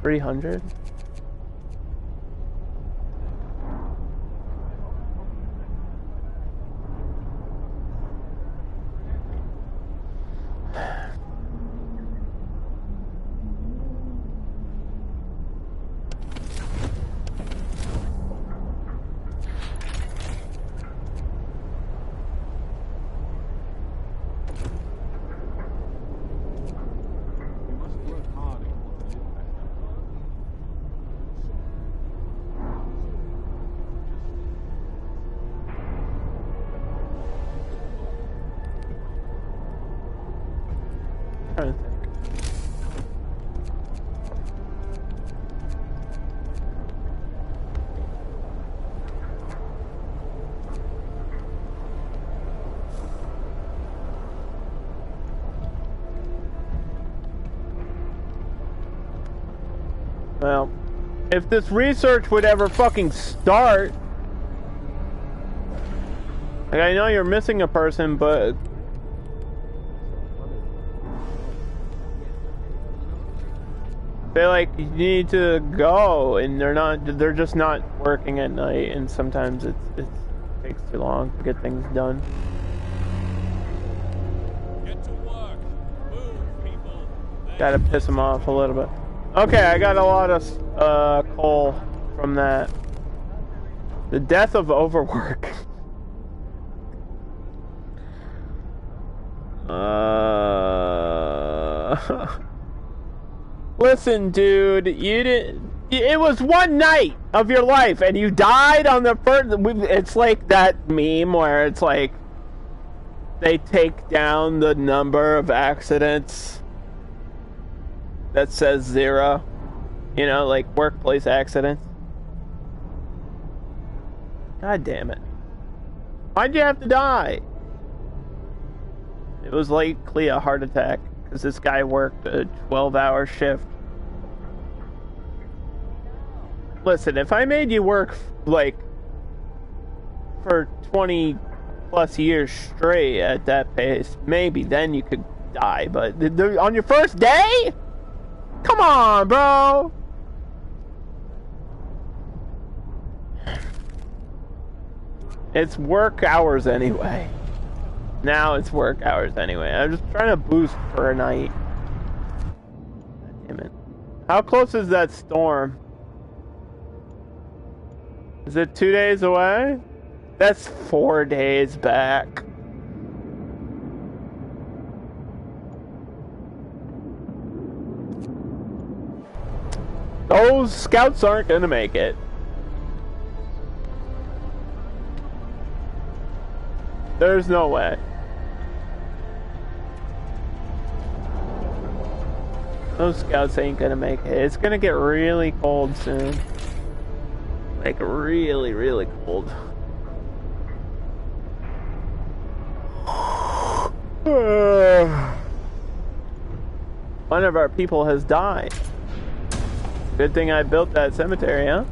300? Trying to think. Well, if this research would ever fucking start... Like, I know you're missing a person, but... They like, you need to go, and they're just not working at night, and sometimes it takes too long to get things done. Get to work. Move, people. Gotta piss them off a little bit. Okay, I got a lot of coal from that. The death of overwork. Listen, dude, you didn't. It was one night of your life, and you died on the first. It's like that meme where it's like they take down the number of accidents that says 0. You know, like workplace accidents. God damn it! Why'd you have to die? It was likely a heart attack because this guy worked a 12-hour shift. Listen, if I made you work, like, for 20 plus years straight at that pace, maybe then you could die, but on your first day? Come on, bro! It's work hours anyway. Now it's work hours anyway. I'm just trying to boost for a night. God damn it. How close is that storm? Is it 2 days away? That's 4 days back. Those scouts aren't gonna make it. There's no way. Those scouts ain't gonna make it. It's gonna get really cold soon. Like, really, really cold. One of our people has died. Good thing I built that cemetery, huh?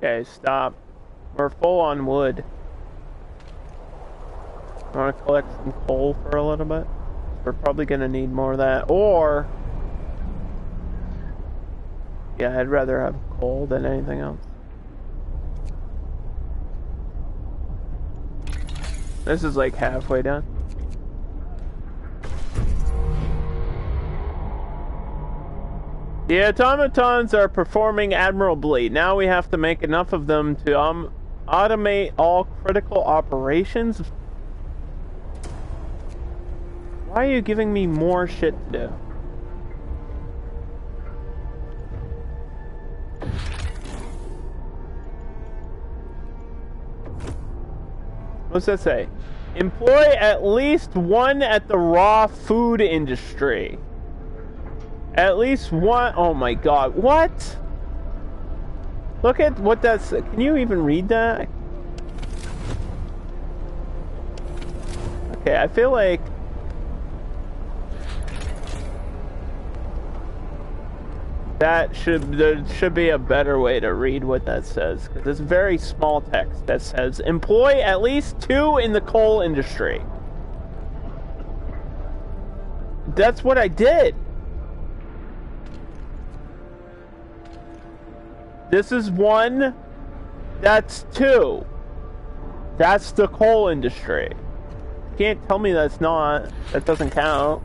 Okay, stop. We're full on wood. I want to collect some coal for a little bit. We're probably going to need more of that. Or... yeah, I'd rather have coal than anything else. This is like halfway done. The Automatons are performing admirably. Now we have to make enough of them to automate all critical operations. Why are you giving me more shit to do? What's that say? Employ at least one at the raw food industry. At least one. Oh my god. What? Look at what that's. Can you even read that? Okay, I feel like. There should be a better way to read what that says. Because it's very small text that says, employ at least 2 in the coal industry. That's what I did. This is 1. That's 2. That's the coal industry. You can't tell me that's not. That doesn't count.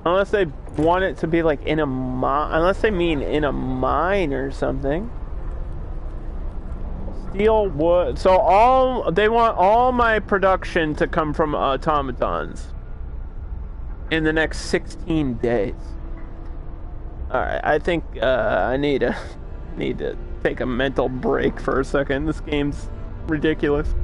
Unless they want it to be like in a mine. Unless they mean in a mine or something. Steel, wood. So they want all my production to come from automatons in the next 16 days. Alright, I think I need to take a mental break for a second. This game's ridiculous.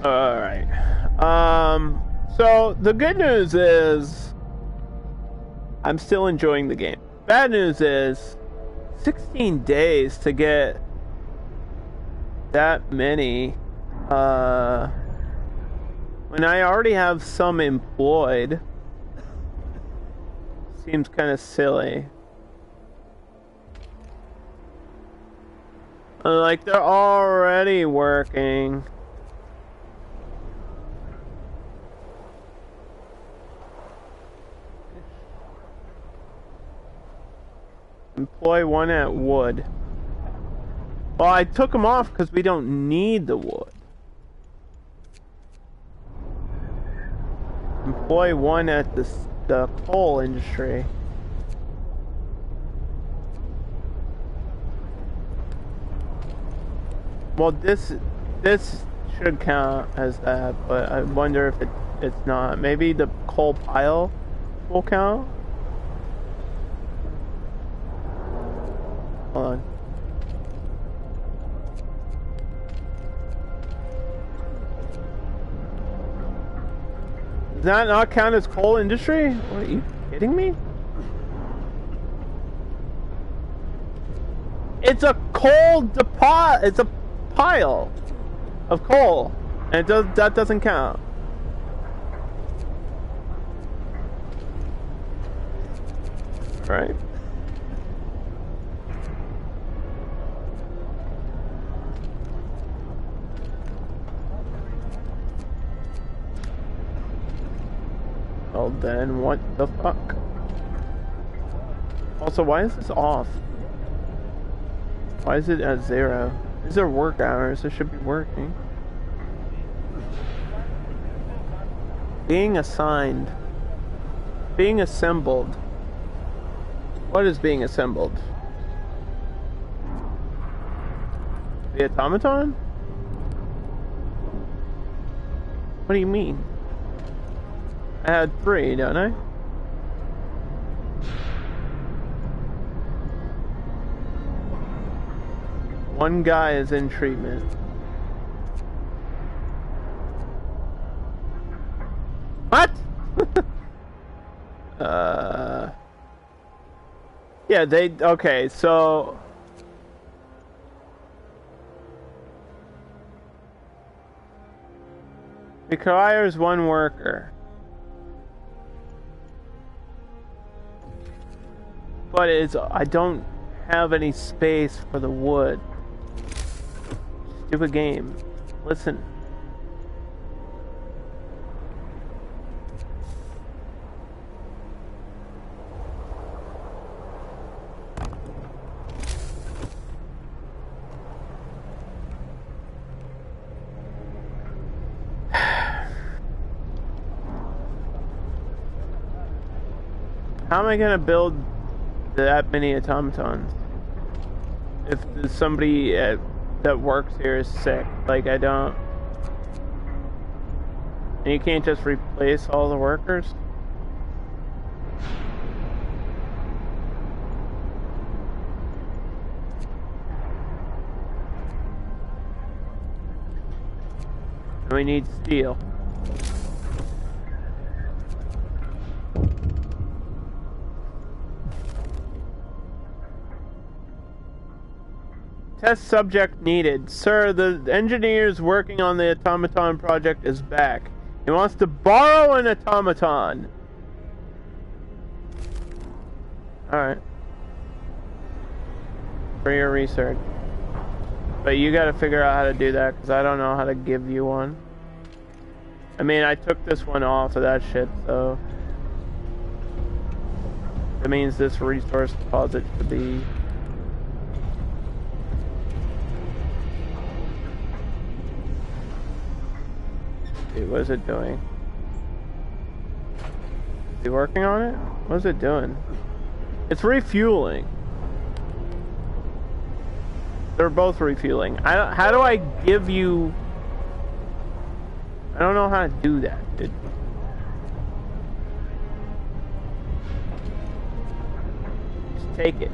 Alright. So the good news is I'm still enjoying the game. Bad news is 16 days to get that many when I already have some employed. Seems kind of silly. Like they're already working. Employ one at wood. Well, I took them off because we don't need the wood. Employ one at the coal industry. Well, this should count as that, but I wonder if it's not. Maybe the coal pile will count. Hold on. Does that not count as coal industry? What, are you kidding me? It's a coal deposit. It's a pile of coal, and that doesn't count. Right? Well then, what the fuck? Also, why is this off? Why is it at 0? These are work hours, it should be working. Being assigned. Being assembled. What is being assembled? The automaton? What do you mean? I had 3, don't I? One guy is in treatment. What? Yeah, okay, so... requires 1 worker. But I don't have any space for the wood. Stupid game. Listen. How am I gonna build that many automatons if somebody that works here is sick? Like, I don't... And you can't just replace all the workers? And we need steel. Test subject needed. Sir, the engineers working on the automaton project is back. He wants to borrow an automaton. Alright. For your research. But you gotta figure out how to do that, because I don't know how to give you one. I mean, I took this one off of that shit, so... That means this resource deposit should be... Dude, what is it doing? Is he working on it? What is it doing? It's refueling. They're both refueling. How do I give you... I don't know how to do that, dude. Just take it.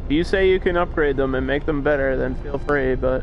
If you say you can upgrade them and make them better, then feel free, but...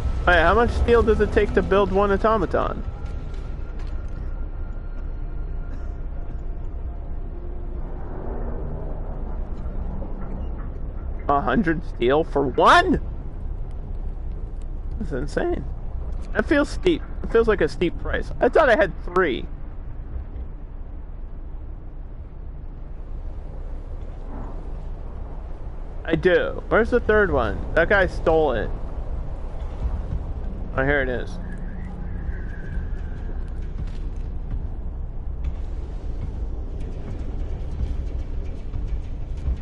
Hey, how much steel does it take to build one automaton? $100 steel for one? That's insane. That feels steep. It feels like a steep price. I thought I had 3. I do. Where's the third one? That guy stole it. Oh, here it is.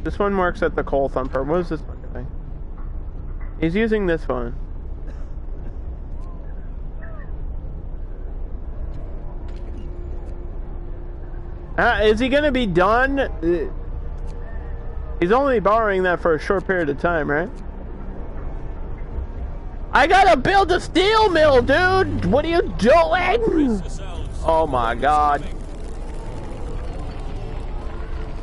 This one works at the coal thumper. What is this one doing? He's using this one. Is he gonna be done? He's only borrowing that for a short period of time, right? I gotta build a steel mill, dude! What are you doing? Oh my god.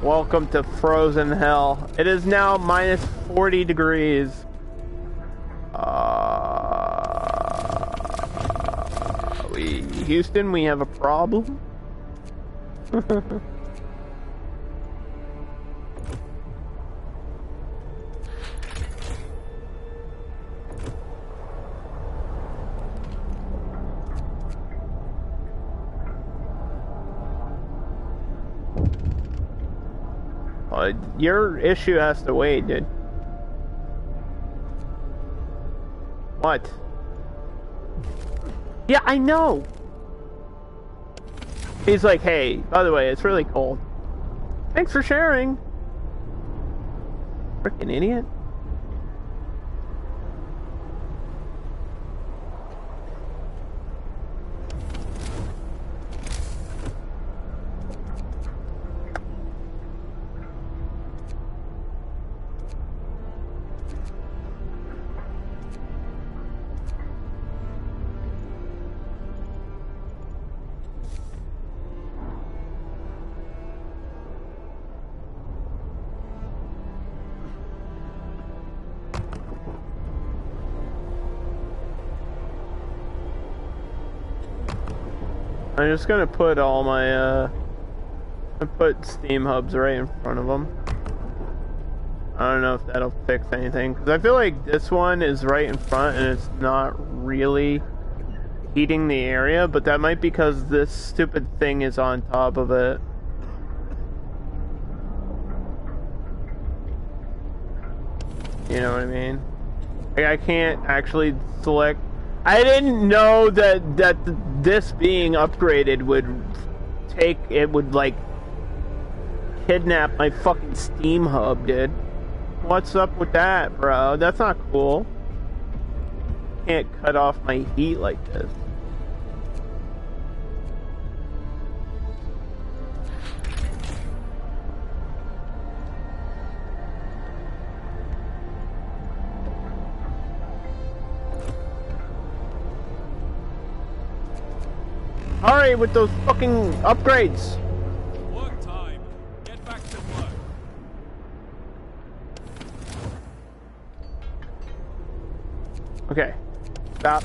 Welcome to frozen hell. It is now minus 40 degrees. Houston, we have a problem. Your issue has to wait, dude. What? Yeah, I know. He's like, hey, by the way, it's really cold. Thanks for sharing. Freaking idiot. I'm just gonna put all my, I put steam hubs right in front of them. I don't know if that'll fix anything, because I feel like this one is right in front and it's not really heating the area, but that might be because this stupid thing is on top of it. You know what I mean? Like, I can't actually select. I didn't know that this being upgraded would like kidnap my fucking Steam hub, dude. What's up with that, bro? That's not cool. Can't cut off my heat like this. Hurry with those fucking upgrades! Work time. Get back to work. Okay. Stop.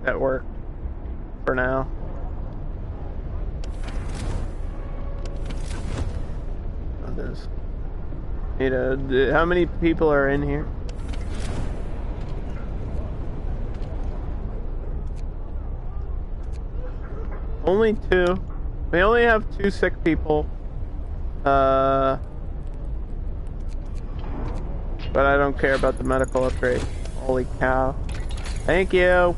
That worked. For now. Oh, there's... how many people are in here? Only 2. We only have 2 sick people. But I don't care about the medical upgrade. Holy cow. Thank you.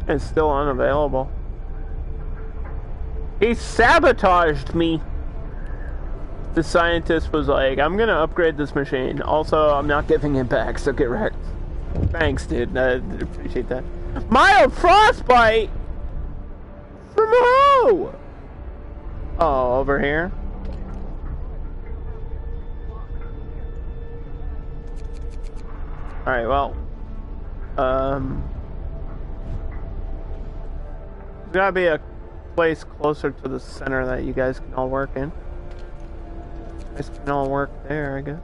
It's still unavailable. He sabotaged me. The scientist was like, I'm gonna upgrade this machine. Also, I'm not giving it back, so get wrecked. Thanks, dude. I appreciate that. Mild frostbite? From who? Oh, over here? Alright, well. There's gotta be a place closer to the center that you guys can all work in. You guys can all work there, I guess.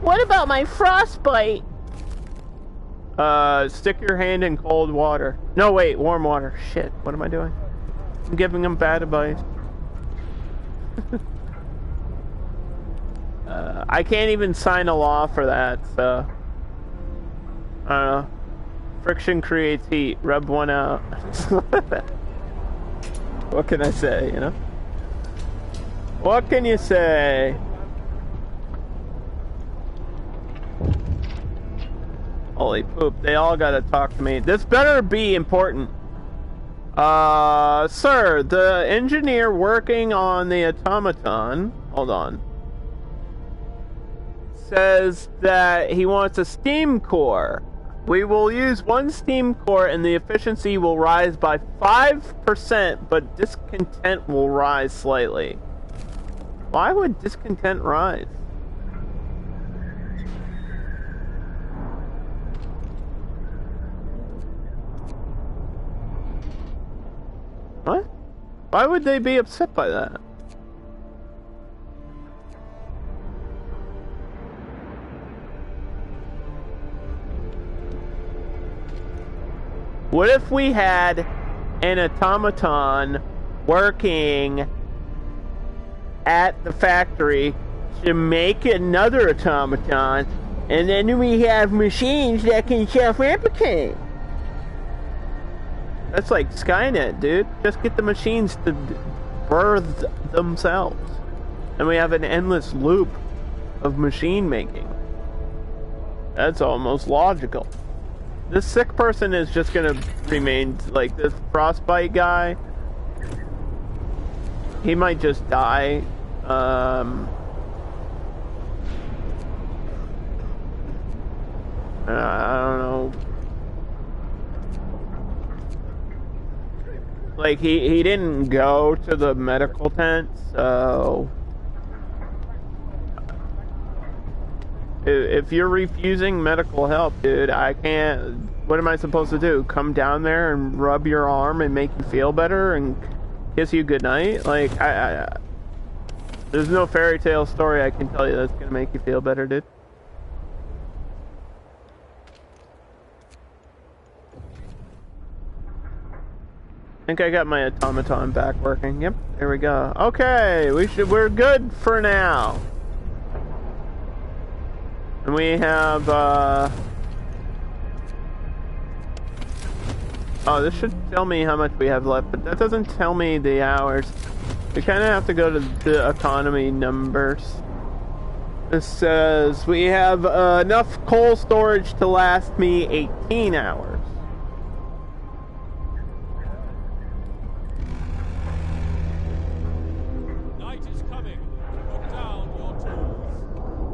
What about my frostbite? Stick your hand in cold water. No, wait, warm water. Shit, what am I doing? I'm giving him bad advice. I can't even sign a law for that, so... I don't know. Friction creates heat. Rub one out. What can I say, you know? What can you say? Holy poop, they all gotta talk to me. This better be important. Sir, the engineer working on the automaton, hold on, says that he wants a steam core. We will use one steam core and the efficiency will rise by 5%, but discontent will rise slightly. Why would discontent rise? What? Why would they be upset by that? What if we had an automaton working at the factory to make another automaton, and then we have machines that can self-replicate? That's like Skynet, dude. Just get the machines to birth themselves. And we have an endless loop of machine making. That's almost logical. This sick person is just gonna remain, like, this frostbite guy. He might just die. I don't know. Like, he didn't go to the medical tent, so... If you're refusing medical help, dude, I can't... What am I supposed to do? Come down there and rub your arm and make you feel better and kiss you goodnight? Like, there's no fairy tale story I can tell you that's gonna make you feel better, dude. I think I got my automaton back working. Yep, there we go. Okay, we're good for now. And we have, oh, this should tell me how much we have left, but that doesn't tell me the hours. We kind of have to go to the economy numbers. This says we have enough coal storage to last me 18 hours.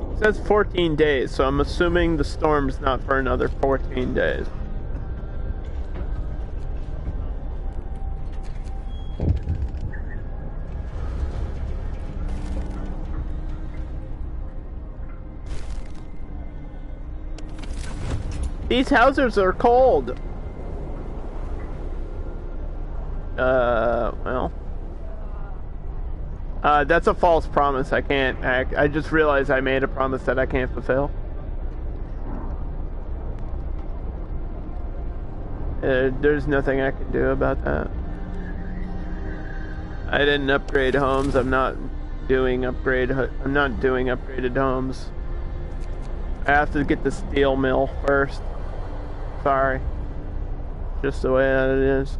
It says 14 days, so I'm assuming the storm's not for another 14 days. These houses are cold. Well. That's a false promise. I can't act. I just realized I made a promise that I can't fulfill. There's nothing I can do about that. I didn't upgrade homes. I'm not doing upgraded homes. I have to get the steel mill first. Sorry. Just the way that it is.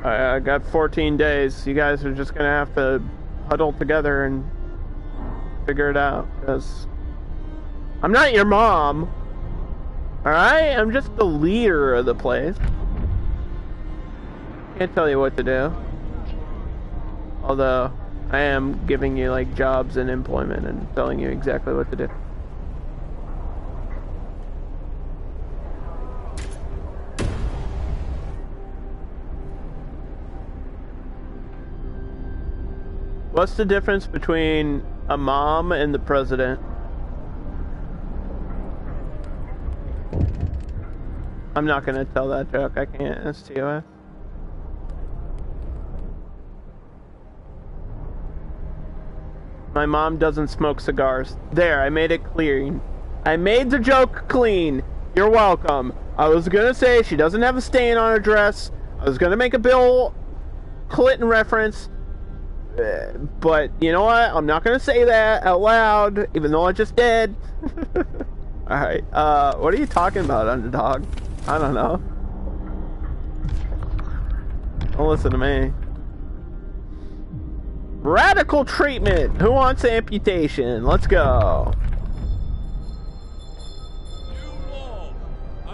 I got 14 days. You guys are just gonna have to huddle together and figure it out, because I'm not your mom. Alright? I'm just the leader of the place. Can't tell you what to do. Although, I am giving you, like, jobs and employment and telling you exactly what to do. What's the difference between a mom and the president? I'm not gonna tell that joke. I can't. It's TOS. My mom doesn't smoke cigars. There, I made it clear. I made the joke clean. You're welcome. I was gonna say she doesn't have a stain on her dress. I was gonna make a Bill Clinton reference. But you know what? I'm not gonna say that out loud, even though I just did. Alright, what are you talking about, Underdog? I don't know. Don't listen to me. Radical treatment! Who wants amputation? Let's go.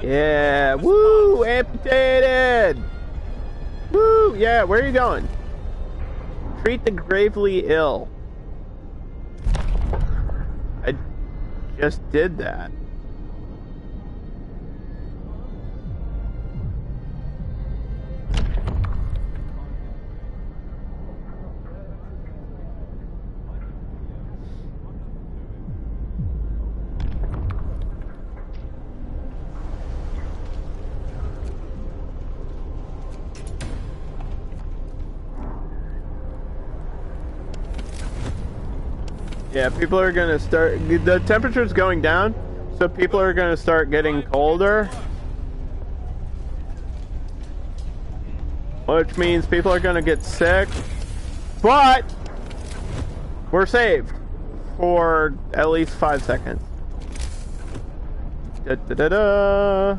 Yeah, woo! Amputated! Woo! Yeah, where are you going? Treat the gravely ill. I just did that. Yeah, people are gonna start, the temperature's going down, so people are gonna start getting colder. Which means people are gonna get sick. But we're saved for at least 5 seconds. Da da da da.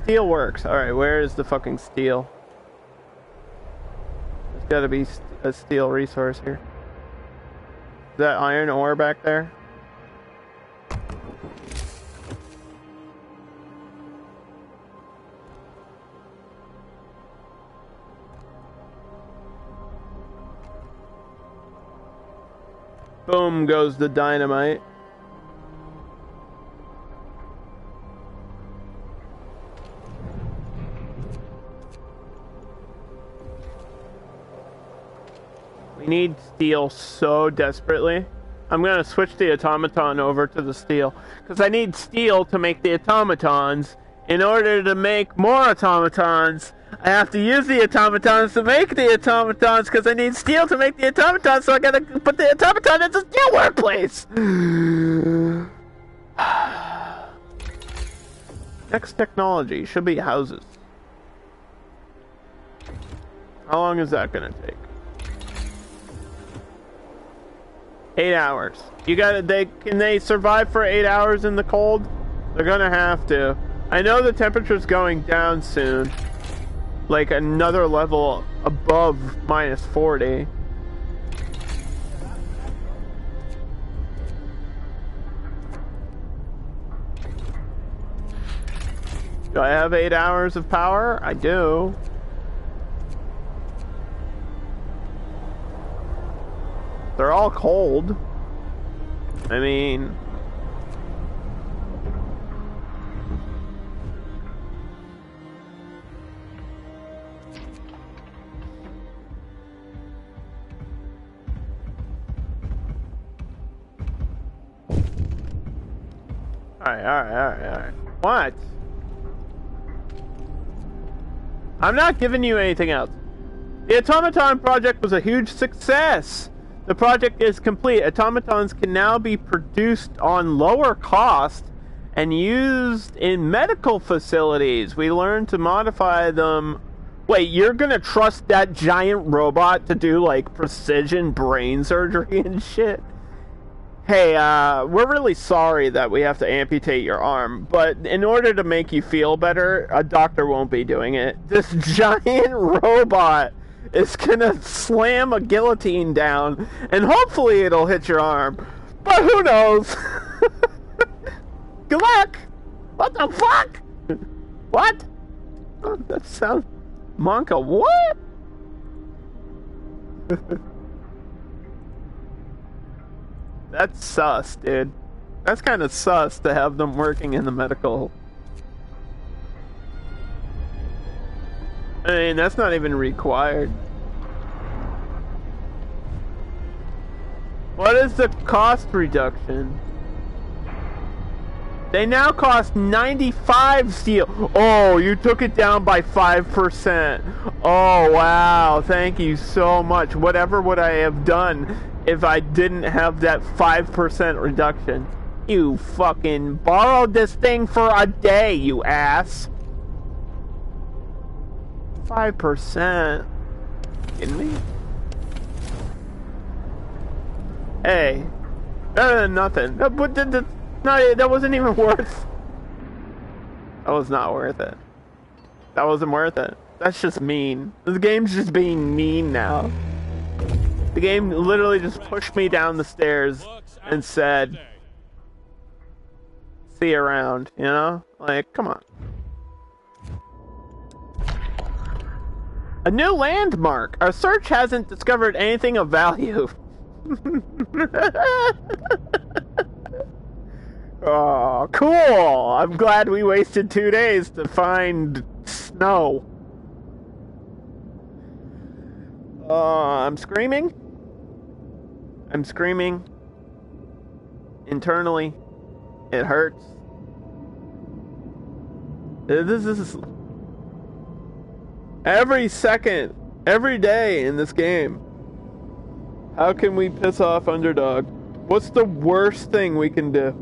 Steel works. Alright, where is the fucking steel? There's gotta be a steel resource here. Is that iron ore back there? Boom goes the dynamite. We need steel so desperately. I'm gonna switch the automaton over to the steel, because I need steel to make the automatons. In order to make more automatons, I have to use the automatons to make the automatons, because I need steel to make the automatons, so I gotta put the automaton in the steel workplace! Next technology should be houses. How long is that gonna take? 8 hours. You gotta, can they survive for 8 hours in the cold? They're gonna have to. I know the temperature's going down soon. Like another level above minus 40. Do I have 8 hours of power? I do. They're all cold. I mean... Alright. What? I'm not giving you anything else. The Automaton project was a huge success. The project is complete. Automatons can now be produced on lower cost and used in medical facilities. We learned to modify them. Wait, you're gonna trust that giant robot to do, like, precision brain surgery and shit? Hey, we're really sorry that we have to amputate your arm, but in order to make you feel better, a doctor won't be doing it. This giant robot is gonna slam a guillotine down, and hopefully it'll hit your arm. But who knows? Good luck! What the fuck? What? Oh, that sounds... Monka, what? That's sus, dude. That's kind of sus to have them working in the medical. I mean, that's not even required. What is the cost reduction? They now cost 95 steel. Oh, you took it down by 5%. Oh, wow. Thank you so much. Whatever would I have done if I didn't have that 5% reduction? You fucking borrowed this thing for a day, you ass. 5%. Kidding me? Hey, better than nothing. But that wasn't even worth. That was not worth it. That wasn't worth it. That's just mean. This game's just being mean now. The game literally just pushed me down the stairs and said, "See you around," you know? Like, come on. A new landmark. Our search hasn't discovered anything of value. Oh, cool! I'm glad we wasted 2 days to find snow. I'm screaming. I'm screaming. Internally, it hurts. This is every second, every day in this game. How can we piss off Underdog? What's the worst thing we can do?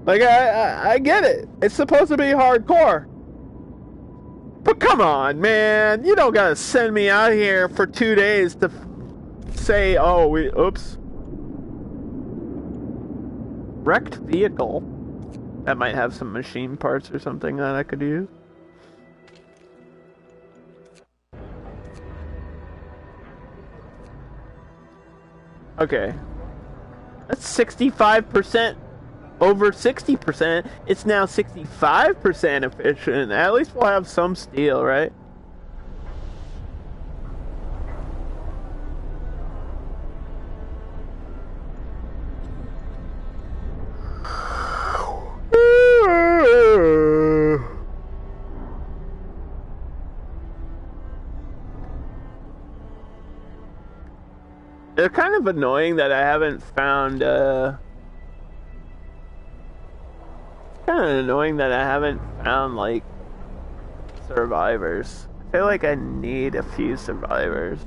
Like, I get it. It's supposed to be hardcore. But come on, man. You don't gotta send me out here for 2 days to say, oh, oops. Wrecked vehicle. That might have some machine parts or something that I could use. Okay. That's 65%. Over 60%, it's now 65% efficient. At least we'll have some steel, right? It's kind of annoying that I haven't found, like, survivors. I feel like I need a few survivors.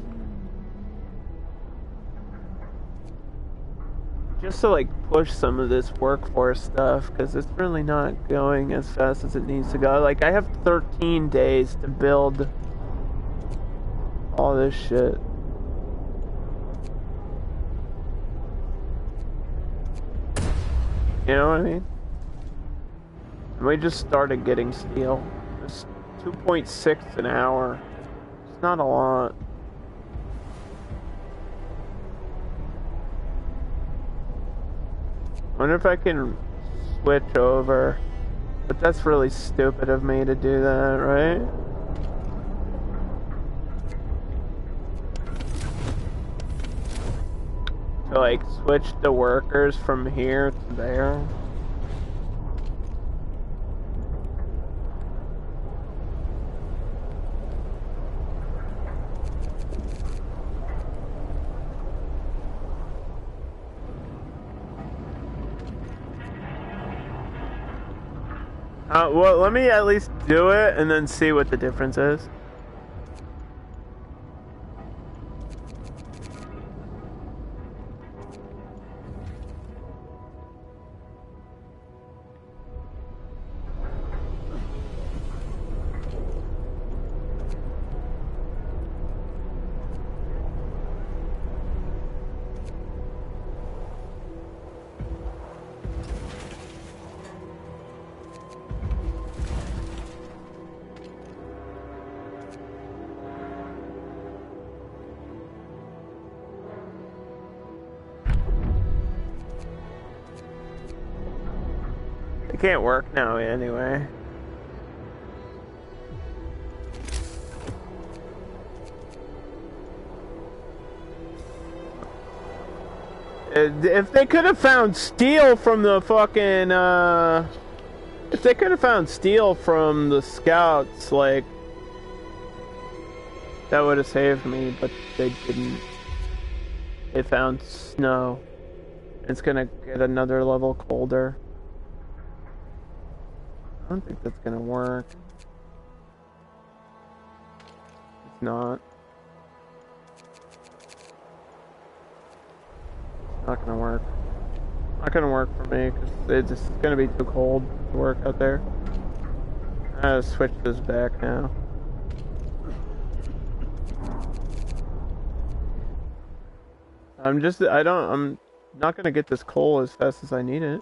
Just to, like, push some of this workforce stuff, because it's really not going as fast as it needs to go. Like, I have 13 days to build all this shit. You know what I mean? And we just started getting steel. It's 2.6 an hour. It's not a lot. I wonder if I can switch over. But that's really stupid of me to do that, right? To like switch the workers from here to there. Well, let me at least do it and then see what the difference is. It can't work now anyway. If they could have found steel from the fucking, if they could have found steel from the scouts, like, that would have saved me, but they didn't. They found snow. It's gonna get another level colder. I don't think that's gonna work. It's not. Not gonna work. Not gonna work for me because it's just gonna be too cold to work out there. I gotta switch this back now. I'm not gonna get this coal as fast as I need it.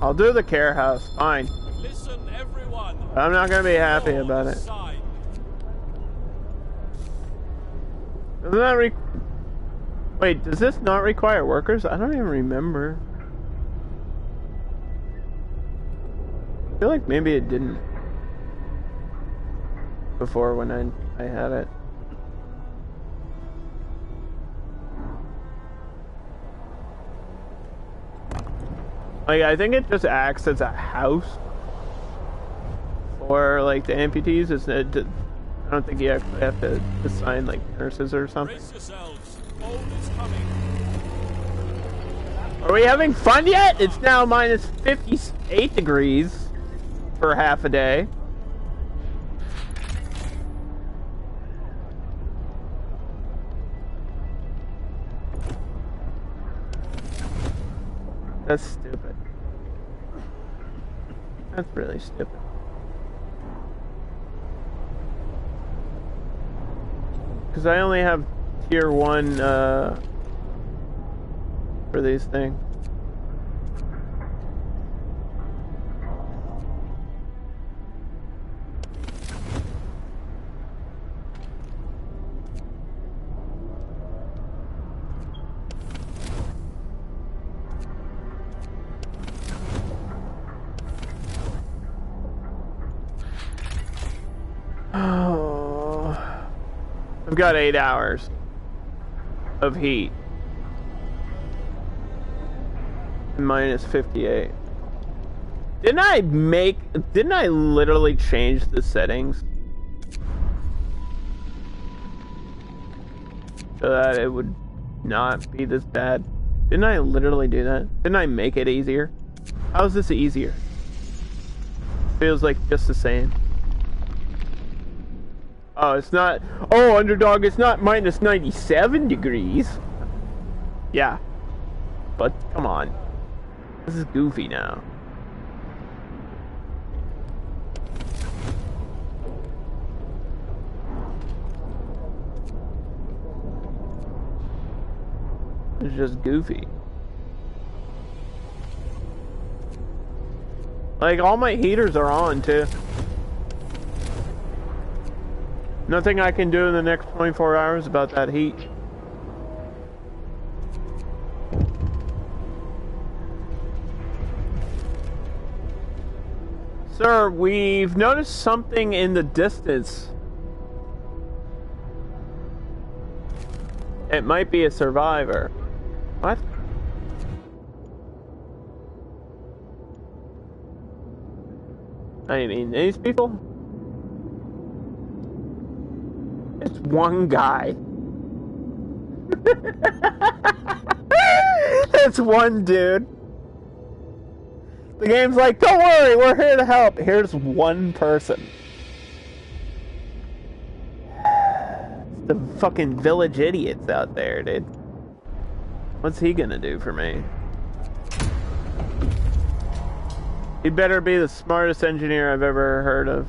I'll do the care house, fine. Listen, everyone. I'm not gonna be happy about it. Doesn't that Wait, does this not require workers? I don't even remember. I feel like maybe it didn't. Before when I had it. Like, I think it just acts as a house for, like, the amputees. I don't think you actually have to assign, like, nurses or something. Brace yourselves. Cold is coming. Are we having fun yet? It's now minus 58 degrees for half a day. That's stupid. That's really stupid. Because I only have tier 1 for these things. Oh, I've got 8 hours of heat. Minus 58. Didn't I literally change the settings so that it would not be this bad? Didn't I literally do that? Didn't I make it easier? How is this easier? Feels like just the same. Oh, it's not... Oh, Underdog, it's not minus 97 degrees. Yeah. But, come on. This is goofy now. It's just goofy. Like, all my heaters are on, too. Nothing I can do in the next 24 hours about that heat. Sir, we've noticed something in the distance. It might be a survivor. What? I mean, these people? It's one guy. It's one dude. The game's like, don't worry, we're here to help. Here's one person. It's the fucking village idiots out there, dude. What's he gonna do for me? He better be the smartest engineer I've ever heard of.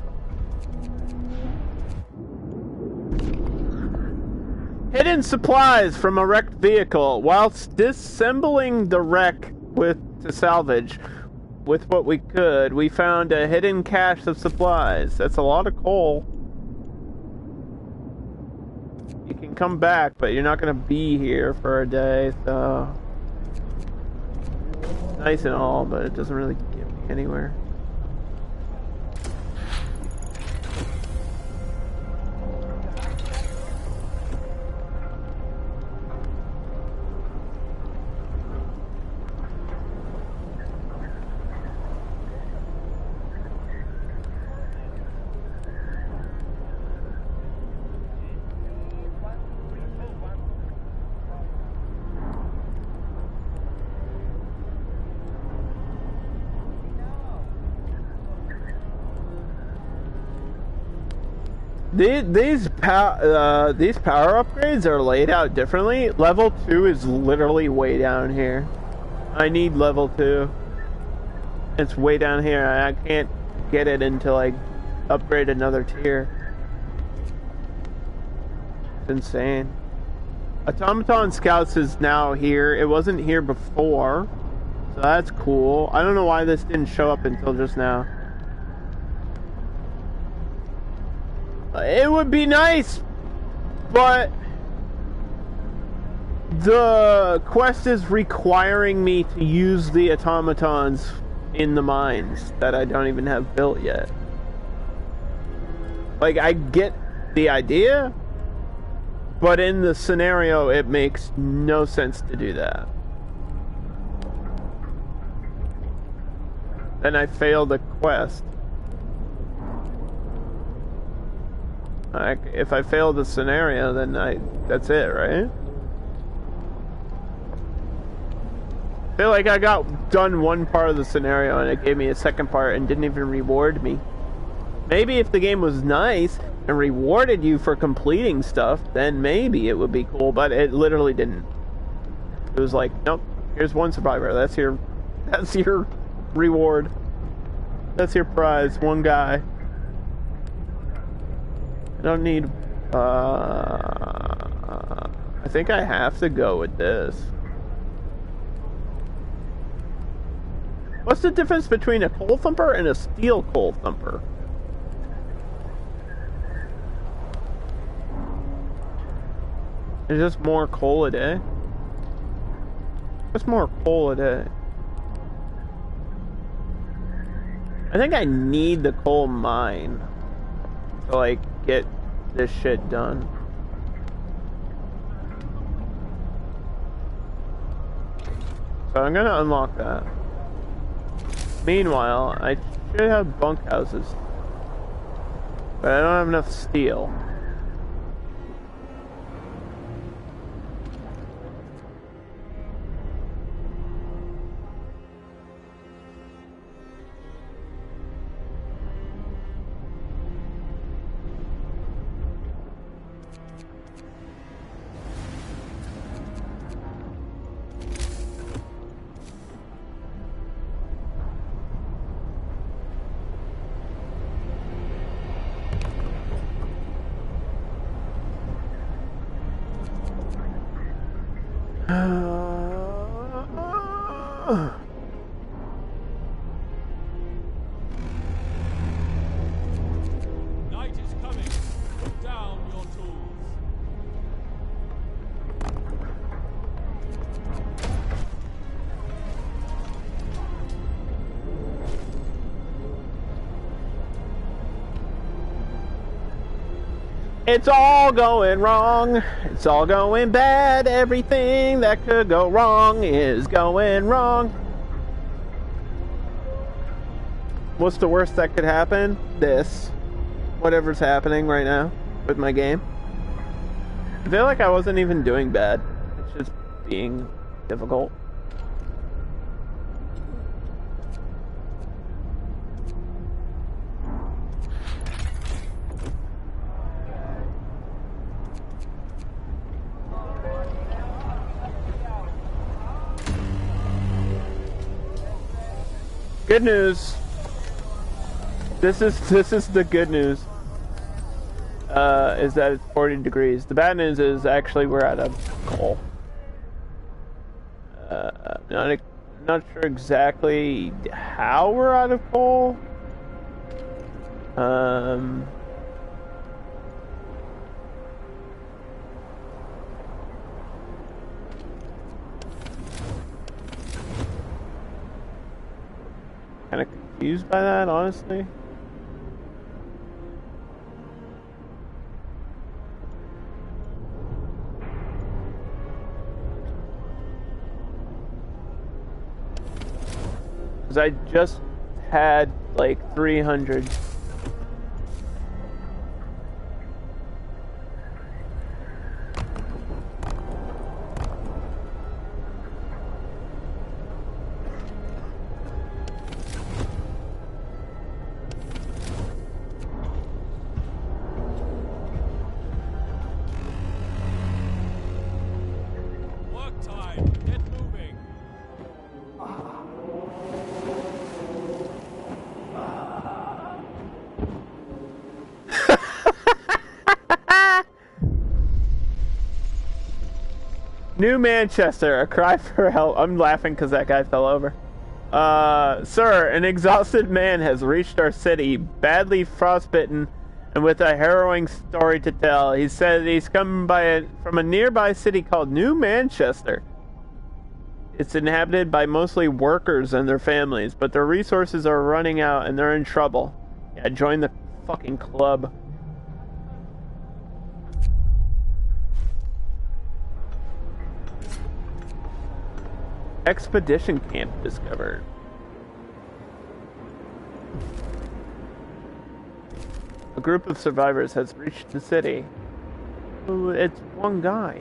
Hidden supplies from a wrecked vehicle. Whilst disassembling the wreck to salvage with what we could, we found a hidden cache of supplies. That's a lot of coal. You can come back, but you're not going to be here for a day, so... It's nice and all, but it doesn't really get me anywhere. These power upgrades are laid out differently. Level 2 is literally way down here. I need level 2. It's way down here. I can't get it until I upgrade another tier. It's insane. Automaton Scouts is now here. It wasn't here before, so that's cool. I don't know why this didn't show up until just now. It would be nice, but the quest is requiring me to use the automatons in the mines that I don't even have built yet. Like, I get the idea, but in the scenario, it makes no sense to do that. Then I fail the quest. If I fail the scenario, then that's it, right? I feel like I got done one part of the scenario and it gave me a second part and didn't even reward me. Maybe if the game was nice and rewarded you for completing stuff, then maybe it would be cool, but it literally didn't. It was like, nope, here's one survivor. That's your reward. That's your prize, one guy. I don't need, I think I have to go with this. What's the difference between a coal thumper and a steel coal thumper? Is this more coal a day? What's more coal a day? I think I need the coal mine to, like, get this shit done. So I'm gonna unlock that. Meanwhile, I should have bunkhouses, but I don't have enough steel. Night is coming. Put down your tools. It's all going wrong. It's all going bad. Everything that could go wrong is going wrong. What's the worst that could happen? This. Whatever's happening right now with my game. I feel like I wasn't even doing bad. It's just being difficult. Good news. This is the good news. Is that it's 40 degrees. The bad news is actually we're out of coal. Not sure exactly how we're out of coal. Kind of confused by that, honestly. Because I just had like 300. Work time. Get moving. New Manchester, a cry for help. I'm laughing because that guy fell over. Sir, an exhausted man has reached our city, badly frostbitten, and with a harrowing story to tell. He said he's come from a nearby city called New Manchester. It's inhabited by mostly workers and their families, but their resources are running out and they're in trouble. Yeah, join the fucking club. Expedition camp discovered. A group of survivors has reached the city. Oh, it's one guy.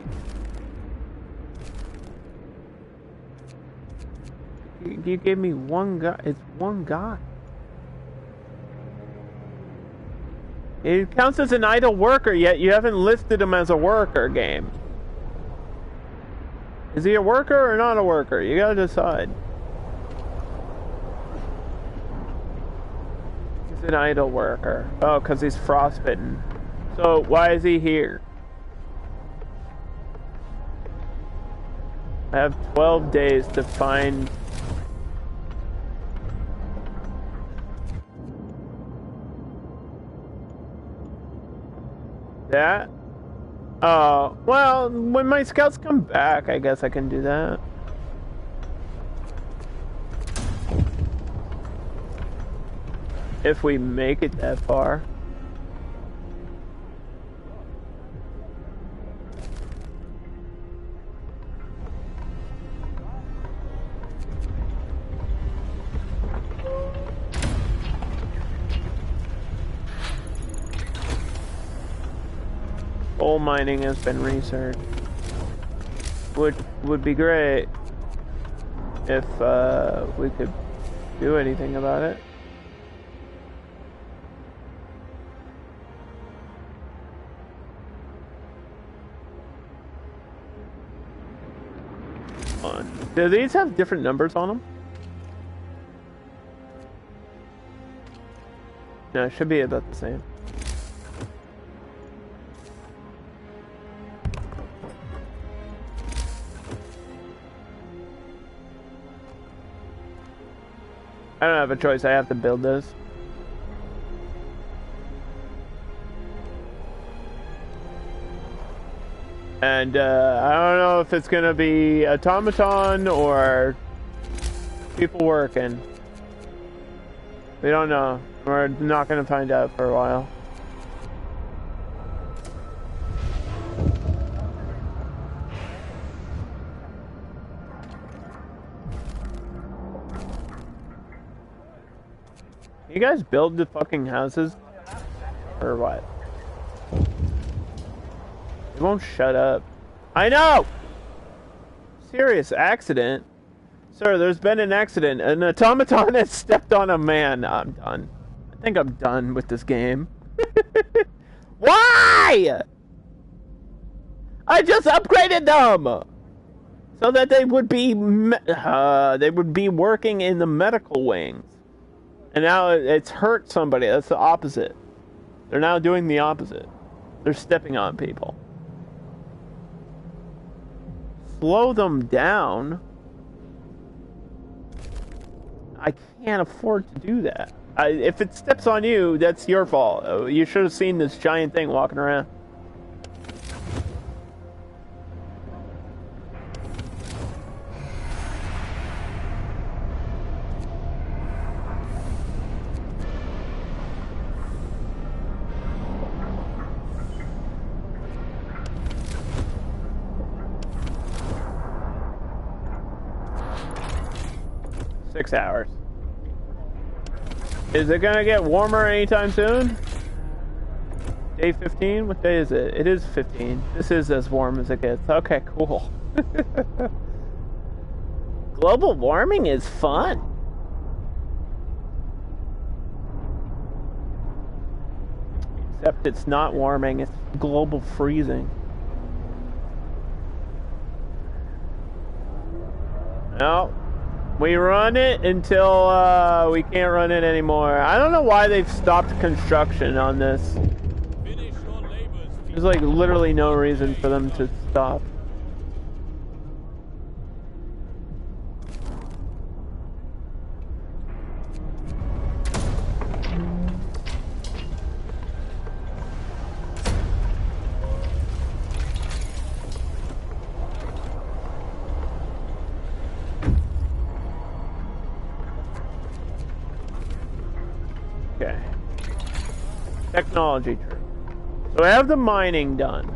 You gave me one guy. It's one guy. It counts as an idle worker, yet you haven't listed him as a worker, game. Is he a worker or not a worker? You gotta decide. He's an idle worker. Oh, because he's frostbitten. So, why is he here? I have 12 days to find... that? Oh, well, when my scouts come back, I guess I can do that. If we make it that far. Coal mining has been researched. Would be great if we could do anything about it. Do these have different numbers on them? No, it should be about the same. I don't have a choice, I have to build this. And I don't know if it's gonna be automaton or people working. We don't know. We're not gonna find out for a while. You guys build the fucking houses? Or what? It won't shut up. I know! Serious accident? Sir, there's been an accident. An automaton has stepped on a man. I'm done. I think I'm done with this game. Why? I just upgraded them! So that they would be working in the medical wings. And now it's hurt somebody. That's the opposite. They're now doing the opposite. They're stepping on people. Slow them down. I can't afford to do that. If it steps on you, that's your fault. You should have seen this giant thing walking around. Hours. Is it gonna get warmer anytime soon? Day 15? What day is it? It is 15. This is as warm as it gets. Okay, cool. Global warming is fun. Except it's not warming, it's global freezing. No. We run it until we can't run it anymore. I don't know why they've stopped construction on this. There's like literally no reason for them to stop. Technology tree. So we have the mining done.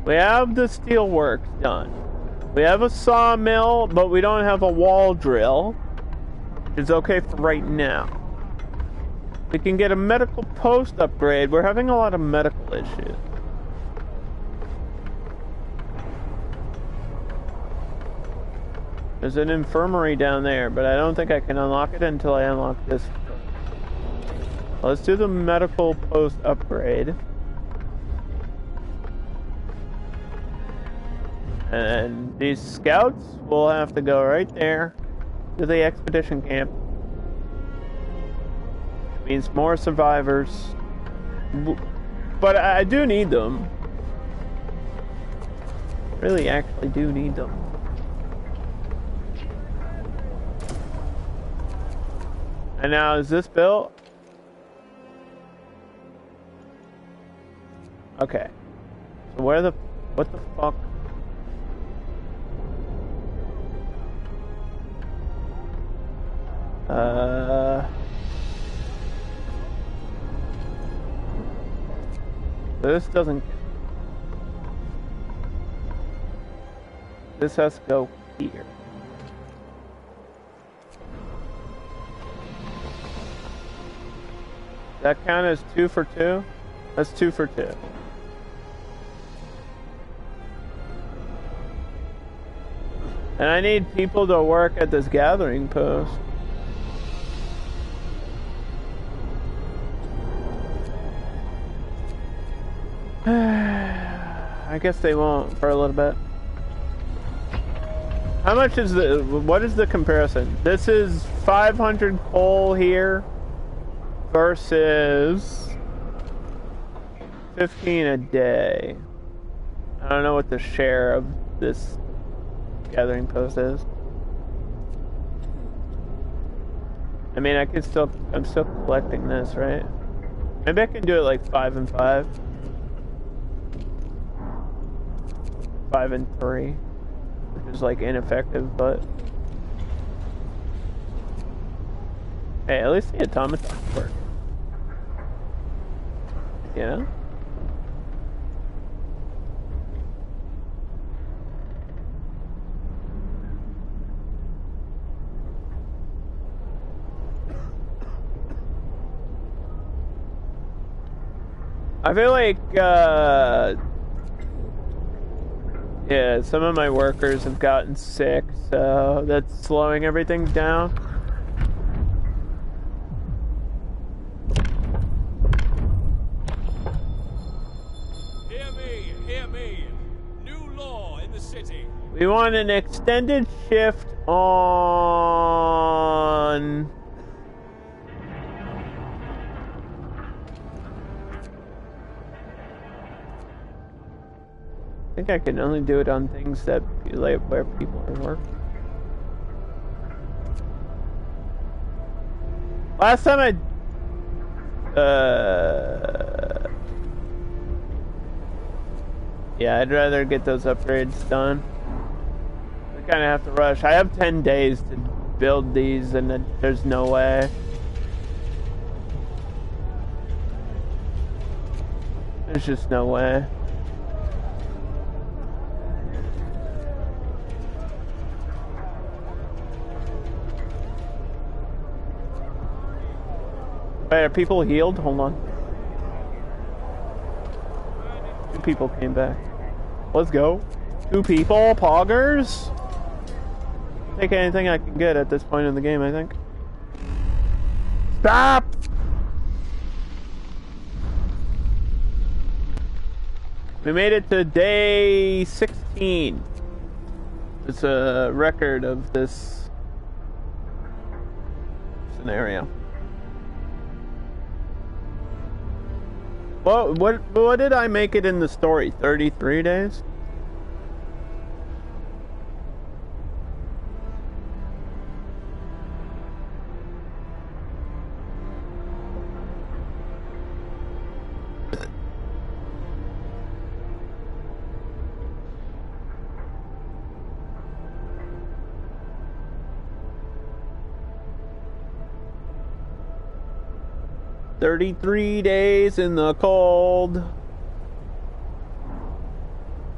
We have the steelworks done. We have a sawmill, but we don't have a wall drill. It's okay for right now. We can get a medical post upgrade. We're having a lot of medical issues. There's an infirmary down there, but I don't think I can unlock it until I unlock this. Let's do the medical post upgrade. And these scouts will have to go right there to the expedition camp. Which means more survivors. But I do need them. Really actually do need them. And now is this built? Okay. So what the fuck? This doesn't. This has to go here. That count as 2 for 2? That's 2 for 2. And I need people to work at this gathering post. I guess they won't for a little bit. How much is what is the comparison? This is 500 coal here versus 15 a day. I don't know what the share of this gathering post is. I mean, I'm still collecting this, right? Maybe I can do it like 5 and 5. 5 and 3. Which is like ineffective, but hey, at least the automatons work. You know? I feel like, yeah, some of my workers have gotten sick, so that's slowing everything down. Hear me. New law in the city. We want an extended shift on think I can only do it on things that like where people are working. Last time I yeah, I'd rather get those upgrades done. I kind of have to rush. I have 10 days to build these, and there's no way. There's just no way. Wait, are people healed? Hold on. 2 people came back. Let's go. 2 people? Poggers? Take anything I can get at this point in the game, I think. Stop! We made it to day 16. It's a record of this scenario. What did I make it in the story? 33 days? "33 days in the cold."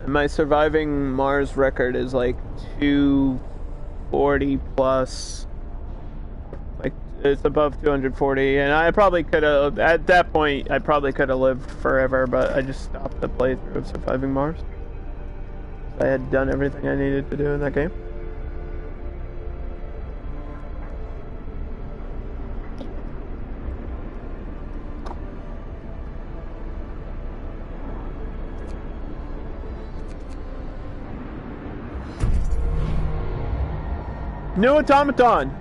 And my surviving Mars record is like 240 plus. Like, it's above 240. And I probably could have, at that point, I probably could have lived forever, but I just stopped the playthrough of Surviving Mars. I had done everything I needed to do in that game. New automaton!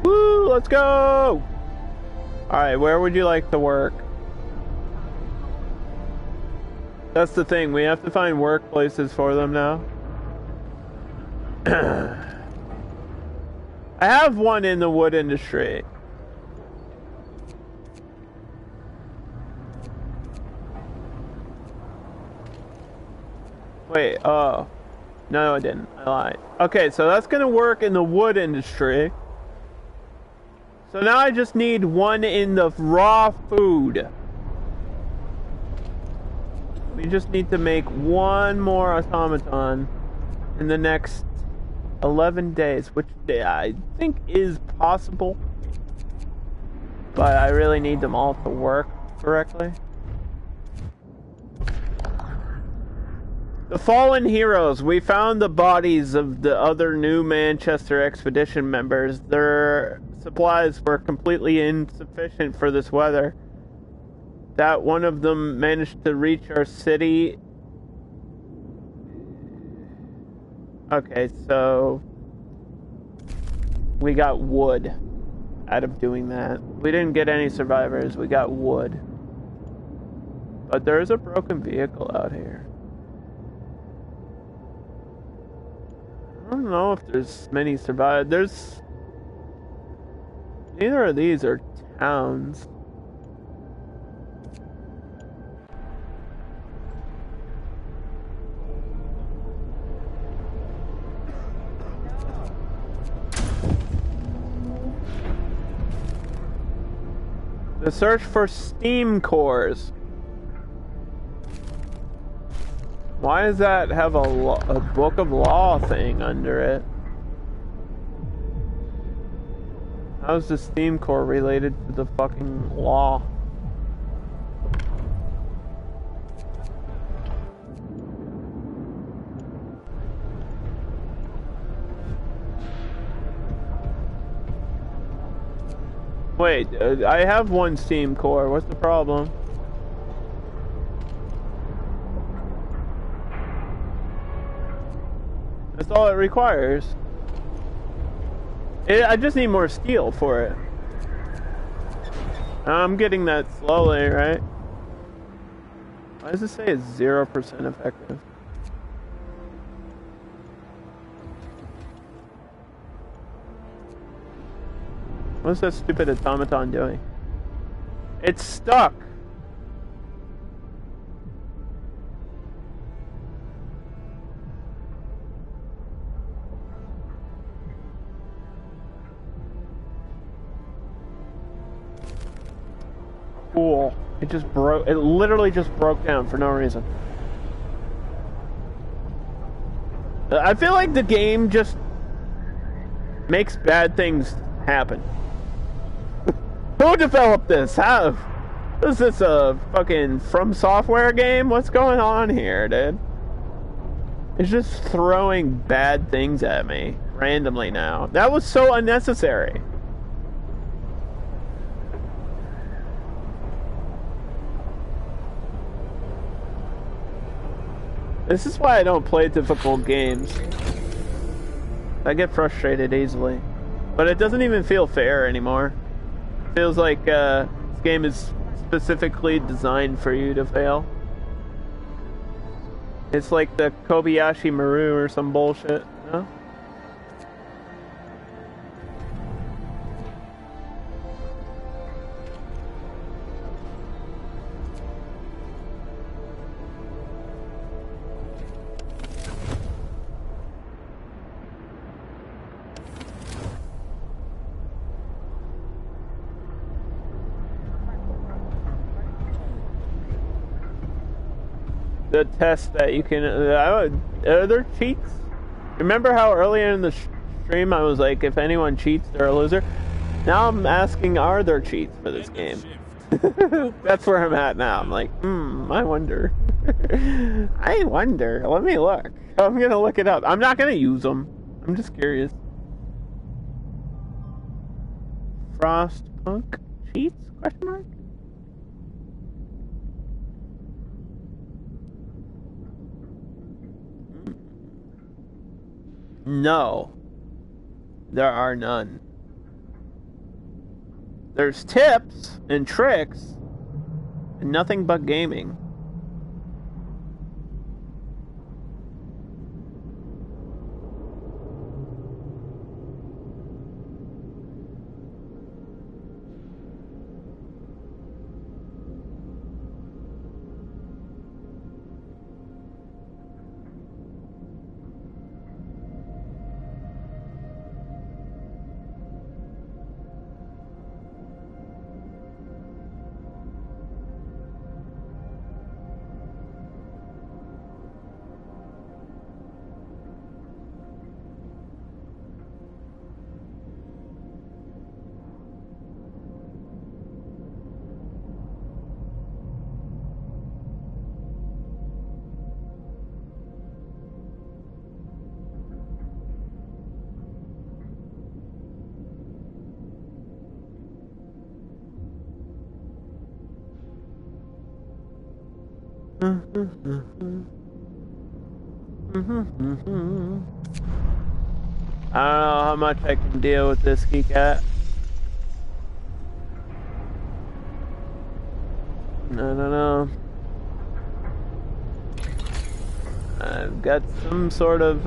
Woo! Let's go! Alright, where would you like to work? That's the thing, we have to find workplaces for them now. I have one in the wood industry. Wait, oh. No, I didn't. I lied. Okay, so that's gonna work in the wood industry. So now I just need one in the raw food. We just need to make one more automaton in the next 11 days, which I think is possible. But I really need them all to work correctly. The fallen heroes. We found the bodies of the other New Manchester expedition members. Their supplies were completely insufficient for this weather. That one of them managed to reach our city. Okay, so we got wood out of doing that. We didn't get any survivors. We got wood. But there is a broken vehicle out here. I don't know if there's many survivors. Neither of these are towns. The search for steam cores. Why does that have a book of law thing under it? How's the steam core related to the fucking law? Wait, I have one steam core. What's the problem? That's all it requires. I just need more steel for it. I'm getting that slowly, right? Why does it say it's 0% effective? What's that stupid automaton doing? It's stuck. Cool. It just broke. It literally just broke down for no reason. I feel like the game just makes bad things happen. Who developed this? How? Is this a fucking From Software game? What's going on here, dude? It's just throwing bad things at me randomly now. That was so unnecessary. This is why I don't play difficult games. I get frustrated easily. But it doesn't even feel fair anymore. It feels like this game is specifically designed for you to fail. It's like the Kobayashi Maru or some bullshit, you know? The test that you can... are there cheats? Remember how earlier in the stream I was like, if anyone cheats, they're a loser? Now I'm asking, are there cheats for this game? That's where I'm at now. I'm like, I wonder. I wonder. Let me look. I'm gonna look it up. I'm not gonna use them. I'm just curious. Frostpunk cheats? Question mark? No, there are none. There's tips and tricks and nothing but gaming. I don't know how much I can deal with this geek cat. I don't know. I've got some sort of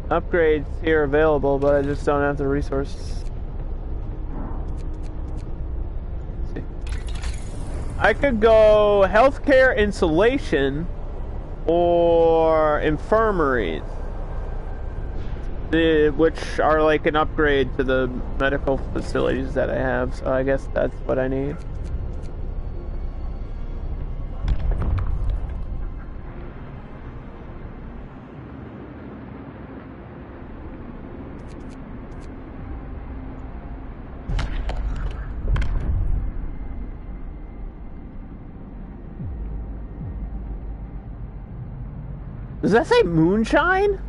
upgrades here available, but I just don't have the resources. I could go healthcare insulation or infirmaries, which are like an upgrade to the medical facilities that I have, so I guess that's what I need. Does that say moonshine?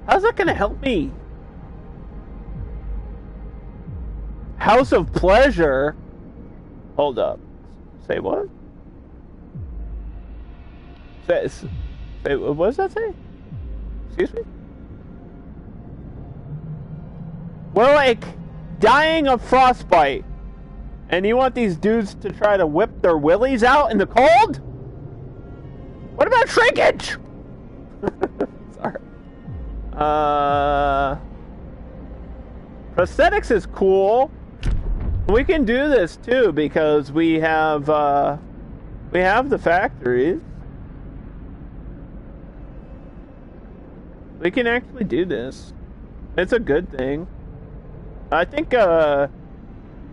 How's that gonna help me? House of Pleasure? Hold up. Say what? Say, what does that say? Excuse me? We're like dying of frostbite, and you want these dudes to try to whip their willies out in the cold? What about shrinkage? Sorry. Prosthetics is cool. We can do this too because we have the factories. We can actually do this. It's a good thing. I think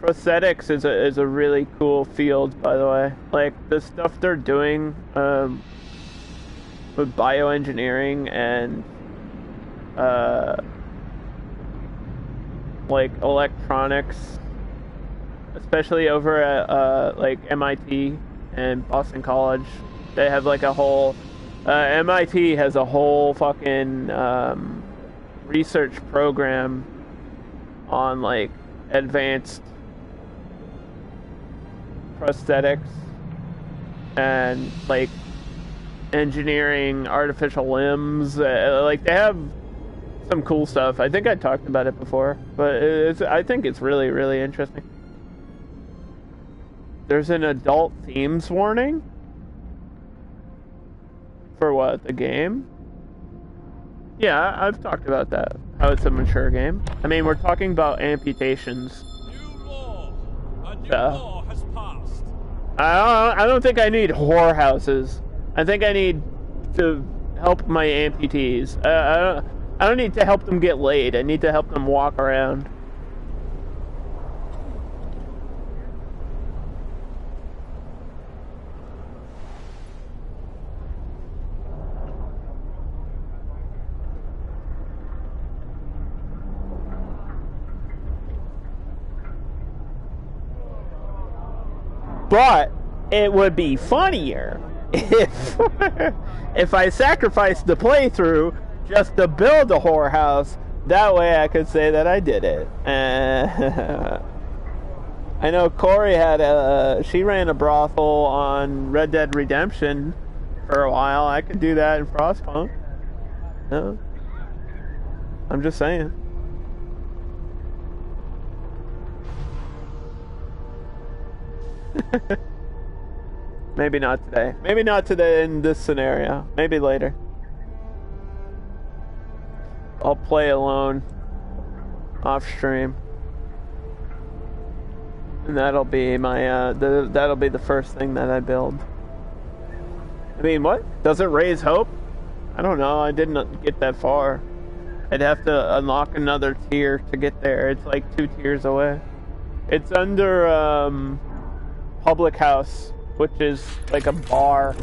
prosthetics is a really cool field, by the way. Like the stuff they're doing with bioengineering and like electronics, especially over at like MIT and Boston College. They have like a whole MIT has a whole fucking research program on like advanced prosthetics and like engineering artificial limbs. Like they have some cool stuff. I think I talked about it before, but I think it's really, really interesting. There's an adult themes warning. For what? The game? Yeah, I've talked about that. How it's a mature game. I mean, we're talking about amputations. New law. A new law has passed. I don't think I need whorehouses. I think I need to help my amputees. I don't need to help them get laid. I need to help them walk around. But it would be funnier if I sacrificed the playthrough just to build a whorehouse. That way I could say that I did it. I know Corey she ran a brothel on Red Dead Redemption for a while. I could do that in Frostpunk. No, I'm just saying. Maybe not today. Maybe not today in this scenario. Maybe later. I'll play alone off stream, and that'll be my that'll be the first thing that I build. I mean, what? Does it raise hope? I don't know. I didn't get that far. I'd have to unlock another tier to get there. It's like 2 tiers away. It's under Public House, which is like a bar,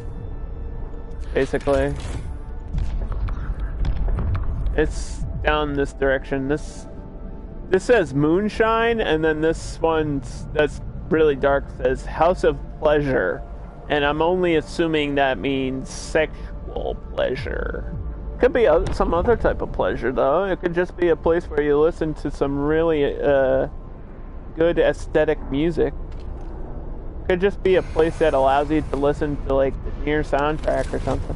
basically. It's down this direction. This says Moonshine, and then this one that's really dark says House of Pleasure, and I'm only assuming that means sexual pleasure. Could be some other type of pleasure, though. It could just be a place where you listen to some really good aesthetic music. Could just be a place that allows you to listen to like the Nier soundtrack or something.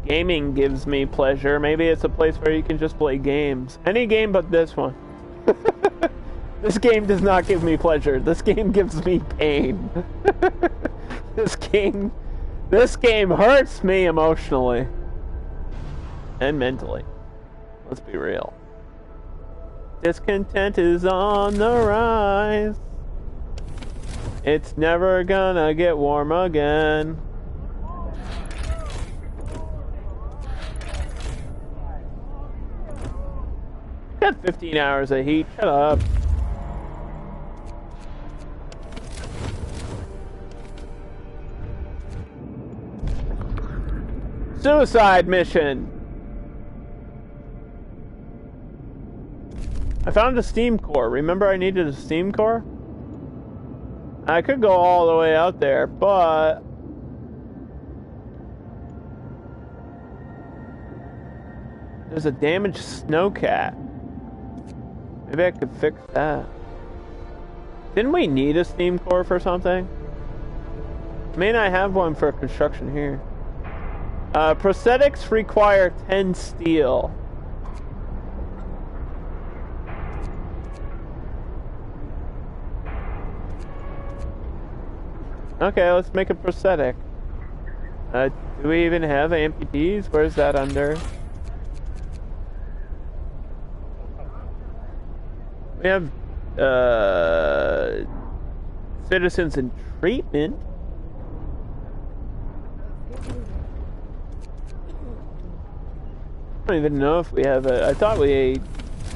Gaming gives me pleasure. Maybe it's a place where you can just play games. Any game but this one. This game does not give me pleasure. This game gives me pain. This game hurts me emotionally. And mentally. Let's be real. Discontent is on the rise. It's never gonna get warm again. Got 15 hours of heat. Shut up. Suicide mission. I found a steam core. Remember I needed a steam core? I could go all the way out there, but there's a damaged snowcat. Maybe I could fix that. Didn't we need a steam core for something? May not have one for construction here. Prosthetics require 10 steel. Okay, let's make a prosthetic. Do we even have amputees? Where's that under? We have, citizens in treatment. I don't even know if we have I thought we...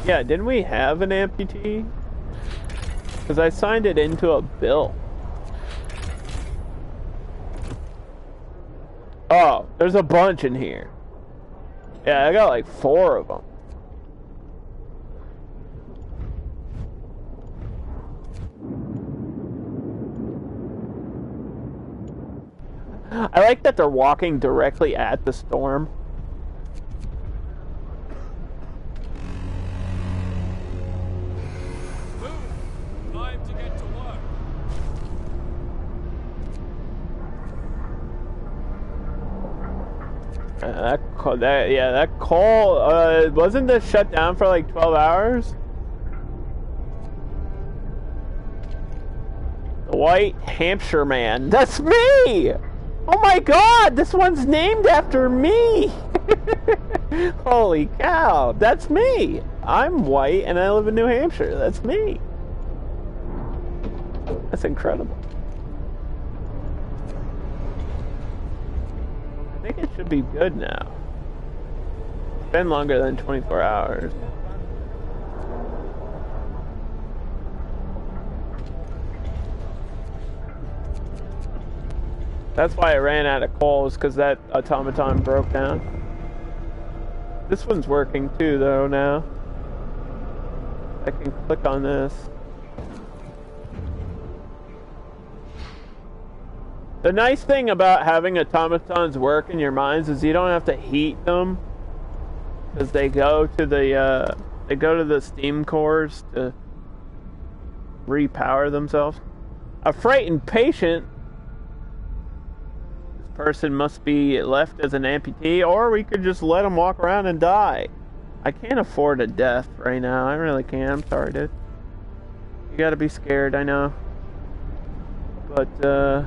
Yeah, didn't we have an amputee? Because I signed it into a bill. Oh, there's a bunch in here. Yeah, I got like 4 of them. I like that they're walking directly at the storm. Time to get to work. That call, wasn't this shut down for like 12 hours? The White Hampshire Man. That's me! Oh my god, this one's named after me! Holy cow, that's me! I'm white and I live in New Hampshire. That's me. That's incredible. I think it should be good now. It's been longer than 24 hours. That's why I ran out of coals, because that automaton broke down. This one's working too, though, now. I can click on this. The nice thing about having automatons work in your mines is you don't have to heat them, because they go to the steam cores to repower themselves. A frightened patient. This person must be left as an amputee, or we could just let them walk around and die. I can't afford a death right now. I really can't. I'm sorry, dude. You gotta be scared, I know. But,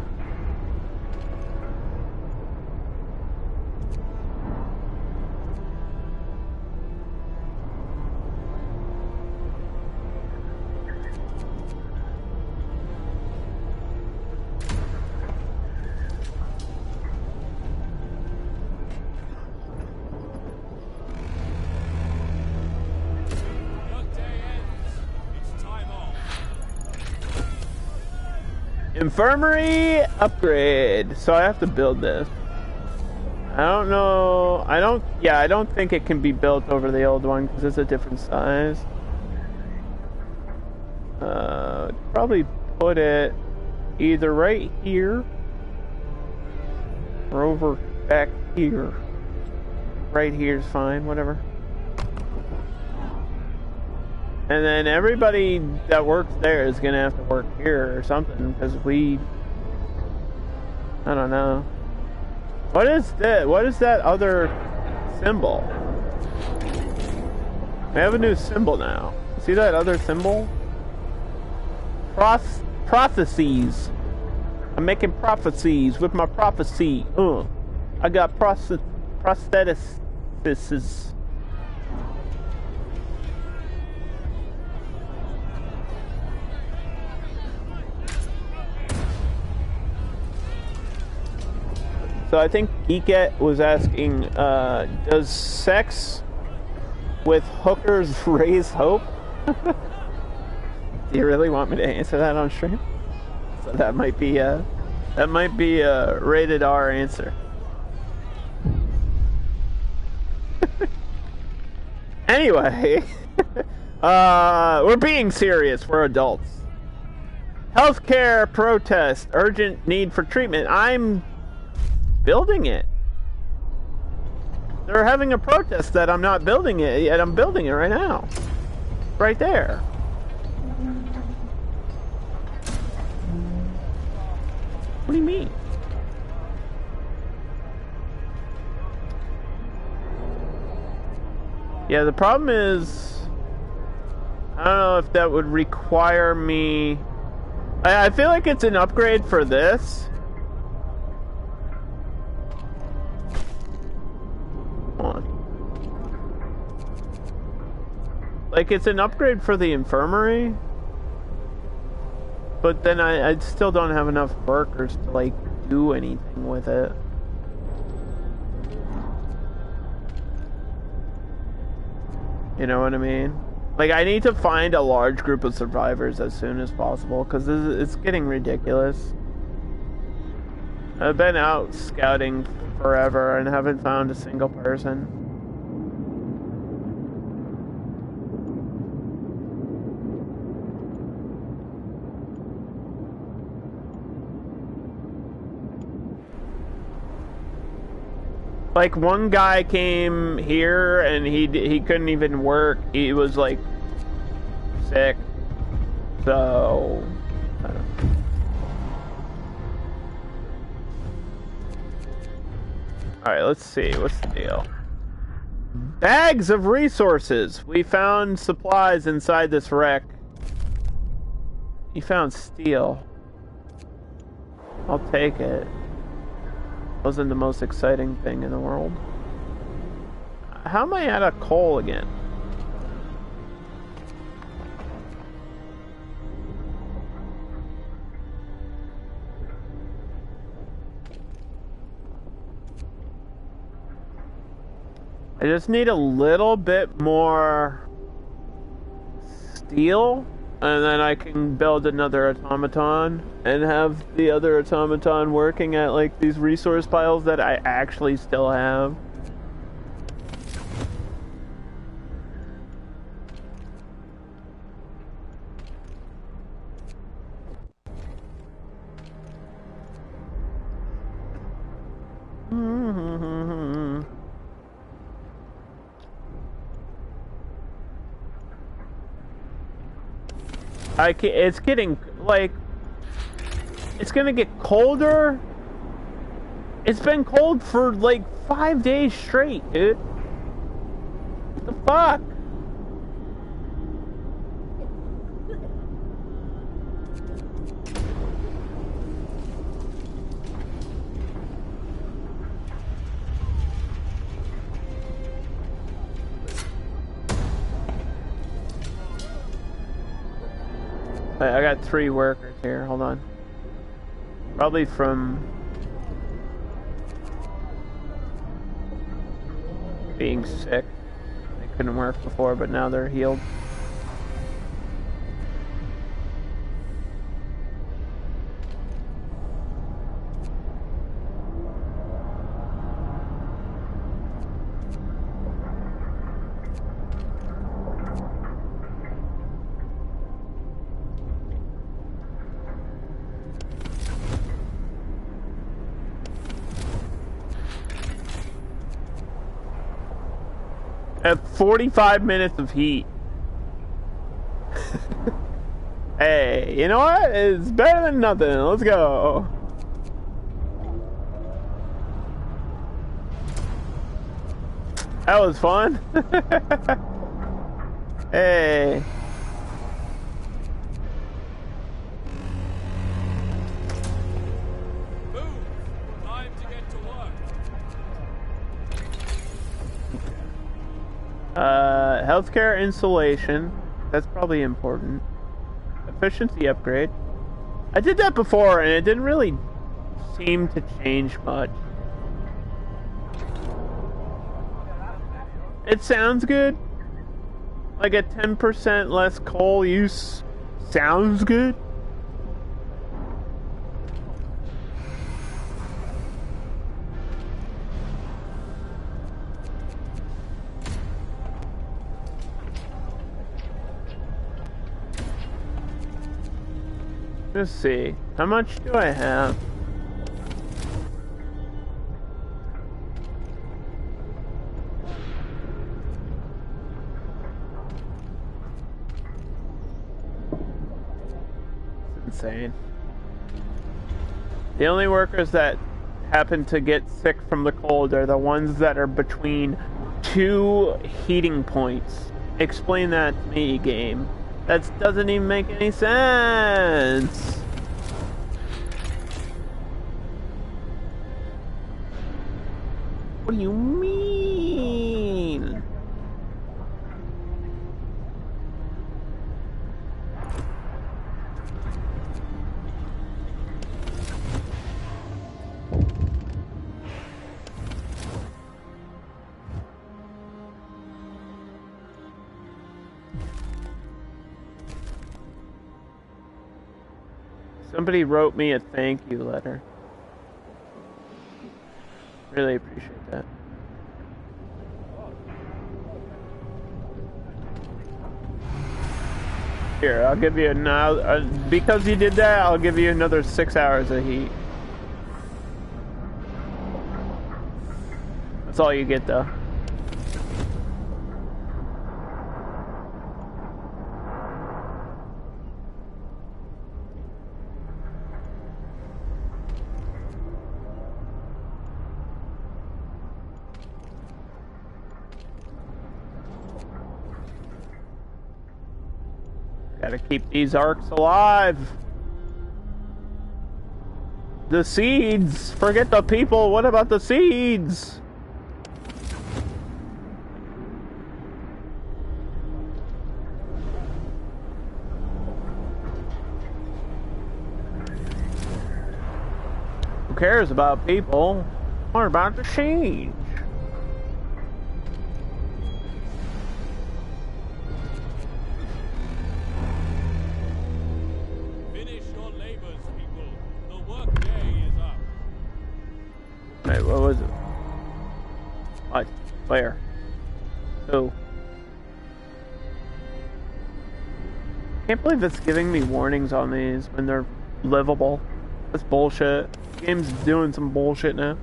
Infirmary Upgrade. So I have to build this. I don't know. I don't think it can be built over the old one because it's a different size. Probably put it either right here or over back here. Right here is fine, whatever. And then everybody that works there is gonna have to work here or something, because I don't know. What is that? What is that other symbol? We have a new symbol now. See that other symbol? Prophecies. I'm making prophecies with my prophecy. I got prosthetics. So I think Geekette was asking, does sex with hookers raise hope? Do you really want me to answer that on stream? So that might be a rated R answer. Anyway, we're being serious. We're adults. Healthcare protest. Urgent need for treatment. I'm building it. They're having a protest that I'm not building it yet. I'm building it right now. Right there. What do you mean? Yeah, the problem is, I don't know if that would require me. I feel like it's an upgrade for this. Come on. Like, it's an upgrade for the infirmary. But then I still don't have enough workers to, like, do anything with it. You know what I mean? Like, I need to find a large group of survivors as soon as possible, because it's getting ridiculous. I've been out scouting forever and haven't found a single person. Like, one guy came here and he couldn't even work. He was like sick. So I don't know. Alright, let's see. What's the deal? Bags of resources. We found supplies inside this wreck. You found steel. I'll take it. Wasn't the most exciting thing in the world. How am I out of coal again? I just need a little bit more steel, and then I can build another automaton and have the other automaton working at, like, these resource piles that I actually still have. It's getting, like, it's gonna get colder. It's been cold for, like, 5 days straight, dude. What the fuck? I got 3 workers here, hold on. Probably from being sick. They couldn't work before, but now they're healed. At 45 minutes of heat. Hey, you know what? It's better than nothing. Let's go. That was fun. Hey. Healthcare insulation. That's probably important. Efficiency upgrade. I did that before and it didn't really seem to change much. It sounds good. Like a 10% less coal use sounds good. Let's see. How much do I have? It's insane. The only workers that happen to get sick from the cold are the ones that are between two heating points. Explain that to me, game. That doesn't even make any sense. What do you mean? Somebody wrote me a thank you letter. Really appreciate that. Here, I'll give you now. Because you did that, I'll give you another 6 hours of heat. That's all you get, though. Gotta keep these Arks alive. The seeds! Forget the people, what about the seeds? Who cares about people? What about the seeds? Wait, what was it? What? Where? Who? Can't believe it's giving me warnings on these when they're livable. That's bullshit. The game's doing some bullshit now.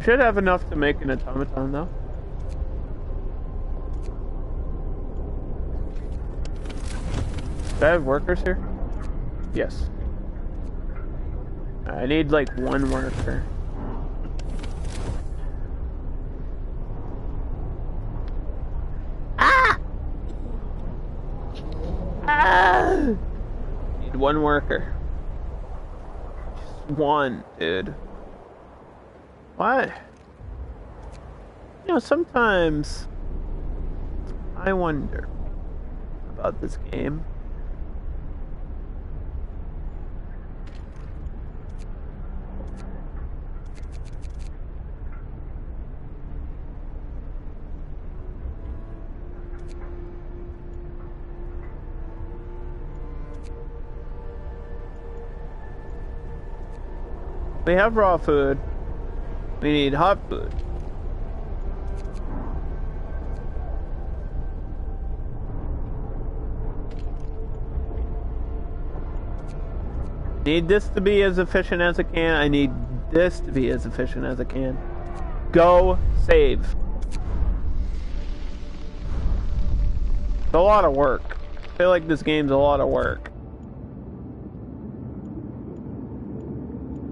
Should have enough to make an automaton though. Do I have workers here? Yes. I need like one worker. Ah! Ah! Need one worker. Just one, dude. What? You know, sometimes I wonder about this game. We have raw food. We need hot food. Need this to be as efficient as I can. I need this to be as efficient as I can. Go save. It's a lot of work. I feel like this game's a lot of work.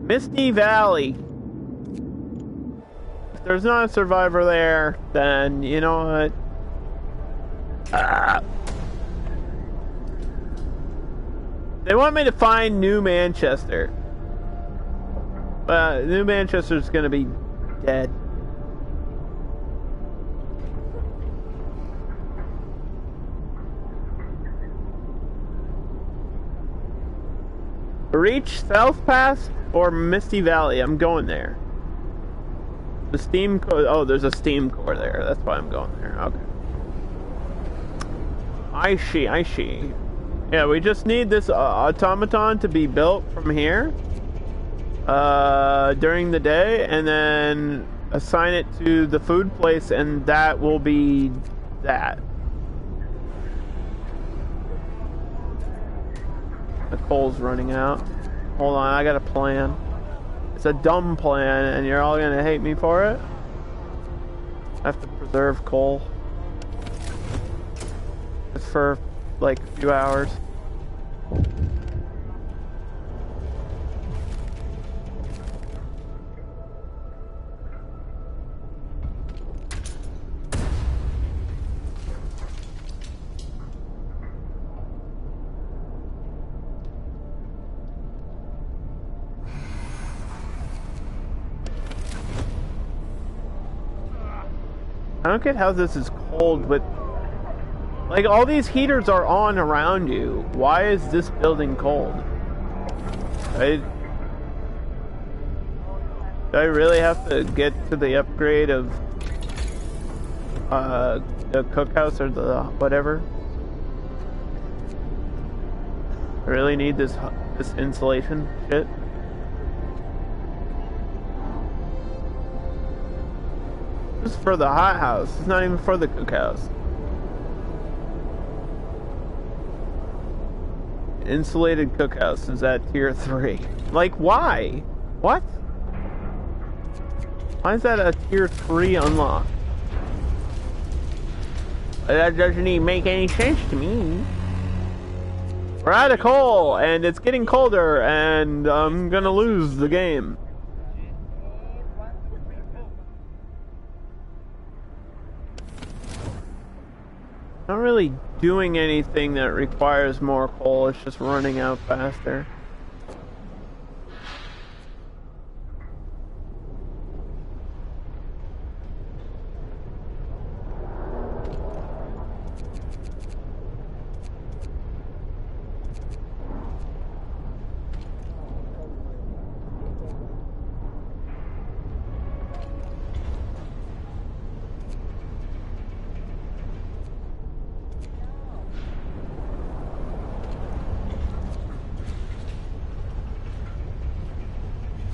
Misty Valley. If there's not a survivor there, then you know what? They want me to find New Manchester. But New Manchester's gonna be dead. Reach South Pass or Misty Valley? I'm going there. The steam core. Oh, there's a steam core there. That's why I'm going there. Okay. I see. Yeah, we just need this automaton to be built from here during the day, and then assign it to the food place, and that will be that. The coal's running out. Hold on, I got a plan. It's a dumb plan, and you're all gonna hate me for it. I have to preserve coal. It's for like a few hours. I don't get how this is cold with... Like, all these heaters are on around you. Why is this building cold? Do I really have to get to the upgrade of the cookhouse or the whatever? I really need this insulation shit. This is for the hothouse. It's not even for the cookhouse. Insulated cookhouse is at tier 3. Like, why? What? Why is that a tier 3 unlock? That doesn't even make any sense to me. We're out of coal, and it's getting colder, and I'm gonna lose the game. Not really doing anything that requires more coal, it's just running out faster.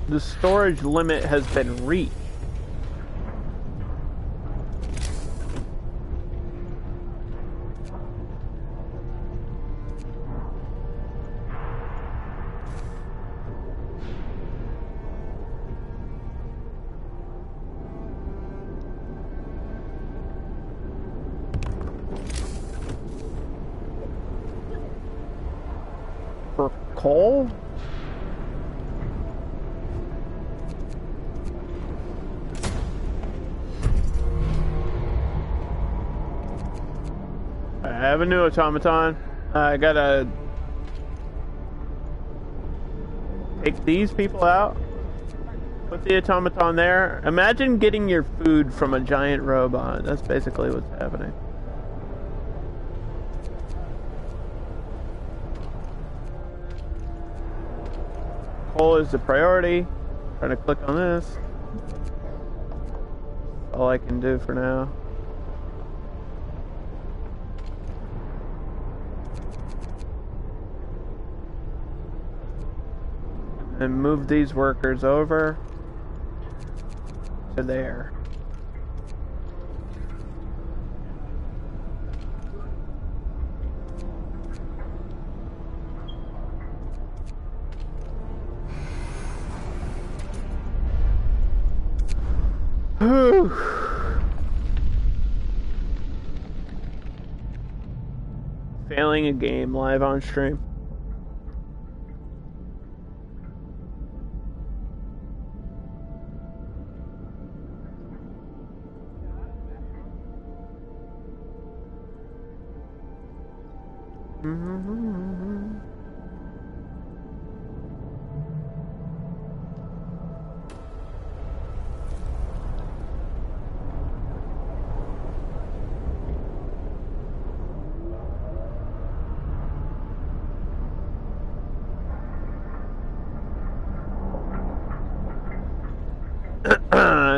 The storage limit has been reached. For coal? I have a new automaton. I gotta take these people out. Put the automaton there. Imagine getting your food from a giant robot. That's basically what's happening. Coal is the priority. Trying to click on this. All I can do for now. And move these workers over to there. Whew. Failing a game live on stream.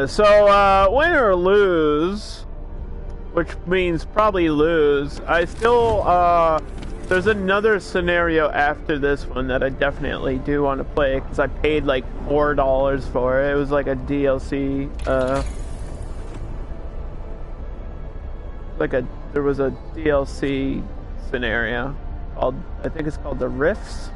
So, win or lose, which means probably lose, I still, there's another scenario after this one that I definitely do want to play, because I paid like $4 for it. It was like a DLC, there was a DLC scenario called, I think it's called the Rifts.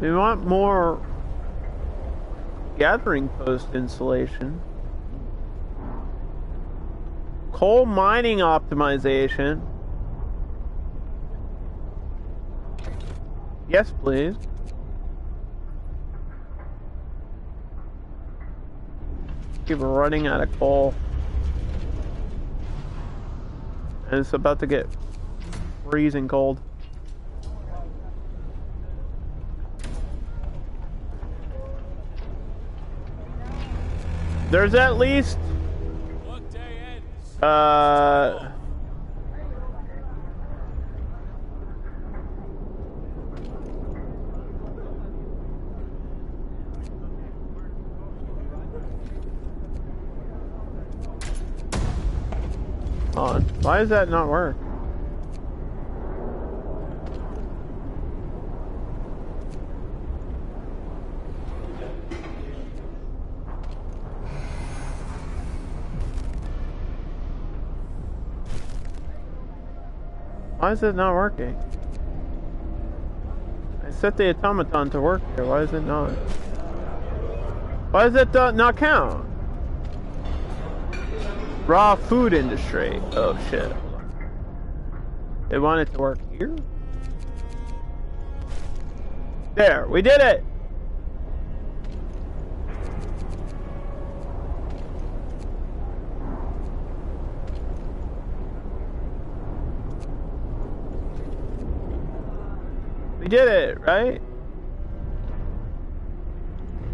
We want more gathering post installation. Coal mining optimization. Yes, please. keep running out of coal. And it's about to get freezing cold. There's at least Workday ends. on. Why does that not work? Why is it not working? I set the automaton to work here. Why is it not? Why does it not count? Raw food industry. Oh shit. They want it to work here? There, we did it! We did it, right?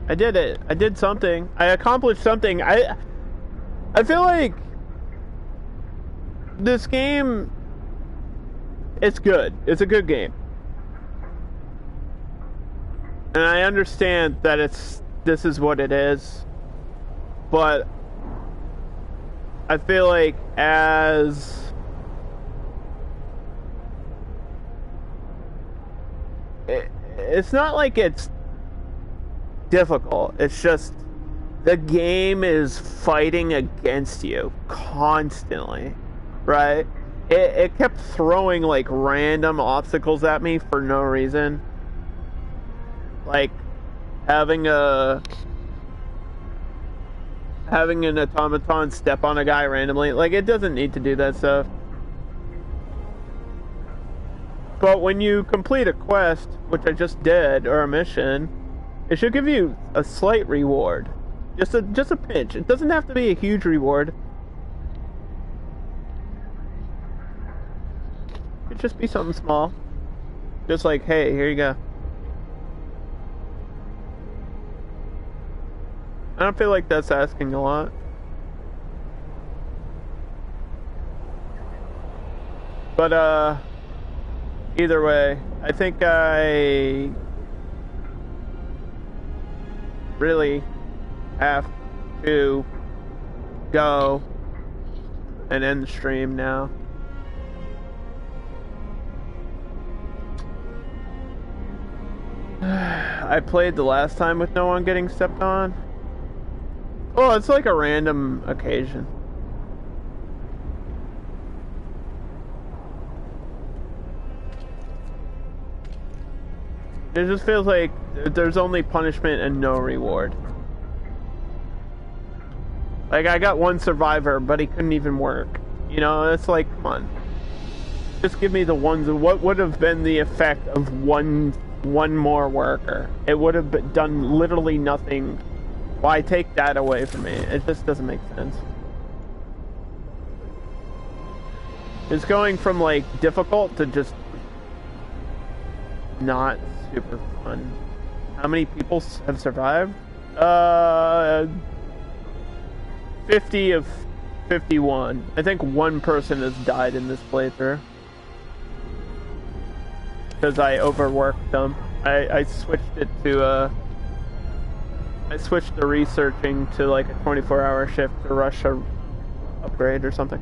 I did it. I did something. I accomplished something. I feel like this game, it's good. It's a good game. And I understand that this is what it is. But I feel like it's not like it's difficult. It's just the game is fighting against you constantly, right? It kept throwing like random obstacles at me for no reason. Like having an automaton step on a guy randomly. Like, it doesn't need to do that stuff. But when you complete a quest, which I just did, or a mission, it should give you a slight reward. Just a pinch. It doesn't have to be a huge reward. It could just be something small. Just like, hey, here you go. I don't feel like that's asking a lot. But, either way, I think I really have to go and end the stream now. I played the last time with no one getting stepped on. Well, it's like a random occasion. It just feels like there's only punishment and no reward. Like, I got one survivor, but he couldn't even work. You know, it's like, come on. Just give me the ones. What would have been the effect of one more worker? It would have done literally nothing. Why take that away from me? It just doesn't make sense. It's going from, like, difficult to just not super fun. How many people have survived? 50 of 51. I think one person has died in this playthrough. Because I overworked them. I switched it to, I switched the researching to like a 24-hour shift to rush a upgrade or something.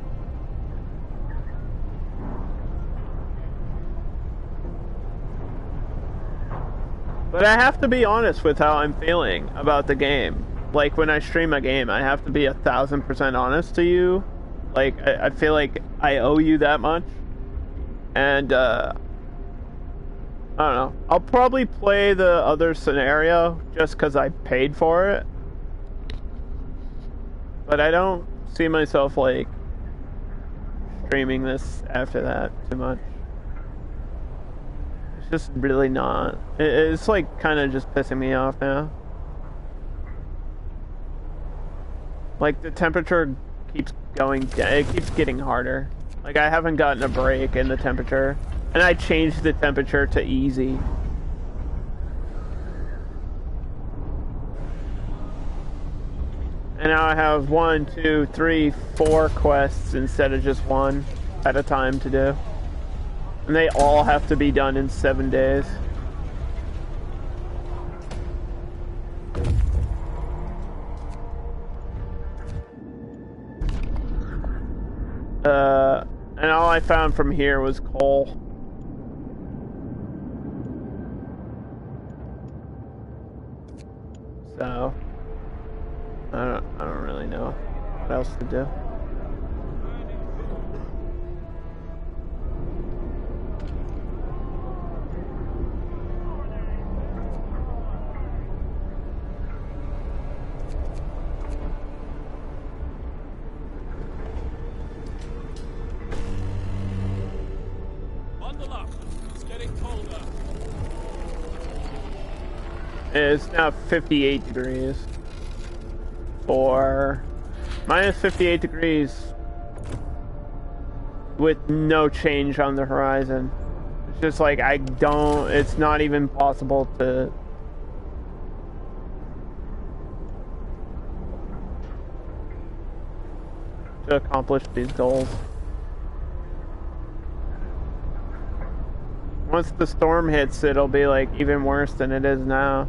But I have to be honest with how I'm feeling about the game. Like, when I stream a game, I have to be 1,000% honest to you. Like, I feel like I owe you that much. And, I don't know. I'll probably play the other scenario just because I paid for it. But I don't see myself, like, streaming this after that too much. It's just really not. It's, like, kind of just pissing me off now. Like, the temperature keeps going down. It keeps getting harder. Like, I haven't gotten a break in the temperature. And I changed the temperature to easy. And now I have 1, 2, 3, 4 quests instead of just one at a time to do. And they all have to be done in 7 days. And all I found from here was coal. So I don't really know what else to do. Bundle up. It's getting colder. It's now 58 degrees. Or minus 58 degrees with no change on the horizon. It's just like it's not even possible to accomplish these goals. Once the storm hits, it'll be like even worse than it is now.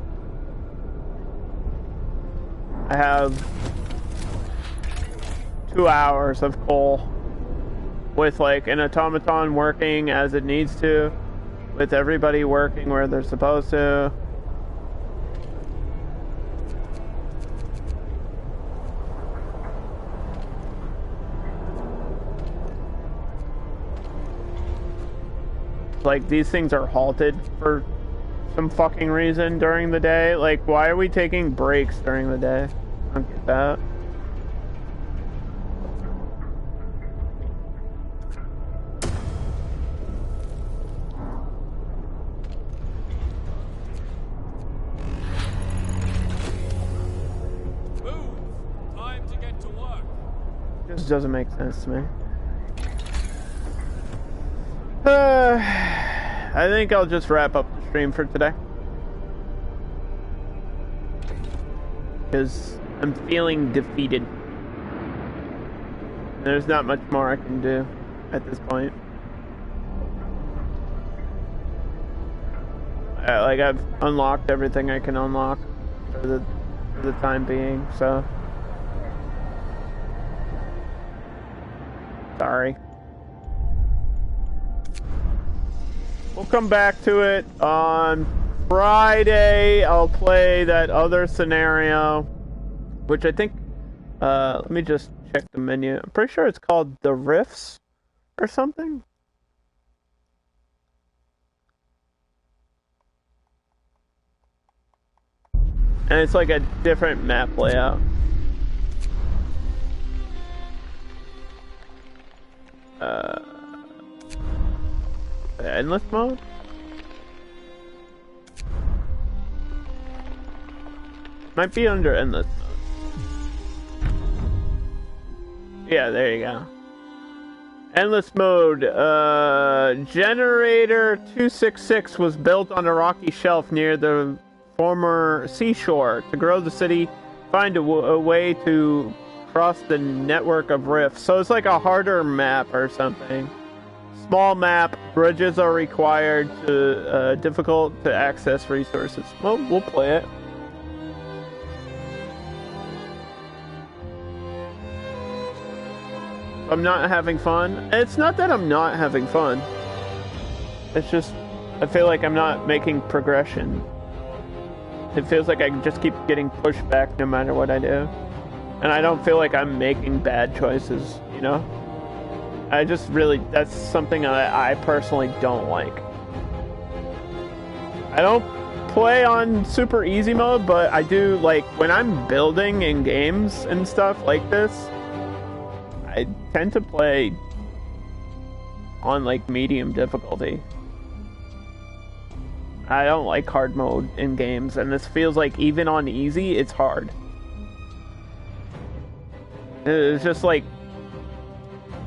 I have 2 hours of coal with like an automaton working as it needs to, with everybody working where they're supposed to. Like, these things are halted for some fucking reason during the day. Like, why are we taking breaks during the day? I don't get that. Move! Time to get to work. Just doesn't make sense to me. I think I'll just wrap up the stream for today. Because I'm feeling defeated. There's not much more I can do at this point. Like, I've unlocked everything I can unlock for the time being, so... Sorry. We'll come back to it on Friday. I'll play that other scenario, which I think, let me just check the menu. I'm pretty sure it's called The Rifts or something. And it's like a different map layout. Endless mode? Might be under endless mode. Yeah, there you go. Endless mode. Generator 266 was built on a rocky shelf near the former seashore. To grow the city, find a way to cross the network of rifts. So it's like a harder map or something. Small map, bridges are required, to difficult to access resources. Well, we'll play it. I'm not having fun. It's not that I'm not having fun. It's just, I feel like I'm not making progression. It feels like I just keep getting pushed back no matter what I do. And I don't feel like I'm making bad choices, you know? I just really, that's something I personally don't like. I don't play on super easy mode, but I do, like, when I'm building in games and stuff like this, I tend to play on, like, medium difficulty. I don't like hard mode in games, and this feels like even on easy, it's hard. It's just like,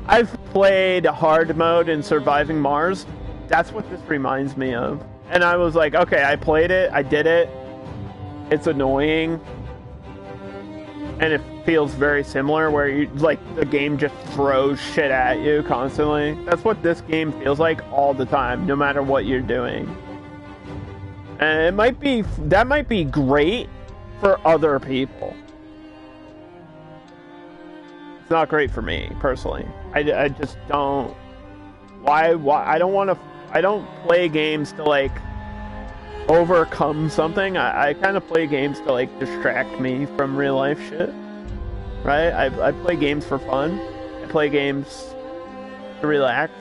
I've played hard mode in Surviving Mars. That's what this reminds me of. And I was like, okay, I played it, I did it. It's annoying. And it feels very similar, where you, like, the game just throws shit at you constantly. That's what this game feels like all the time, no matter what you're doing. And that might be great for other people. It's not great for me, personally. I just don't... Why? I don't play games to, like, overcome something. I kind of play games to, like, distract me from real life shit. Right? I play games for fun. I play games to relax.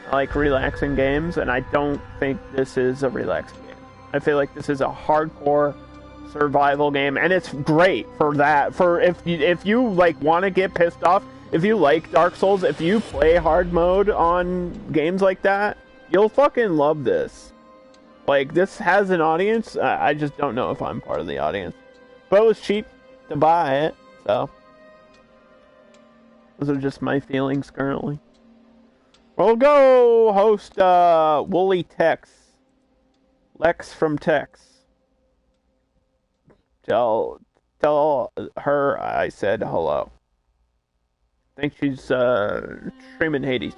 I like relaxing games, and I don't think this is a relaxing game. I feel like this is a hardcore survival game, and it's great for that. For if you like want to get pissed off, if you like Dark Souls, if you play hard mode on games like that, you'll fucking love this. Like, this has an audience. I just don't know if I'm part of the audience, but it was cheap to buy it, so those are just my feelings currently. We'll go host Woolly Tex. Lex from Tex. Tell her I said hello. I think she's streaming Hades.